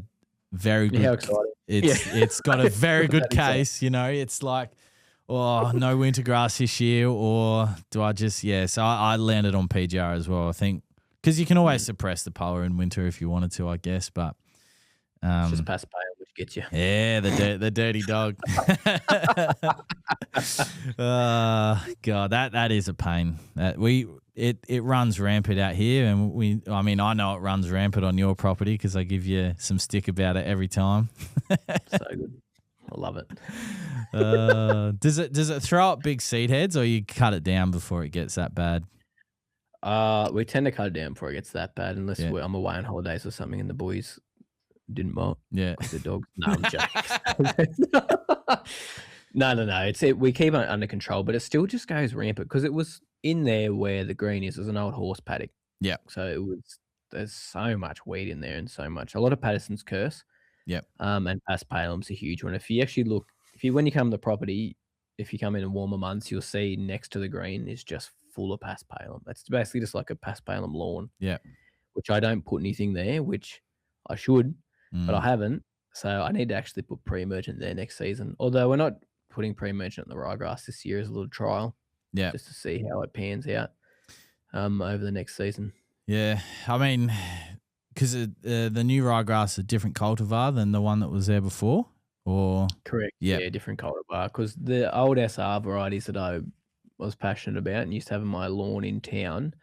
very good. How exciting! It's got a very good case. It's like, oh, no winter grass this year, or do I just So I landed on PGR as well. I think because you can always suppress the POA in winter if you wanted to, I guess, but. It's just pass pale, which gets you. Yeah, the dirty dog. God, that is a pain. It runs rampant out here, and I know it runs rampant on your property because I give you some stick about it every time. So good, I love it. Does it throw up big seed heads, or you cut it down before it gets that bad? We tend to cut it down before it gets that bad, unless I'm away on holidays or something, and the boys didn't mow. Yeah, the dog. No, I'm joking. No. We keep it under control, but it still just goes rampant because it was in there where the green is. There's an old horse paddock. Yeah. So there's so much weed in there and so much. A lot of Patterson's curse. Yep. And paspalum's a huge one. If you actually look, when you come to the property, if you come in warmer months, you'll see next to the green is just full of paspalum. That's basically just like a paspalum lawn. Yeah. Which I don't put anything there, which I should. But I haven't, so I need to actually put pre-emergent there next season. Although we're not putting pre-emergent in the ryegrass this year as a little trial, just to see how it pans out over the next season. Yeah, I mean, because the new ryegrass is a different cultivar than the one that was there before, or correct? Yeah, different cultivar. Because the old SR varieties that I was passionate about and used to have in my lawn in town,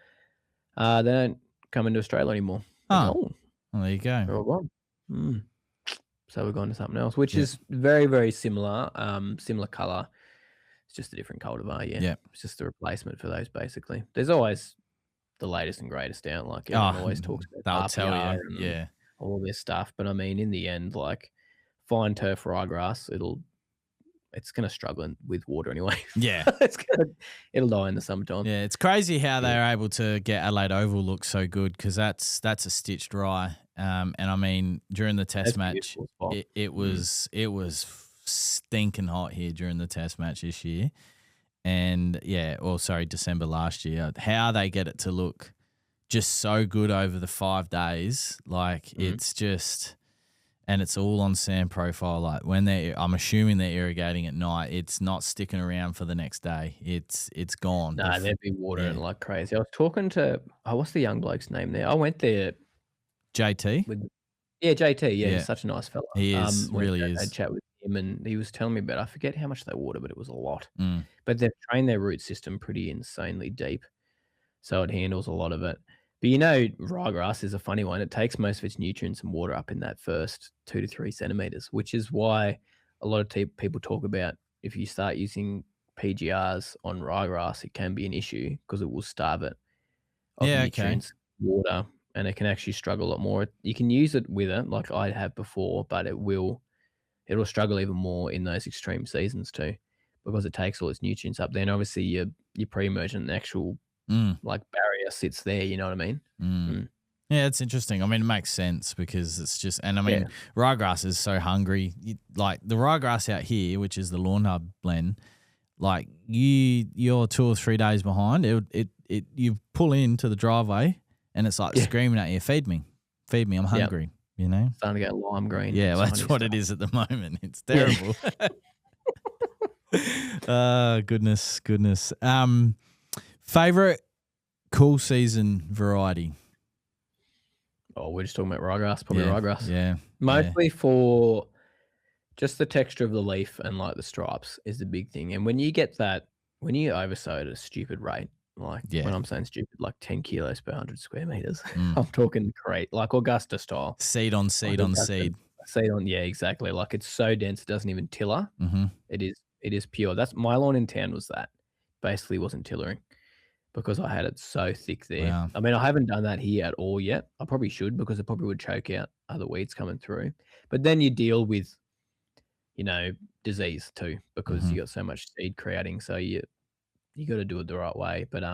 they don't come into Australia anymore. Oh, well, there you go. They're all gone. So we're going to something else, which is very, very similar, similar color. It's just a different cultivar. Yeah. It's just a replacement for those. Basically, there's always the latest and greatest out. Like everyone always talks about. They'll tell you, all this stuff. But I mean, in the end, like fine turf ryegrass, it's going to struggle with water anyway. Yeah, it'll die in the summertime. Yeah, it's crazy how they're able to get Adelaide Oval look so good because that's a stitched rye. And I mean, during the test match, it was stinking hot here during the test match this year, and December last year. How they get it to look just so good over the 5 days, like it's just. And it's all on sand profile. Like I'm assuming they're irrigating at night. It's not sticking around for the next day. It's gone. No, there'd be water and like crazy. I was talking to what's the young bloke's name there? I went there. JT. JT. Yeah, he's such a nice fella. He is really is. I had a chat with him, and he was telling me about. I forget how much they water, but it was a lot. But they've trained their root system pretty insanely deep, so it handles a lot of it. But ryegrass is a funny one. It takes most of its nutrients and water up in that first 2 to 3 centimeters, which is why a lot of people talk about if you start using PGRs on ryegrass, it can be an issue because it will starve it of nutrients, water, and it can actually struggle a lot more. You can use it with it like I have before, but it'll struggle even more in those extreme seasons too because it takes all its nutrients up there. And obviously your pre-emergent actual like barrier sits there, you know what I mean? Yeah, it's interesting. I mean, it makes sense because it's just, and I mean, ryegrass is so hungry. Like the ryegrass out here, which is the Lawnhub blend, like you're 2 or 3 days behind. You pull into the driveway and it's like screaming at you, feed me, I'm hungry. you know. Starting to go lime green. Yeah, well, that's what it is at the moment. It's terrible. Goodness. Favorite cool season variety? Oh, we're just talking about ryegrass, probably ryegrass. Yeah. Mostly for just the texture of the leaf and like the stripes is the big thing. And when you get that, when you oversow at a stupid rate, like when I'm saying stupid, like 10 kilos per 100 square meters, I'm talking great, like Augusta style. Seed on seed on seed. Seed on, yeah, exactly. Like it's so dense, it doesn't even tiller. It is pure. That's my lawn in town was that. Basically wasn't tillering because I had it so thick there. Wow. I mean, I haven't done that here at all yet. I probably should because it probably would choke out other weeds coming through. But then you deal with, you know, disease too because you got so much seed creating. So you got to do it the right way. But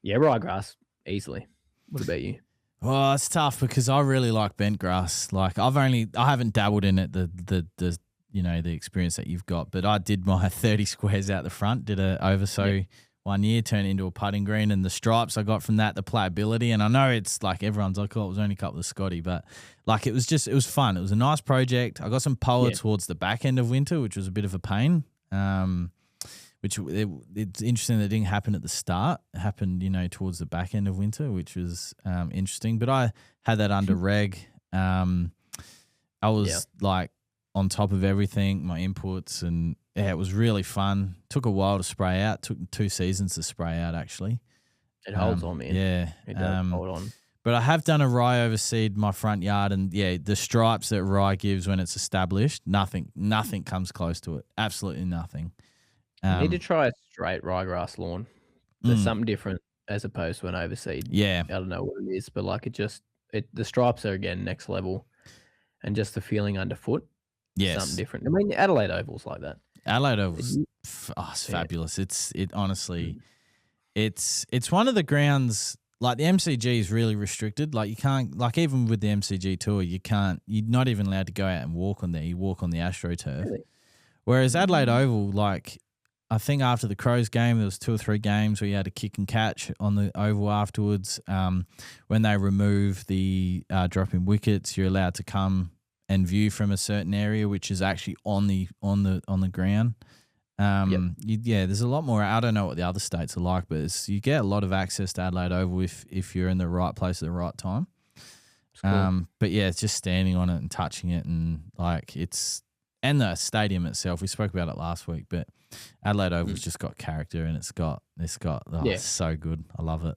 yeah, ryegrass easily. What about you? Well, it's tough because I really like bent grass. Like I haven't dabbled in it the you know, the experience that you've got, but I did my 30 squares out the front, did a oversow 1 year, turned it into a putting green, and the stripes I got from that, the playability. And I know it's like everyone's like, oh, it was only a couple of Scotty, but like it was fun. It was a nice project. I got some polar towards the back end of winter, which was a bit of a pain. It's interesting that it didn't happen at the start. It happened, you know, towards the back end of winter, which was interesting. But I had that under reg. I was like on top of everything, my inputs, and it was really fun. Took a while to spray out. Took 2 seasons to spray out, actually. It holds on, man. Yeah. It does hold on. But I have done a rye overseed my front yard, and the stripes that rye gives when it's established, nothing comes close to it. Absolutely nothing. You need to try a straight ryegrass lawn. There's something different as opposed to an overseed. Yeah. I don't know what it is, but like the stripes are again next level, and just the feeling underfoot. Yes. Something different. I mean, Adelaide Oval's like that. Adelaide Oval's it's fabulous. It honestly, it's one of the grounds. Like the MCG is really restricted. Like you can't, like even with the MCG tour, you're not even allowed to go out and walk on there. You walk on the AstroTurf. Really? Whereas Adelaide Oval, like I think after the Crows game, there was 2 or 3 games where you had to kick and catch on the Oval afterwards. When they remove the drop-in wickets, you're allowed to come and view from a certain area, which is actually on the ground. There's a lot more. I don't know what the other states are like, but you get a lot of access to Adelaide Oval if you're in the right place at the right time. Cool. But yeah, it's just standing on it and touching it, and like and the stadium itself. We spoke about it last week, but Adelaide Oval's just got character, and it's so good. I love it.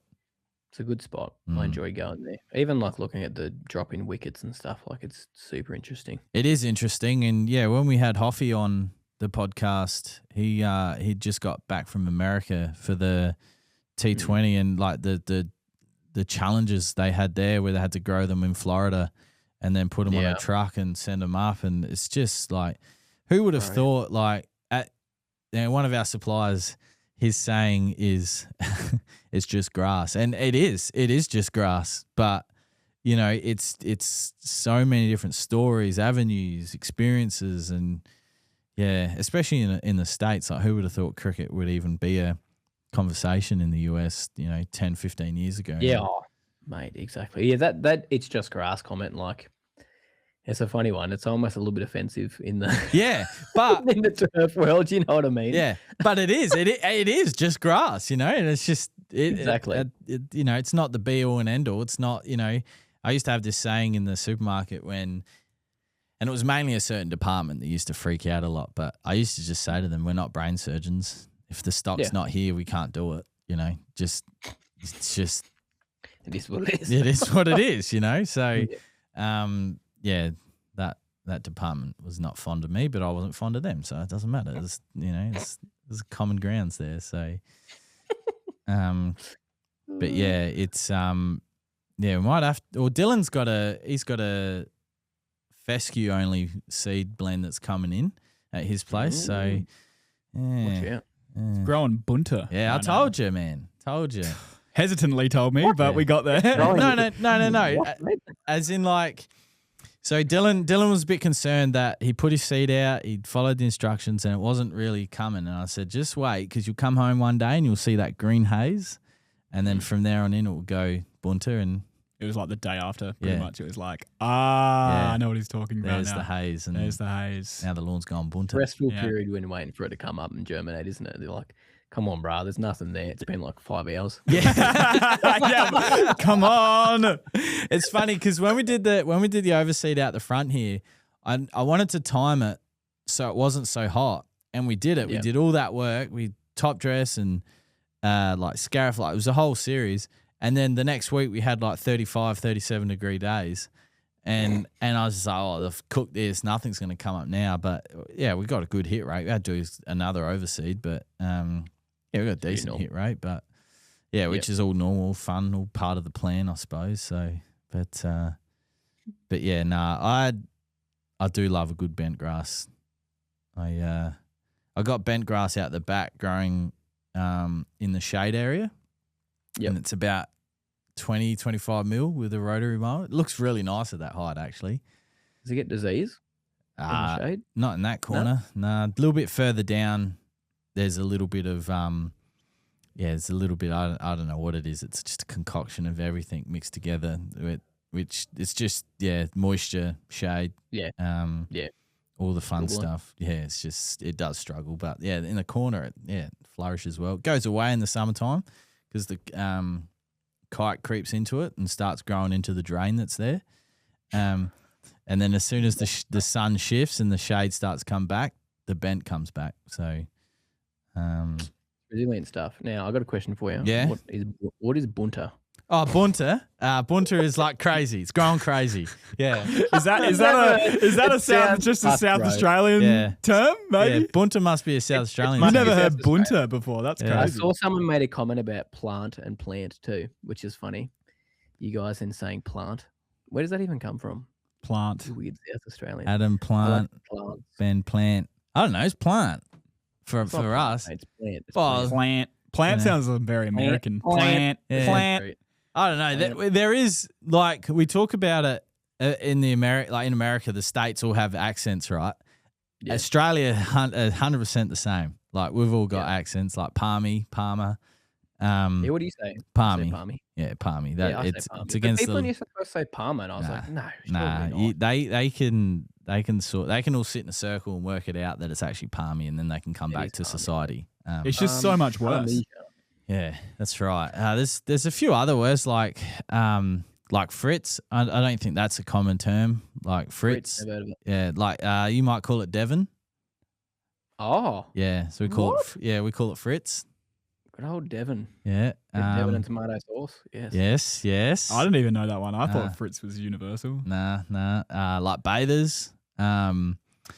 It's a good spot. I enjoy going there. Even like looking at the drop-in wickets and stuff, like it's super interesting. It is interesting, and yeah, when we had Hoffy on the podcast, he just got back from America for the T20, and like the challenges they had there, where they had to grow them in Florida and then put them on a truck and send them up, and it's just like, who would have thought? Like one of our suppliers, his saying is, "It's just grass," and it is just grass. But you know, it's so many different stories, avenues, experiences, and especially in the States. Like, who would have thought cricket would even be a conversation in the US? 10, 15 years ago. Yeah, mate, exactly. Yeah, that it's just grass comment, like. It's a funny one. It's almost a little bit offensive in the but in the turf world. You know what I mean? Yeah, but it is. It is just grass, and it's just exactly. It's not the be all and end all. It's not. I used to have this saying in the supermarket and it was mainly a certain department that used to freak out a lot. But I used to just say to them, "We're not brain surgeons. If the stock's not here, we can't do it. It's just it is what it is. It is what it is. So." That department was not fond of me, but I wasn't fond of them, so it doesn't matter. There's common grounds there. So, but yeah, it's we might have. Or Dylan's got a fescue only seed blend that's coming in at his place. So, watch out. It's growing bunter. Yeah, I told you, man. Told you. Hesitantly told me, but we got there. No. As in, like. So Dylan was a bit concerned that he put his seed out, he'd followed the instructions, and it wasn't really coming. And I said, just wait, because you'll come home one day and you'll see that green haze, and then from there on in it will go bunter, and It was like the day after, pretty much. It was like, I know what he's talking about There's now. the haze. And there's the haze. Now the lawn's gone bunter. Restful period when waiting for it to come up and germinate, isn't it? They're like, come on, brah, there's nothing there. It's been like 5 hours. Yeah. Come on. It's funny because when we did the overseed out the front here, I wanted to time it so it wasn't so hot. And we did it. We did all that work. We top dress and like scarif, like it was a whole series. And then the next week we had like 35, 37 degree days. And I was just like, oh, they've cooked this. Nothing's going to come up now. But yeah, we got a good hit rate. We had to do another overseed, but we got a decent hit rate. But yeah, which is all normal, fun, all part of the plan, I suppose. So, but yeah, I do love a good bent grass. I got bent grass out the back growing in the shade area. And it's about 20, 25 mil with a rotary mower. It looks really nice at that height, actually. Does it get disease in the shade? Not in that corner. No, a little bit further down, there's a little bit of, it's a little bit, I don't know what it is. It's just a concoction of everything mixed together, which it's just, moisture, shade. All the fun stuff. Yeah, it's just, it does struggle. But yeah, in the corner, it flourishes well. It goes away in the summertime because the kite creeps into it and starts growing into the drain that's there. And then as soon as the sun shifts and the shade starts to come back, the bent comes back. So resilient stuff. Now, I got a question for you. Yeah. What is bunter? Oh, bunter. Bunter is like crazy. It's growing crazy. Yeah. Is that a South Australian term? Maybe. Yeah, bunter must be a South Australian. I've never heard bunter before. That's crazy. I saw someone made a comment about plant and plant too, which is funny. You guys then saying plant. Where does that even come from? Plant. Weird South Australian. Adam Plant. Ben Plant. I don't know. It's plant for us. It's plant. Plant. Plant sounds very American. Plant. I don't know. There is, like, we talk about it in America, the states all have accents, right? Yeah. Australia, 100% the same. Like, we've all got accents, like Palmer. What do you say? Palmy. Palmy. Yeah, Palmy. It's but against people used to say Palmer, and I was like, no. They can all sit in a circle and work it out that it's actually Palmy, and then they can come back to society. It's just so much worse. Yeah, that's right. There's a few other words like Fritz. I don't think that's a common term. Like Fritz. Yeah, like you might call it Devon. Oh. Yeah, so we call it Fritz. Good old Devon. Yeah. Devon and tomato sauce. Yes. Yes. I didn't even know that one. I thought Fritz was universal. Nah. Like bathers.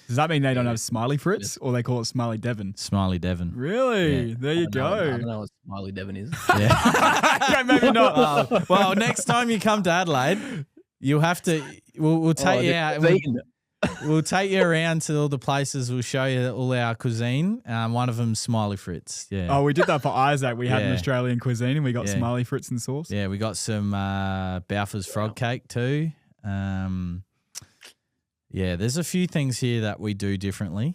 Does that mean they don't have Smiley Fritz or they call it Smiley Devon? Smiley Devon. Really? Yeah. There you go. I don't know what Smiley Devon is. Yeah. Okay, maybe not. Well, next time you come to Adelaide, you'll have to. We'll take you out. We'll take you around to all the places. We'll show you all our cuisine. One of them's Smiley Fritz. Yeah. Oh, we did that for Isaac. We had an Australian cuisine and we got Smiley Fritz and sauce. Yeah, we got some Balfour's frog cake too. Yeah, there's a few things here that we do differently,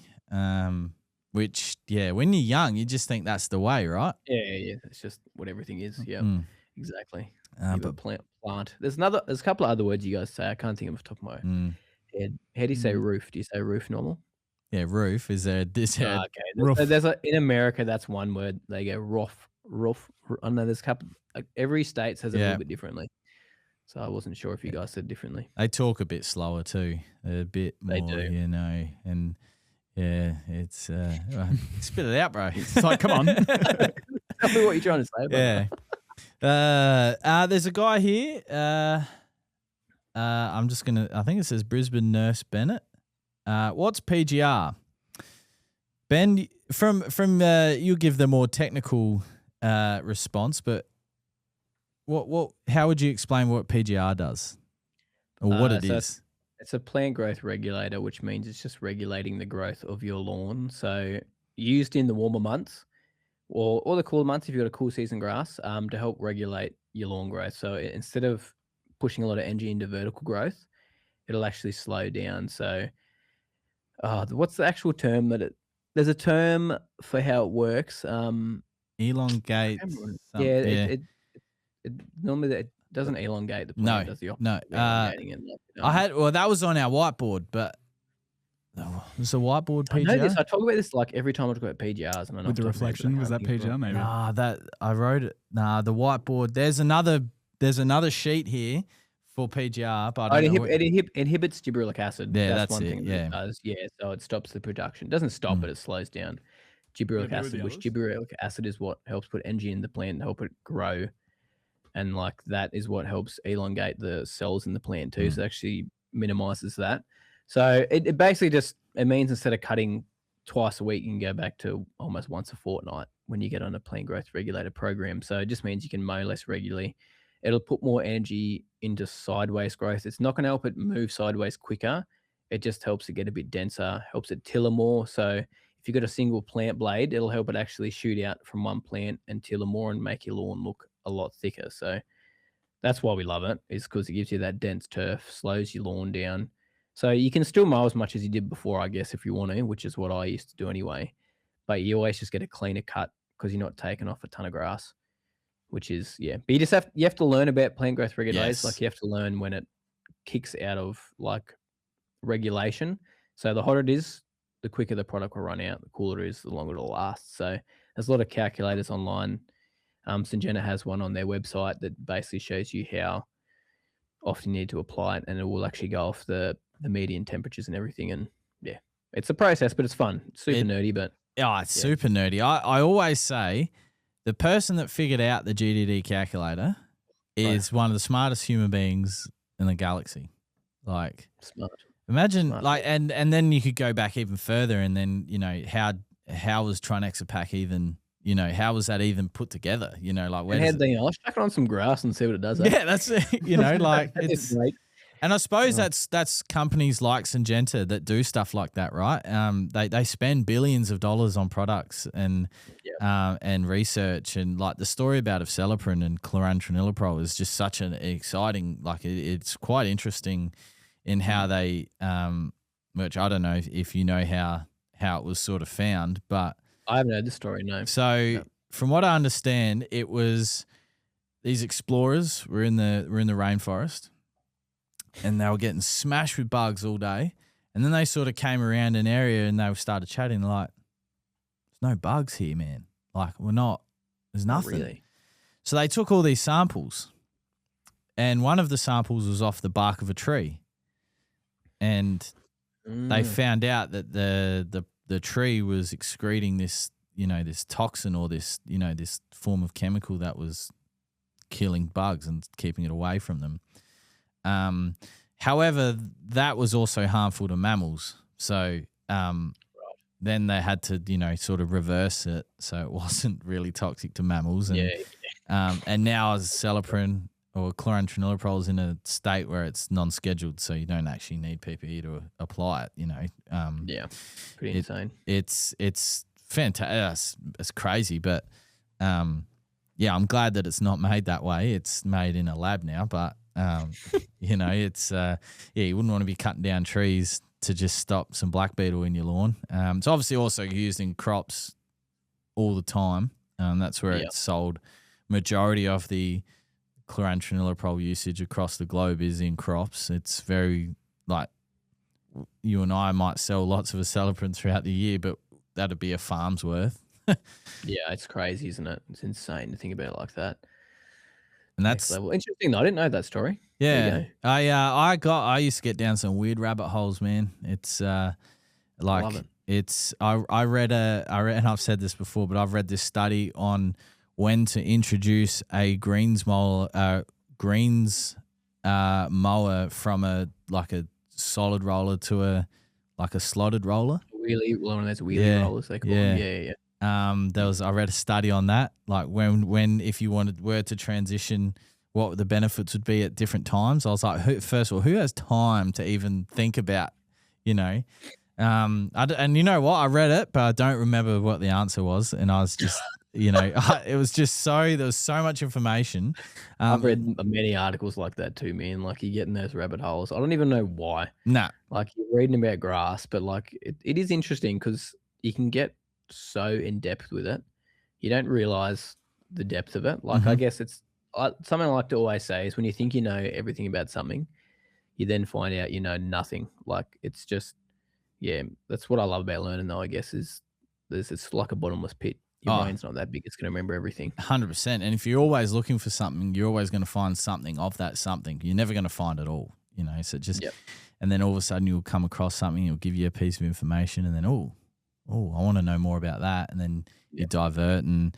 which, when you're young, you just think that's the way, right? Yeah. It's just what everything is. Yeah, exactly. But plant. There's a couple of other words you guys say. I can't think of off the top of my head. How do you say roof? Do you say roof normal? Yeah, roof. Is there okay. Roof. In America, that's one word. They go roof. I know there's a couple. Every state says it a little bit differently. So I wasn't sure if you guys said differently. They talk a bit slower too. They're a bit more, and it's spit it out, bro. It's like, come on. Tell me what you're trying to say. There's a guy here. I think it says Brisbane Nurse Bennett. What's PGR? Ben, from you give the more technical response, but how would you explain what PGR does or what it is? It's a plant growth regulator, which means it's just regulating the growth of your lawn. So used in the warmer months or the cooler months if you've got a cool season grass to help regulate your lawn growth. So instead of pushing a lot of energy into vertical growth, it'll actually slow down. So what's the actual term there's a term for how it works. Elongate. Normally It doesn't elongate the plant. Does the no. elongating it. That was on our whiteboard, but was the whiteboard PGR? I know this. I talk about this like every time I talk about PGRs. And with the reflection, was that PGR maybe? That I wrote it. The whiteboard. There's another sheet here for PGR, but it inhibits gibberellic acid. Yeah, that's one it. thing that it does. Yeah, so it stops the production. It doesn't stop, but it slows down gibberellic acid, which gibberellic acid is what helps put energy in the plant and help it grow. And like that is what helps elongate the cells in the plant too. So it actually minimizes that. So it basically it means instead of cutting twice a week, you can go back to almost once a fortnight when you get on a plant growth regulator program. So it just means you can mow less regularly. It'll put more energy into sideways growth. It's not going to help it move sideways quicker. It just helps it get a bit denser, helps it tiller more. So if you've got a single plant blade, it'll help it actually shoot out from one plant and tiller more and make your lawn look a lot thicker. So that's why we love it, is because it gives you that dense turf, slows your lawn down. So you can still mow as much as you did before, I guess, if you want to, which is what I used to do anyway. But you always just get a cleaner cut because you're not taking off a ton of grass, which is, But you have to learn about plant growth regulators. Yes. Like you have to learn when it kicks out of like regulation. So the hotter it is, the quicker the product will run out. The cooler it is, the longer it'll last. So there's a lot of calculators online. Syngenta has one on their website that basically shows you how often you need to apply it, and it will actually go off the median temperatures and everything. And it's a process, but it's fun. It's super nerdy, but it's super nerdy. I always say the person that figured out the GDD calculator is one of the smartest human beings in the galaxy. Like, smart. Imagine like, and then you could go back even further, and then how was Trinexapac even? How was that even put together? Like where I'll chuck it on some grass and see what it does. Yeah, that's like it's. And I suppose that's companies like Syngenta that do stuff like that, right? They spend billions of dollars on products and research, and like the story about Acelepryn and chlorantraniliprole is just such an exciting. Like it's quite interesting in how they, which I don't know if you know how it was sort of found, but. I haven't heard the story, no. So from what I understand, it was these explorers were in the rainforest, and they were getting smashed with bugs all day. And then they sort of came around an area and they started chatting like, there's no bugs here, man. Like there's nothing. Really? So they took all these samples, and one of the samples was off the bark of a tree. And they found out that the tree was excreting this, this toxin or this, this form of chemical that was killing bugs and keeping it away from them. However, that was also harmful to mammals. So then they had to, sort of reverse it so it wasn't really toxic to mammals. And, and now as Acelepryn or chlorantraniliprole is in a state where it's non-scheduled, so you don't actually need PPE to apply it. Pretty insane. It's fantastic. It's crazy, but I'm glad that it's not made that way. It's made in a lab now, but it's you wouldn't want to be cutting down trees to just stop some black beetle in your lawn. It's obviously also used in crops all the time. That's where it's sold. Majority of the chlorantraniliprole usage across the globe is in crops. It's very like you and I might sell lots of Acelepryn throughout the year, but that'd be a farm's worth. It's crazy, isn't it? It's insane to think about it like that. And that's level. Interesting. I didn't know that story. Yeah, I used to get down some weird rabbit holes, man. It's like I read and I've said this before, but I've read this study on when to introduce a greens mower from a solid roller to a slotted roller. One of those wheelie rollers they call them. I read a study on that, like when if you were to transition, what the benefits would be at different times. I was like, first of all, who has time to even think about, and you know what? I read it, but I don't remember what the answer was, and I was just. It was just there was so much information. I've read many articles like that too, man. Like you get in those rabbit holes. I don't even know why. Nah. Like you're reading about grass, but like it is interesting because you can get so in depth with it. You don't realize the depth of it. Like I guess it's something I like to always say is when you think you know everything about something, you then find out you know nothing. Like it's just, yeah, that's what I love about learning though, I guess, is it's like a bottomless pit. Your brain's not that big. It's going to remember everything. 100%. And if you're always looking for something, you're always going to find something of that something. You're never going to find it all, you know, so just, and then all of a sudden you'll come across something, it'll give you a piece of information and then, oh, I want to know more about that. And then you divert and,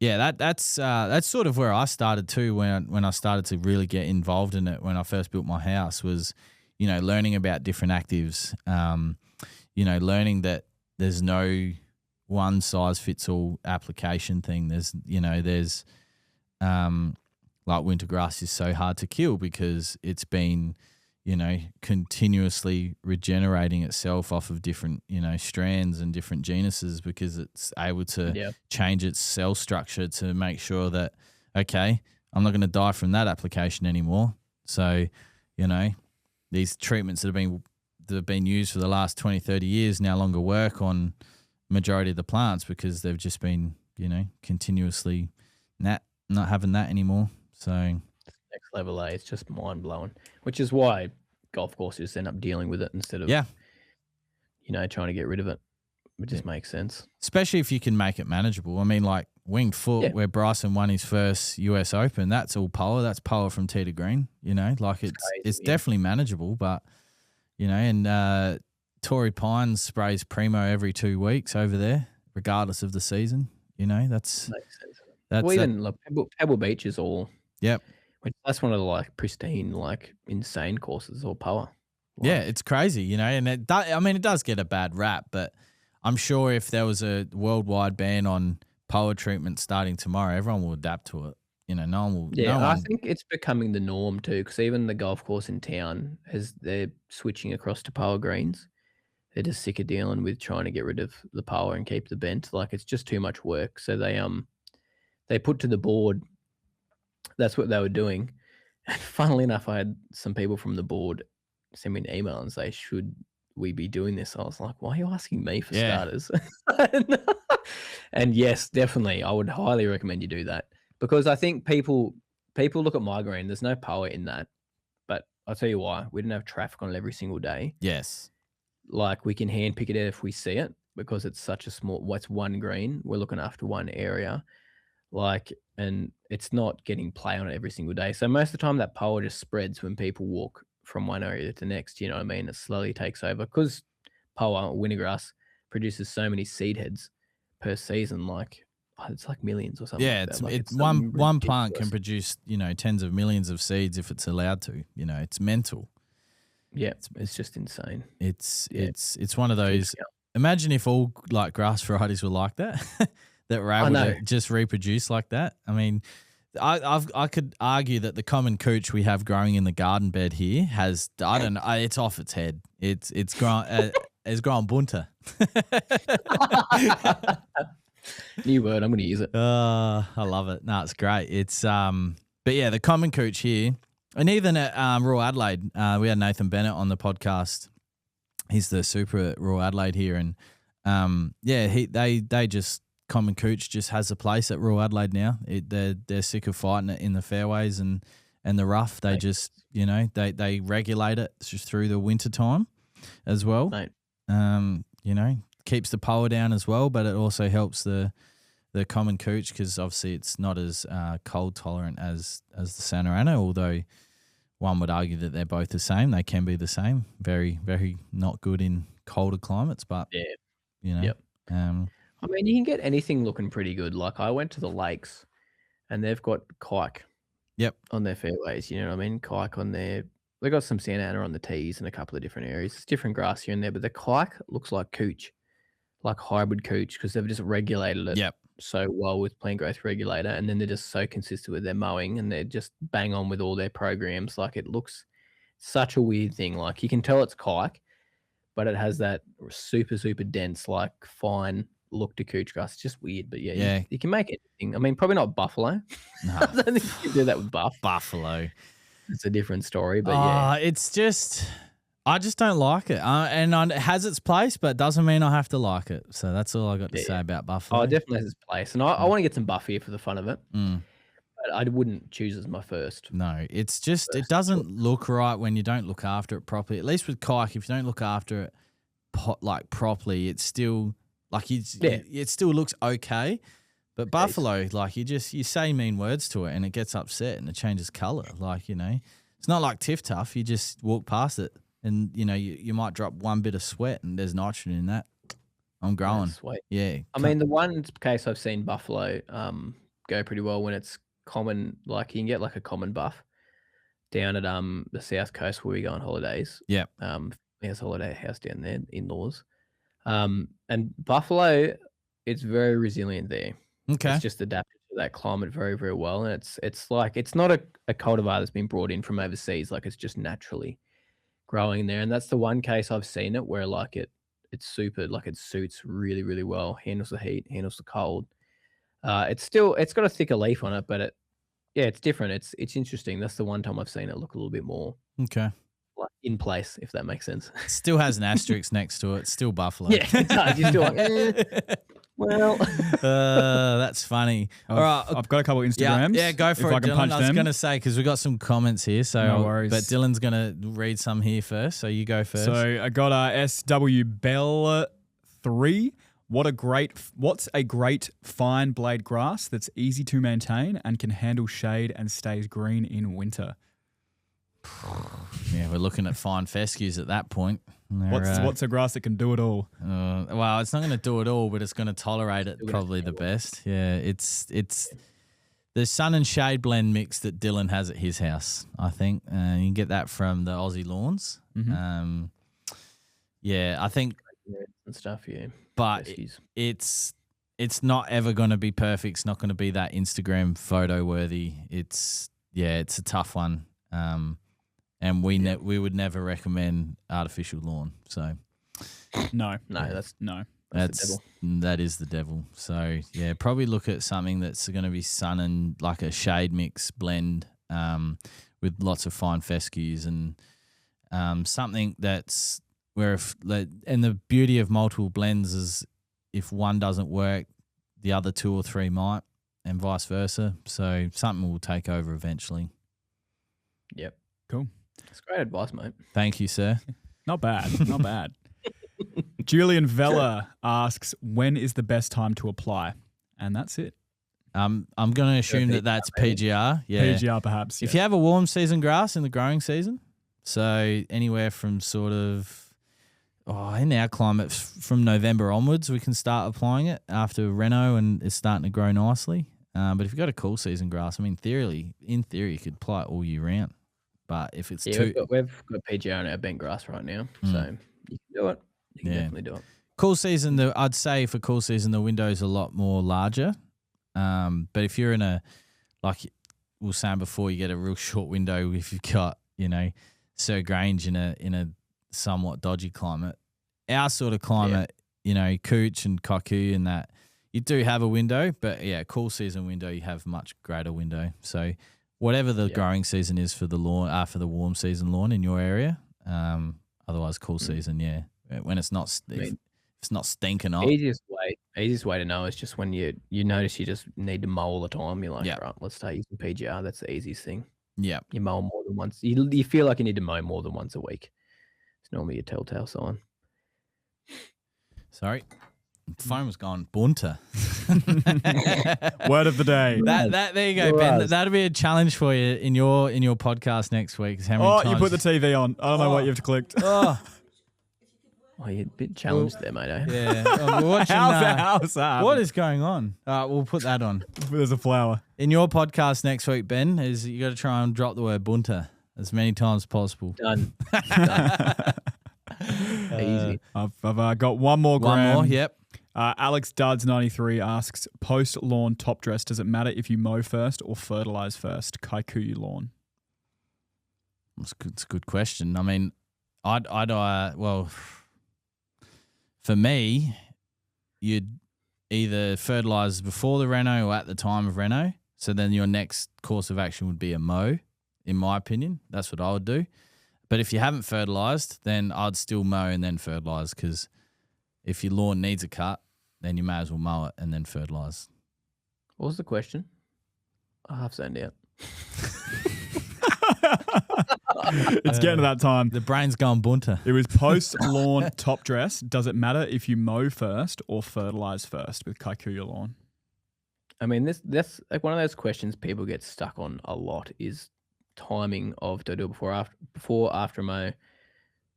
that's sort of where I started too when I started to really get involved in it when I first built my house was, you know, learning about different actives, you know, learning that there's no one size fits all application thing. There's like winter grass is so hard to kill because it's been, you know, continuously regenerating itself off of different, you know, strands and different genuses because it's able to change its cell structure to make sure that, okay, I'm not going to die from that application anymore. So, you know, these treatments that have been used for the last 20, 30 years no longer work on majority of the plants because they've just been, you know, continuously not having that anymore. So next level, it's just mind blowing, which is why golf courses end up dealing with it instead of, you know, trying to get rid of it. It just makes sense. Especially if you can make it manageable. I mean, like Winged Foot, where Bryson won his first US Open, that's all power. That's power from tee to green, you know, like it's definitely manageable, but, you know, and Torrey Pines sprays Primo every 2 weeks over there, regardless of the season, you know, that's well, even like Pebble Beach is all. Yep. That's one of the like pristine, like insane courses or power. Like, yeah, it's crazy, you know, and it does get a bad rap, but I'm sure if there was a worldwide ban on power treatment starting tomorrow, everyone will adapt to it. You know, no one will. Yeah, no one, I think it's becoming the norm too, because even the golf course in town, as they're switching across to power greens, they're just sick of dealing with trying to get rid of the power and keep the bent. Like it's just too much work. So they put to the board. That's what they were doing. And funnily enough, I had some people from the board send me an email and say, should we be doing this? I was like, why are you asking me for starters? And yes, definitely. I would highly recommend you do that because I think people look at my green. There's no power in that. But I'll tell you why. We didn't have traffic on it every single day. Yes. Like we can hand pick it out if we see it because it's such a small, what's one green. We're looking after one area. Like, and it's not getting play on it every single day. So most of the time that power just spreads when people walk from one area to the next, you know what I mean? It slowly takes over because power, wintergrass, produces so many seed heads per season. Like, it's like millions or something. Yeah, like it's one plant can produce, you know, tens of millions of seeds if it's allowed to. You know, it's mental. Yeah, it's just insane. It's one of those. Imagine if all like grass varieties were like that. That were able to just reproduce like that. I mean, I could argue that the common cooch we have growing in the garden bed here has, I don't know, it's off its head. It's grown bunter. New word, I'm going to use it. I love it. No, it's great. It's but yeah, the common cooch here, and even at Royal Adelaide, we had Nathan Bennett on the podcast. He's the super at Royal Adelaide here, and they just. Common cooch just has a place at Royal Adelaide now. They're sick of fighting it in the fairways and the rough. They just, you know, they regulate it just through the winter time as well. Mate. You know, keeps the power down as well, but it also helps the common cooch because obviously it's not as cold tolerant as the Santa Ana, although one would argue that they're both the same. They can be the same. Very, very not good in colder climates, but you know. I mean, you can get anything looking pretty good. Like I went to the lakes and they've got kike on their fairways. You know what I mean? Kike on there. They got some Santa Ana on the tees in a couple of different areas. It's different grass here and there, but the kike looks like cooch, like hybrid cooch because they've just regulated it so well with plant growth regulator. And then they're just so consistent with their mowing and they're just bang on with all their programs. Like it looks such a weird thing. Like you can tell it's kike, but it has that super, super dense, like fine look to cooch grass. It's just weird, but you can make anything. I mean, probably not buffalo. No. I don't think you can do that with buffalo. It's a different story, but it's just I just don't like it, and it has its place, but doesn't mean I have to like it. So that's all I got to say about buffalo. Oh, it definitely has its place, and I want to get some buff here for the fun of it. but I wouldn't choose as my first. No, it's just it doesn't look right when you don't look after it properly. At least with kike, if you don't look after it properly, it's still it still looks okay. But buffalo, like you say mean words to it and it gets upset and it changes color. Like, you know, it's not like Tiff Tough. You just walk past it and, you know, you might drop one bit of sweat and there's nitrogen in that. I'm growing. Sweet. Yeah. I mean, the one case I've seen buffalo go pretty well when it's common, like you can get like a common buff down at the south coast where we go on holidays. Yeah. He has a holiday house down there, in-laws. And buffalo, it's very resilient there. Okay. It's just adapted to that climate very, very well. And it's like it's not a cultivar that's been brought in from overseas, like it's just naturally growing there. And that's the one case I've seen it where like it's super, like it suits really, really well, handles the heat, handles the cold. It's got a thicker leaf on it, but it's different. It's interesting. That's the one time I've seen it look a little bit more Okay. like in place, if that makes sense. Still has an asterisk next to it. Still buffalo. Yeah, it does. You're still like, well. That's funny. All right. I've got a couple of Instagrams. Yeah, go for it, I can Dylan. punch I was them. going to say, because we've got some comments here. So No worries. But Dylan's going to read some here first. So you go first. So I got SW Bell 3. What's a great fine blade grass that's easy to maintain and can handle shade and stays green in winter? Yeah, we're looking at fine fescues at that point. What's a grass that can do it all? Well, it's not going to do it all, but it's going to tolerate it probably the best. Yeah, it's the sun and shade blend mix that Dylan has at his house, I think. You can get that from the Aussie Lawns. Mm-hmm. Yeah, I think and stuff, yeah. But it's not ever going to be perfect. It's not going to be that Instagram photo worthy. It's a tough one. And we would never recommend artificial lawn. So no, that is the devil. So yeah, probably look at something that's going to be sun and like a shade mix blend with lots of fine fescues and something that's where and the beauty of multiple blends is if one doesn't work, the other two or three might, and vice versa. So something will take over eventually. Yep. Cool. That's great advice, mate. Thank you, sir. Not bad. Not bad. Julian Vella asks, when is the best time to apply? And that's it. I'm going to assume that's PGR. Yeah. PGR perhaps. If you have a warm season grass in the growing season, so anywhere from sort of, in our climate, from November onwards, we can start applying it after Reno and it's starting to grow nicely. But if you've got a cool season grass, I mean, in theory, you could apply it all year round. But if it's we've got PGR on our bent grass right now, so you can do it. You can definitely do it. Cool season, I'd say for cool season, the window's a lot more larger. But if you're in a, like we were saying before, you get a real short window if you've got, Sir Grange in a somewhat dodgy climate. Our sort of climate, Cooch and Cockoo and that, you do have a window, but cool season window, you have much greater window. So whatever the growing season is for the lawn, for the warm season lawn in your area, otherwise cool season, when it's not it's not stinking off. Easiest way to know is just when you notice you just need to mow all the time. You're like, right, let's start using PGR. That's the easiest thing. Yeah, you mow more than once. You feel like you need to mow more than once a week. It's normally a telltale sign. Sorry. Phone was gone. Bunter. Word of the day. That there you go, Ben. That'll be a challenge for you in your podcast next week. How many times you put the TV on. I don't know what you've clicked. You're a bit challenged there, mate. Yeah. We're watching, how's that? What is going on? We'll put that on. There's a flower. In your podcast next week, Ben, you got to try and drop the word bunter as many times as possible. Done. Easy. I've got one more, Graham. One more, yep. Alex Duds 93 asks, post lawn top dress, does it matter if you mow first or fertilize first? Kikuyu lawn. It's a good question. I mean, for me, you'd either fertilize before the reno or at the time of reno. So then your next course of action would be a mow, in my opinion. That's what I would do. But if you haven't fertilized, then I'd still mow and then fertilize, because if your lawn needs a cut, then you may as well mow it and then fertilize. What was the question? half zoned out. It's getting to that time. The brain's going bunter. It was post-lawn top dress. Does it matter if you mow first or fertilize first with Kikuyu lawn? I mean, that's like one of those questions people get stuck on a lot is timing of do I do it before after mow,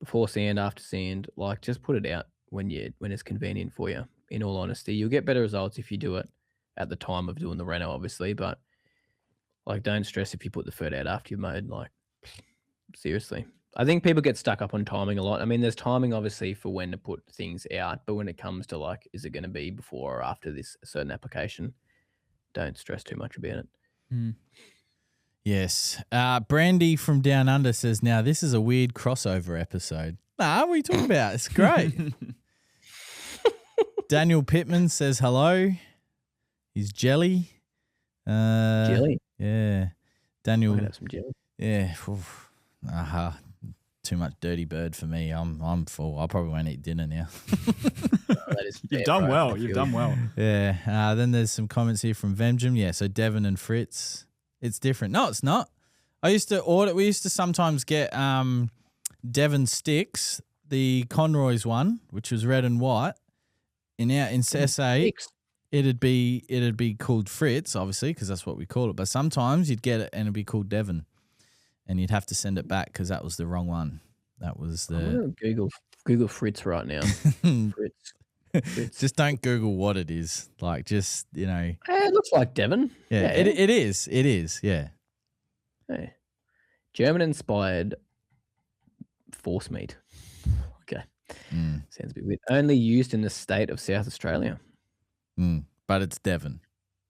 before sand, after sand. Like, just put it out when it's convenient for you. In all honesty, you'll get better results if you do it at the time of doing the reno, obviously. But like, don't stress if you put the fert out after you've mowed. Like, seriously, I think people get stuck up on timing a lot. I mean, there's timing obviously for when to put things out, but when it comes to like, is it going to be before or after this certain application? Don't stress too much about it. Mm. Yes. Brandy from Down Under says, now this is a weird crossover episode. Nah, what are you talking about? It's great. Daniel Pittman says hello. He's jelly. Jelly? Yeah. Daniel. I could have some jelly. Yeah. Too much dirty bird for me. I'm full. I probably won't eat dinner now. That is You've fair, done right? well. You've done well. Yeah. Then there's some comments here from Venjum. Yeah. So Devon and Fritz. It's different. No, it's not. We used to sometimes get Devon sticks, the Conroy's one, which was red and white. In SA, it'd be called Fritz, obviously, because that's what we call it. But sometimes you'd get it and it'd be called Devon, and you'd have to send it back because that was the wrong one. That was the. I'm gonna Google Fritz right now. Fritz. Just don't Google what it is. Like, just It looks like Devon. Yeah, it is. It is. Yeah. Hey. German-inspired force meat. Okay. Sounds a bit weird. Only used in the state of South Australia. But it's Devon.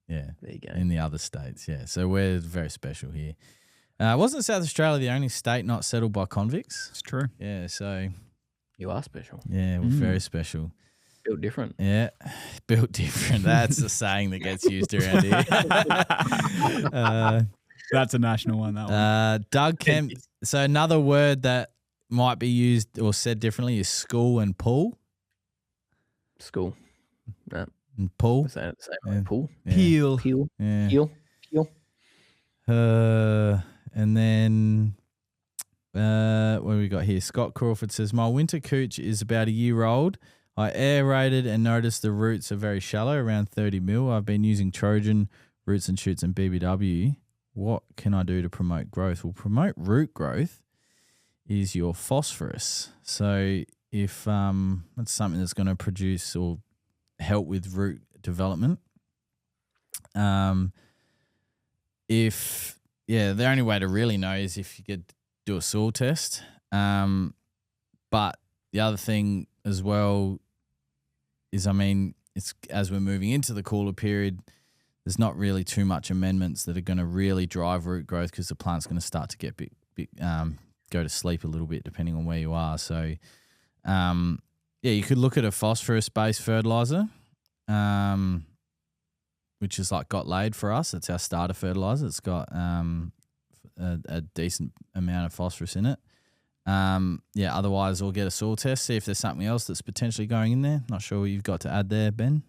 Yeah. There you go. In the other states, yeah. So we're very special here. Wasn't South Australia the only state not settled by convicts? It's true. Yeah, so. You are special. Yeah, we're very special. Built different. Yeah, built different. That's a saying that gets used around here. That's a national one, that one. Doug Kemp. So another word that might be used or said differently is school and pool. School. No. And pool. We're saying it the same way. Pool. Yeah. Peel. Peel. Yeah. Peel. And then what have we got here? Scott Crawford says, my winter cooch is about a year old. I aerated and noticed the roots are very shallow, around 30 mil. I've been using Trojan, roots and shoots, and BBW. What can I do to promote growth? Well, promote root growth is your phosphorus. So if that's something that's going to produce or help with root development, the only way to really know is if you could do a soil test. But the other thing as well is, it's as we're moving into the cooler period, there's not really too much amendments that are going to really drive root growth because the plant's going to start to get go to sleep a little bit depending on where you are. So, you could look at a phosphorus-based fertilizer, which is like Got Laid for us. It's our starter fertilizer. It's got a decent amount of phosphorus in it. Otherwise we'll get a soil test, see if there's something else that's potentially going in there. Not sure what you've got to add there, Ben.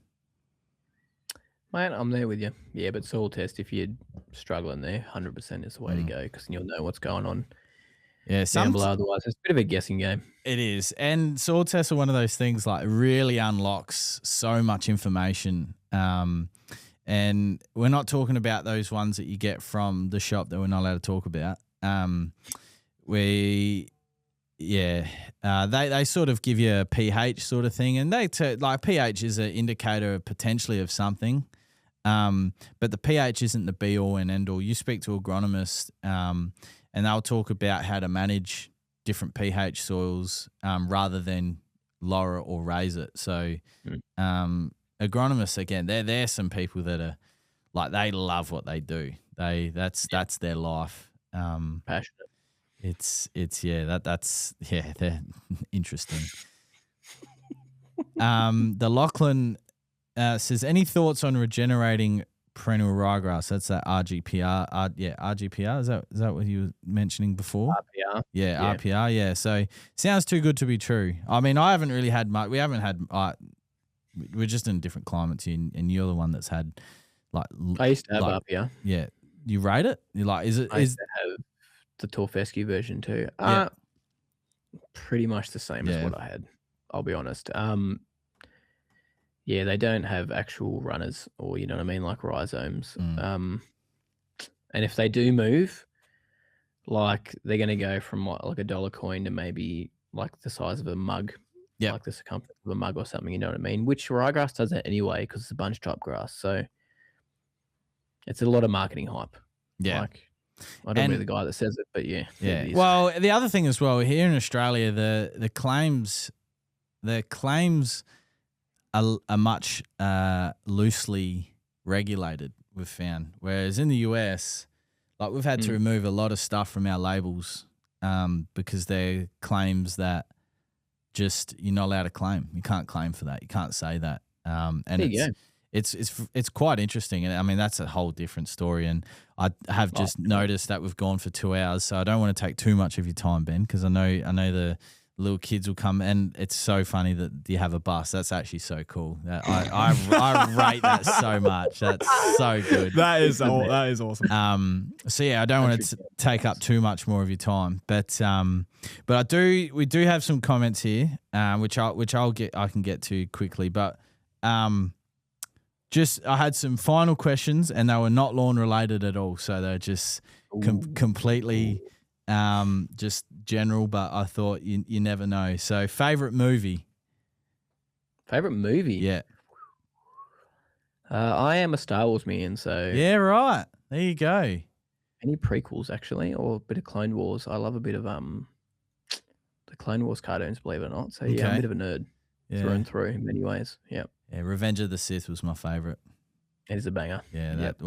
Mate, I'm there with you. Yeah, but soil test, if you're struggling there, 100% is the way to go because you'll know what's going on. Yeah, Otherwise, it's a bit of a guessing game. It is. And soil tests are one of those things like really unlocks so much information. And we're not talking about those ones that you get from the shop that we're not allowed to talk about. They sort of give you a pH sort of thing, and pH is an indicator potentially of something, but the pH isn't the be all and end all. You speak to agronomists, and they'll talk about how to manage different pH soils rather than lower it or raise it. So, agronomists again, they're some people that are like they love what they do. That's their life. Passionate. They're interesting. The Lachlan says, any thoughts on regenerating perennial ryegrass? That's that RGPR. RGPR. Is that what you were mentioning before? RPR. Yeah, RPR. Yeah. So sounds too good to be true. I mean, I haven't really had much. We haven't had. We're just in different climates, and you're the one that's had like. I used to have RPR. Yeah. you rate it? You like? Is it I is? have the Torfescu version too. Yeah. Pretty much the same as Yeah. what I had. I'll be honest. Yeah, they don't have actual runners, or you know what I mean, like rhizomes. Mm. And if they do move, like they're going to go from what, like $1 coin to maybe like the size of a mug, Yep. like the circumference of a mug or something. You know what I mean? Which ryegrass does that anyway because it's a bunch top grass. So it's a lot of marketing hype. Yeah. Like, I don't know the guy that says it, but yeah. Yeah. Well, the other thing as well here in Australia, the claims are much loosely regulated. We've found, whereas in the US, like we've had to remove a lot of stuff from our labels because they're claims that just you're not allowed to claim. You can't claim for that. You can't say that. And there you go. It's quite interesting, and I mean that's a whole different story. And I have just noticed that we've gone for 2 hours, so I don't want to take too much of your time, Ben, because I know the little kids will come, and it's so funny that you have a bus. That's actually so cool. I rate that so much. That's so good. That is awesome. So yeah, I don't want to take up too much more of your time, but we do have some comments here, which I can get to quickly, but just I had some final questions, and they were not lawn related at all, so they're just completely just general. But I thought you never know. So favorite movie? Favorite movie? Yeah. I am a Star Wars man, so yeah, right. There you go. Any prequels actually, or a bit of Clone Wars. I love a bit of the Clone Wars cartoons, believe it or not. So yeah, I'm a bit of a nerd through and through in many ways. Yeah. Yeah, Revenge of the Sith was my favorite. It is a banger. Yeah, that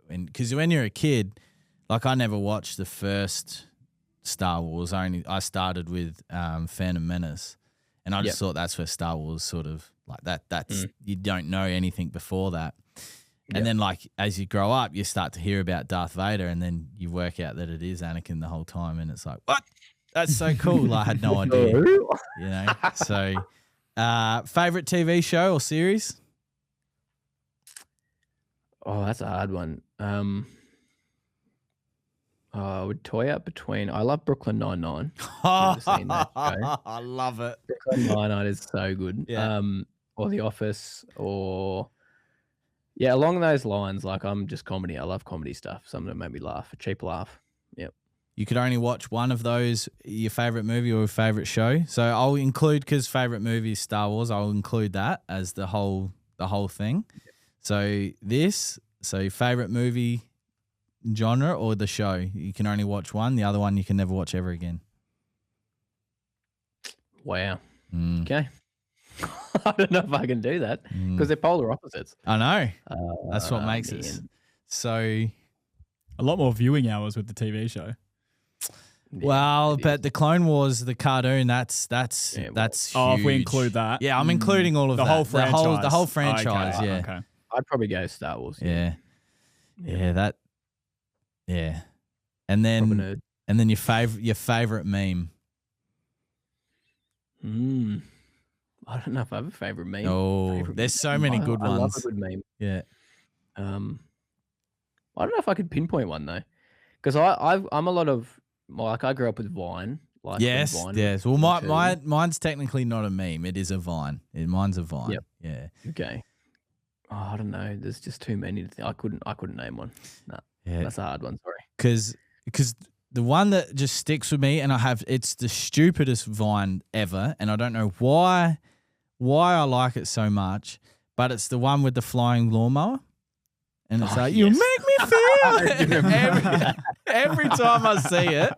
because when you're a kid, like I never watched the first Star Wars. I started with Phantom Menace, and I just thought that's where Star Wars sort of like that. That's you don't know anything before that, and then like as you grow up, you start to hear about Darth Vader, and then you work out that it is Anakin the whole time, and it's like what? That's so cool. I had no idea. You know, so. Favorite TV show or series? Oh, that's a hard one. I would toy up between. I love Brooklyn Nine-Nine. I love it. Brooklyn Nine-Nine is so good. Yeah. Or The Office, or along those lines. Like I'm just comedy. I love comedy stuff. Something that made me laugh, a cheap laugh. Yep. You could only watch one of those, your favorite movie or favorite show. So I'll include, because favorite movie is Star Wars, I'll include that as the whole thing. So favorite movie genre or the show, you can only watch one. The other one you can never watch ever again. Wow. Okay. I don't know if I can do that because they're polar opposites. I know. That's what makes it so. A lot more viewing hours with the TV show. Well, but the Clone Wars, the cartoon, that's huge. Oh, if we include that. Yeah, I'm including all of the that. whole franchise. The whole franchise, okay. yeah. Okay. I'd probably go Star Wars. Yeah. And then your favorite meme. I don't know if I have a favorite meme. Oh, there's so many good ones. I love a good meme. Yeah. I don't know if I could pinpoint one though, because I'm a lot of like I grew up with Vine. Like yes. Vine Well, mine's technically not a meme. It is a Vine. Mine's a Vine. Yep. Yeah. Okay. Oh, I don't know. There's just too many. I couldn't name one. No. Yeah. That's a hard one. Sorry. Because the one that just sticks with me, and it's the stupidest Vine ever, and I don't know why I like it so much, but it's the one with the flying lawnmower. And it's like, you make me feel every time I see it,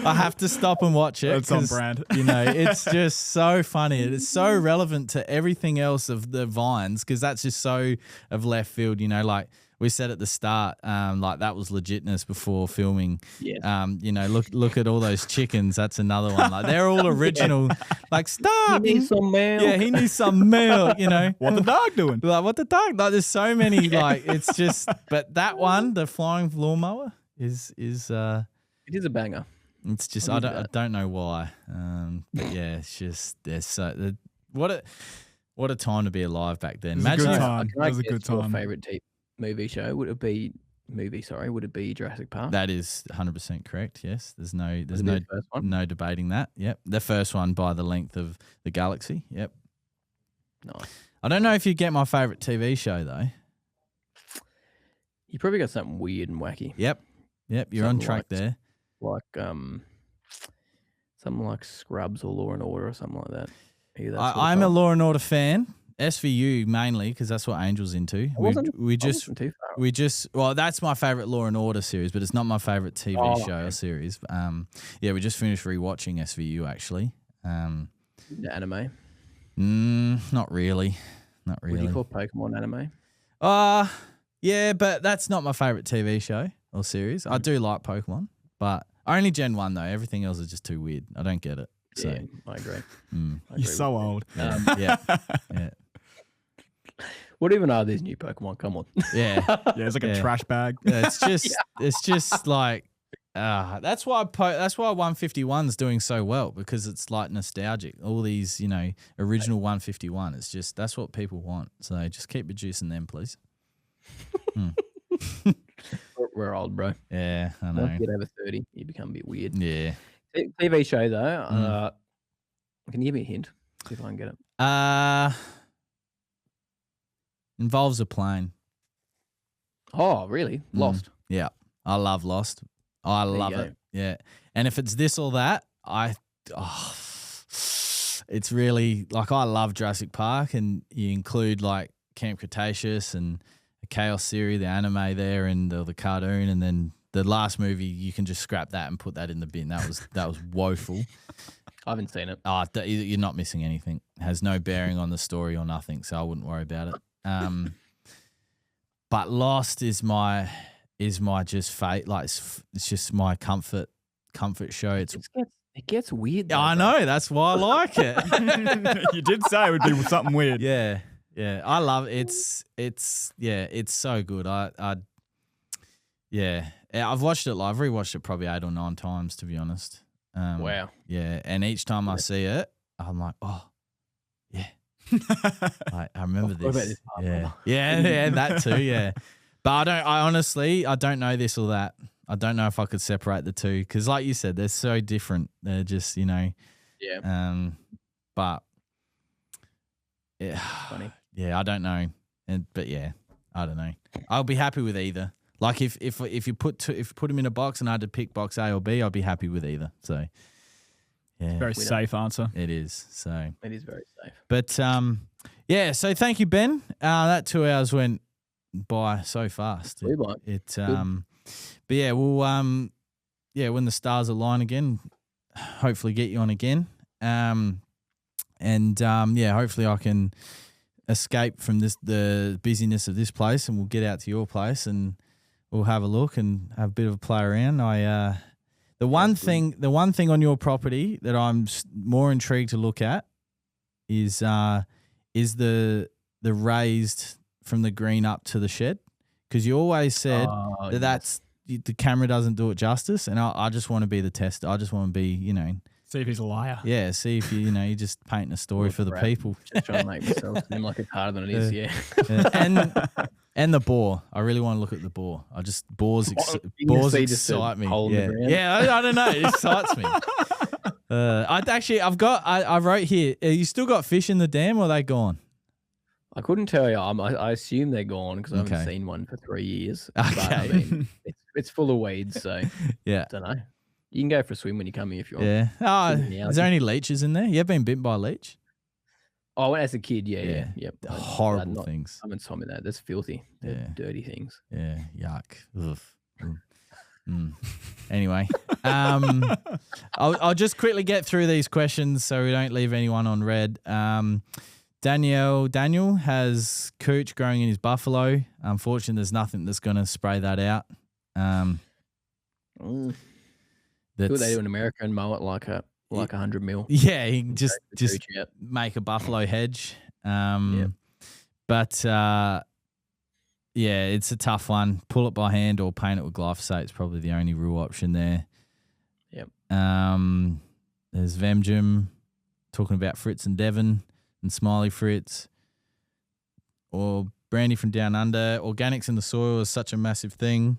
I have to stop and watch it. It's on brand. You know, it's just so funny. It's so relevant to everything else of the Vines, because that's just so of left field, you know, like we said at the start, like that was legitness before filming. Yeah. You know, look at all those chickens. That's another one. Like they're all original. Like stop. He needs some milk. Yeah, he needs some milk. You know, what the dog doing? Like what the dog? Like there's so many. Like it's just. But that one, the flying lawnmower, is. It is a banger. It's just I don't know why. But yeah, it's just what a time to be alive back then. Imagine it was a good time. Your favorite movie show would it be movie? Sorry, would it be Jurassic Park? That is 100% correct. Yes, there's Would it be the first one? no debating that. Yep, the first one by the length of the galaxy. Yep. Nice. I don't know if you get my favorite TV show though. You probably got something weird and wacky. Yep, you're on Something track like- there. Like something like Scrubs or Law and Order or something like that. Either that sort of I'm a style. Law and Order fan. SVU mainly because that's what Angel's into. I wasn't too far. Well, that's my favorite Law and Order series, but it's not my favorite TV show or okay. series. Yeah, we just finished rewatching SVU actually. The anime. Not really. Not Would really. you call Pokemon anime? Yeah, but that's not my favorite TV show or series. I do like Pokemon, but only Gen 1 though. Everything else is just too weird. I don't get it. So, Yeah, I agree. I You're agree so with you. old. yeah. What even are these new Pokemon? Come on. Yeah. Yeah, it's like a Yeah. trash bag. Yeah, it's just like that's why 151's doing so well because it's like nostalgic. All these, original 151. It's just that's what people want. So just keep producing them, please. We're old, bro. Yeah, I Once know. you get over 30, you become a bit weird. Yeah. TV show though. Can you give me a hint? See if I can get it. Involves a plane. Oh, really? Lost. Yeah, I love Lost. I you love go. it. Yeah, and if it's this or that, it's really like I love Jurassic Park, and you include like Camp Cretaceous and the Chaos Theory, the anime there, and the cartoon, and then the last movie. You can just scrap that and put that in the bin. That was woeful. I haven't seen it. You're not missing anything. It has no bearing on the story or nothing, so I wouldn't worry about it. But Lost is my just fate. Like it's just my comfort show. It gets weird. Yeah, though, I bro. know. That's why I like it. You did say it would be something weird. Yeah, I love it. It's so good. I've watched it. I've rewatched it probably 8 or 9 times to be honest. Wow. Yeah, and each time I see it, I'm like, oh, yeah. I remember forgot about this. this part, Yeah, brother. yeah, that too. Yeah, but I honestly don't know this or that. I don't know if I could separate the two because, like you said, they're so different. They're just Yeah. But yeah, Funny. yeah, I don't know, but yeah, I don't know. I'll be happy with either. Like if you put them in a box and I had to pick box A or B, I'd be happy with either. So yeah, Very safe answer. it is. So, It is very safe. but yeah. So thank you, Ben. That 2 hours went by so fast. Flew by. But yeah, we'll when the stars align again, hopefully get you on again. Hopefully I can escape from the busyness of this place and we'll get out to your place and we'll have a look and have a bit of a play around. The one thing on your property that I'm more intrigued to look at is the raised from the green up to the shed, because you always said that's the camera doesn't do it justice, and I just want to be the tester. I just want to be, See if he's a liar. yeah. See if you're just painting a story for the Crap. people. Just trying to make myself seem like it's harder than it is. Yeah. Yeah. And the boar. I really want to look at the boar. Boars excite me. hole in the ground? Yeah. I don't know. It excites me. I wrote here. You still got fish in the dam, or are they gone? I couldn't tell you. I assume they're gone because I haven't Okay. seen one for 3 years. But, I Okay. mean, it's full of weeds, so Yeah. I don't know. You can go for a swim when you come here if you want. Yeah. Oh, Sitting in the is there any leeches in there? You ever been bitten by a leech? Oh, as a kid, yeah. Yeah. Yep. Horrible things. I haven't told me that. That's filthy. They're Yeah. dirty things. Yeah, yuck. Ugh. Anyway, I'll just quickly get through these questions so we don't leave anyone on red. Daniel has cooch growing in his buffalo. Unfortunately, there's nothing that's going to spray that out. Do That's, what they do in America and mow it like 100 mil. yeah, he can just Cooch out. make a buffalo hedge. Yep. But yeah, it's a tough one. Pull it by hand or paint it with glyphosate is probably the only real option there. Yep. There's Vemjum talking about Fritz and Devon and Smiley Fritz, or Brandy from Down Under. Organics in the soil is such a massive thing.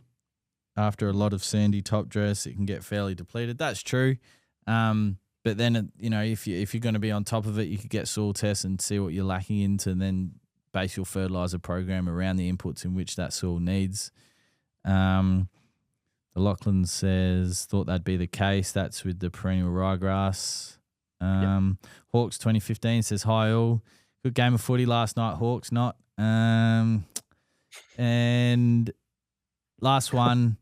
After a lot of sandy top dress, it can get fairly depleted. That's true. But then, if you're going to be on top of it, you could get soil tests and see what you're lacking into, and then base your fertilizer program around the inputs in which that soil needs. The Lachlan says, thought that'd be the case. That's with the perennial ryegrass. Hawks 2015 says, hi all. Good game of footy last night, Hawks, not. And last one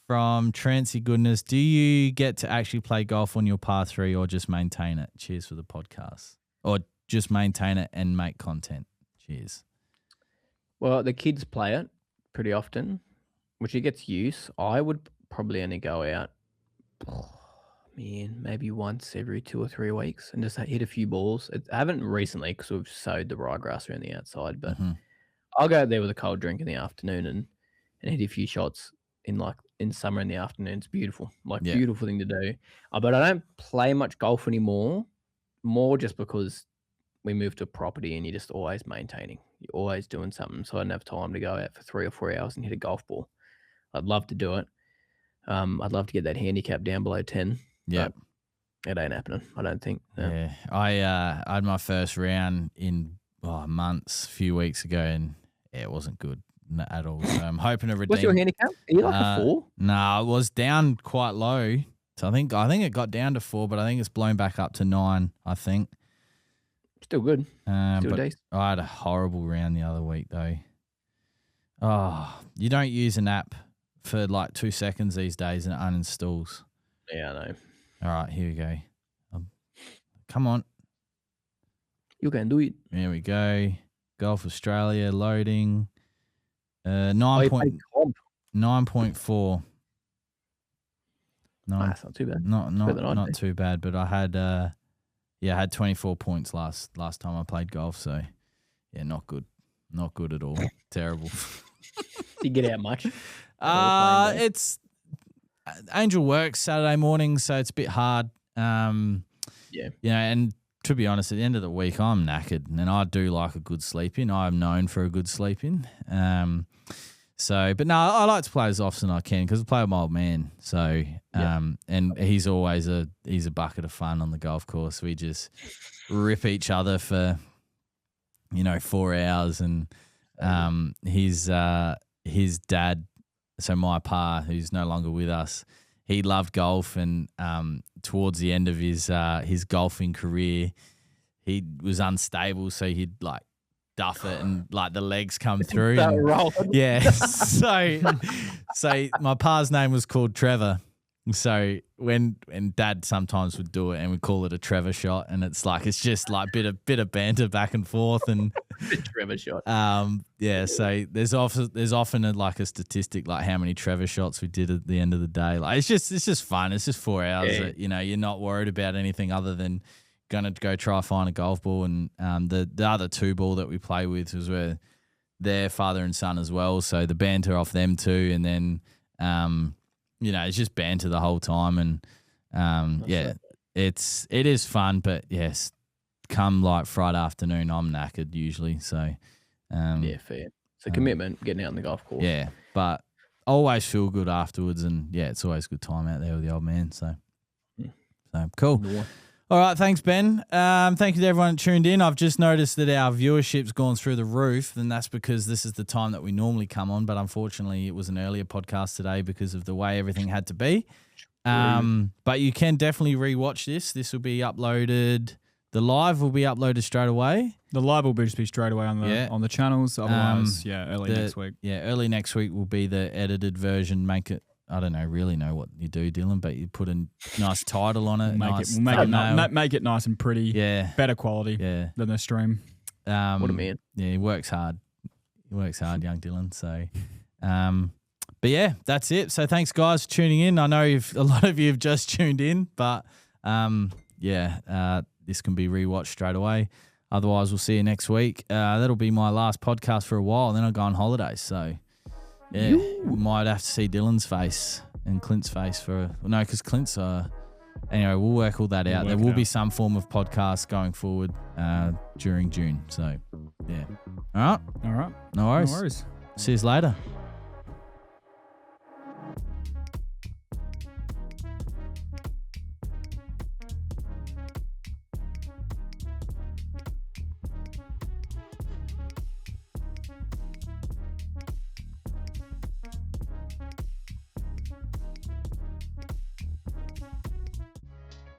from Trancy Goodness. Do you get to actually play golf on your par 3 or just maintain it? Cheers for the podcast. Or just maintain it and make content. Cheers. Well, the kids play it pretty often, which it gets use. I would probably only go out, maybe once every 2 or 3 weeks and just hit a few balls. I haven't recently because we've sowed the ryegrass around the outside, but I'll go out there with a cold drink in the afternoon and hit a few shots in summer in the afternoon. It's beautiful, beautiful thing to do. But I don't play much golf anymore, more just because we moved to a property and you're just always maintaining. You're always doing something. So I don't have time to go out for 3 or 4 hours and hit a golf ball. I'd love to do it. I'd love to get that handicap down below 10. Yeah. It ain't happening, I don't think. No. Yeah. I had my first round in months, a few weeks ago, and it wasn't good at all. So I'm hoping to redeem. What's your handicap? Are you like a 4? No, it was down quite low. So I think it got down to 4, but I think it's blown back up to 9, I think. Still good. Still but decent. I had a horrible round the other week, though. Oh, you don't use an app for like 2 seconds these days and it uninstalls. Yeah, I know. All right, here we go. Come on. You can do it. There we go. Golf Australia loading. 9.4. 9.4. No, that's not too bad. Not too bad. But I had I had 24 points last time I played golf. So yeah, not good. Not good at all. Terrible. Did you get out much? It's Angel works Saturday morning, so it's a bit hard. And to be honest, at the end of the week, I'm knackered, and I do like a good sleep in. I'm known for a good sleep in. But no, I like to play as often as I can because I play with my old man. So, and he's always he's a bucket of fun on the golf course. We just rip each other for 4 hours, and his dad. So my pa, who's no longer with us, he loved golf, and towards the end of his golfing career, he was unstable, so he'd like duff it and like the legs come through. Yeah. So my pa's name was called Trevor. So when Dad sometimes would do it, and we call it a Trevor shot, and it's just like bit of banter back and forth, and Trevor shot. So there's often a statistic like how many Trevor shots we did at the end of the day. Like it's just fun. It's just 4 hours that you're not worried about anything other than gonna go try find a golf ball. And the other 2 ball that we play with was where they're father and son as well. So the banter off them too, and then it's just banter the whole time, and it is fun. But yes, come like Friday afternoon, I'm knackered usually. So fair. It's a commitment getting out on the golf course. Yeah, but I always feel good afterwards, and it's always a good time out there with the old man. So cool. All right, thanks, Ben. Thank you to everyone that tuned in. I've just noticed that our viewership's gone through the roof, and that's because this is the time that we normally come on, but unfortunately it was an earlier podcast today because of the way everything had to be. But you can definitely rewatch this. This will be uploaded. The live will be uploaded straight away. The live will just be straight away on the channels. Otherwise, early next week. Yeah, early next week will be the edited version. Make it. I don't really know what you do, Dylan, but you put a nice title on it. Make it nice and pretty. Yeah. Better quality than the stream. What a man. Yeah, he works hard. Young Dylan. So, but yeah, that's it. So thanks, guys, for tuning in. I know a lot of you have just tuned in, but this can be rewatched straight away. Otherwise, we'll see you next week. That'll be my last podcast for a while, and then I'll go on holidays. So. Yeah, we might have to see Dylan's face and Clint's face because Clint's anyway, we'll work all that out. There will be some form of podcast going forward during June. So, yeah. All right. All right. No worries. No worries. See you later.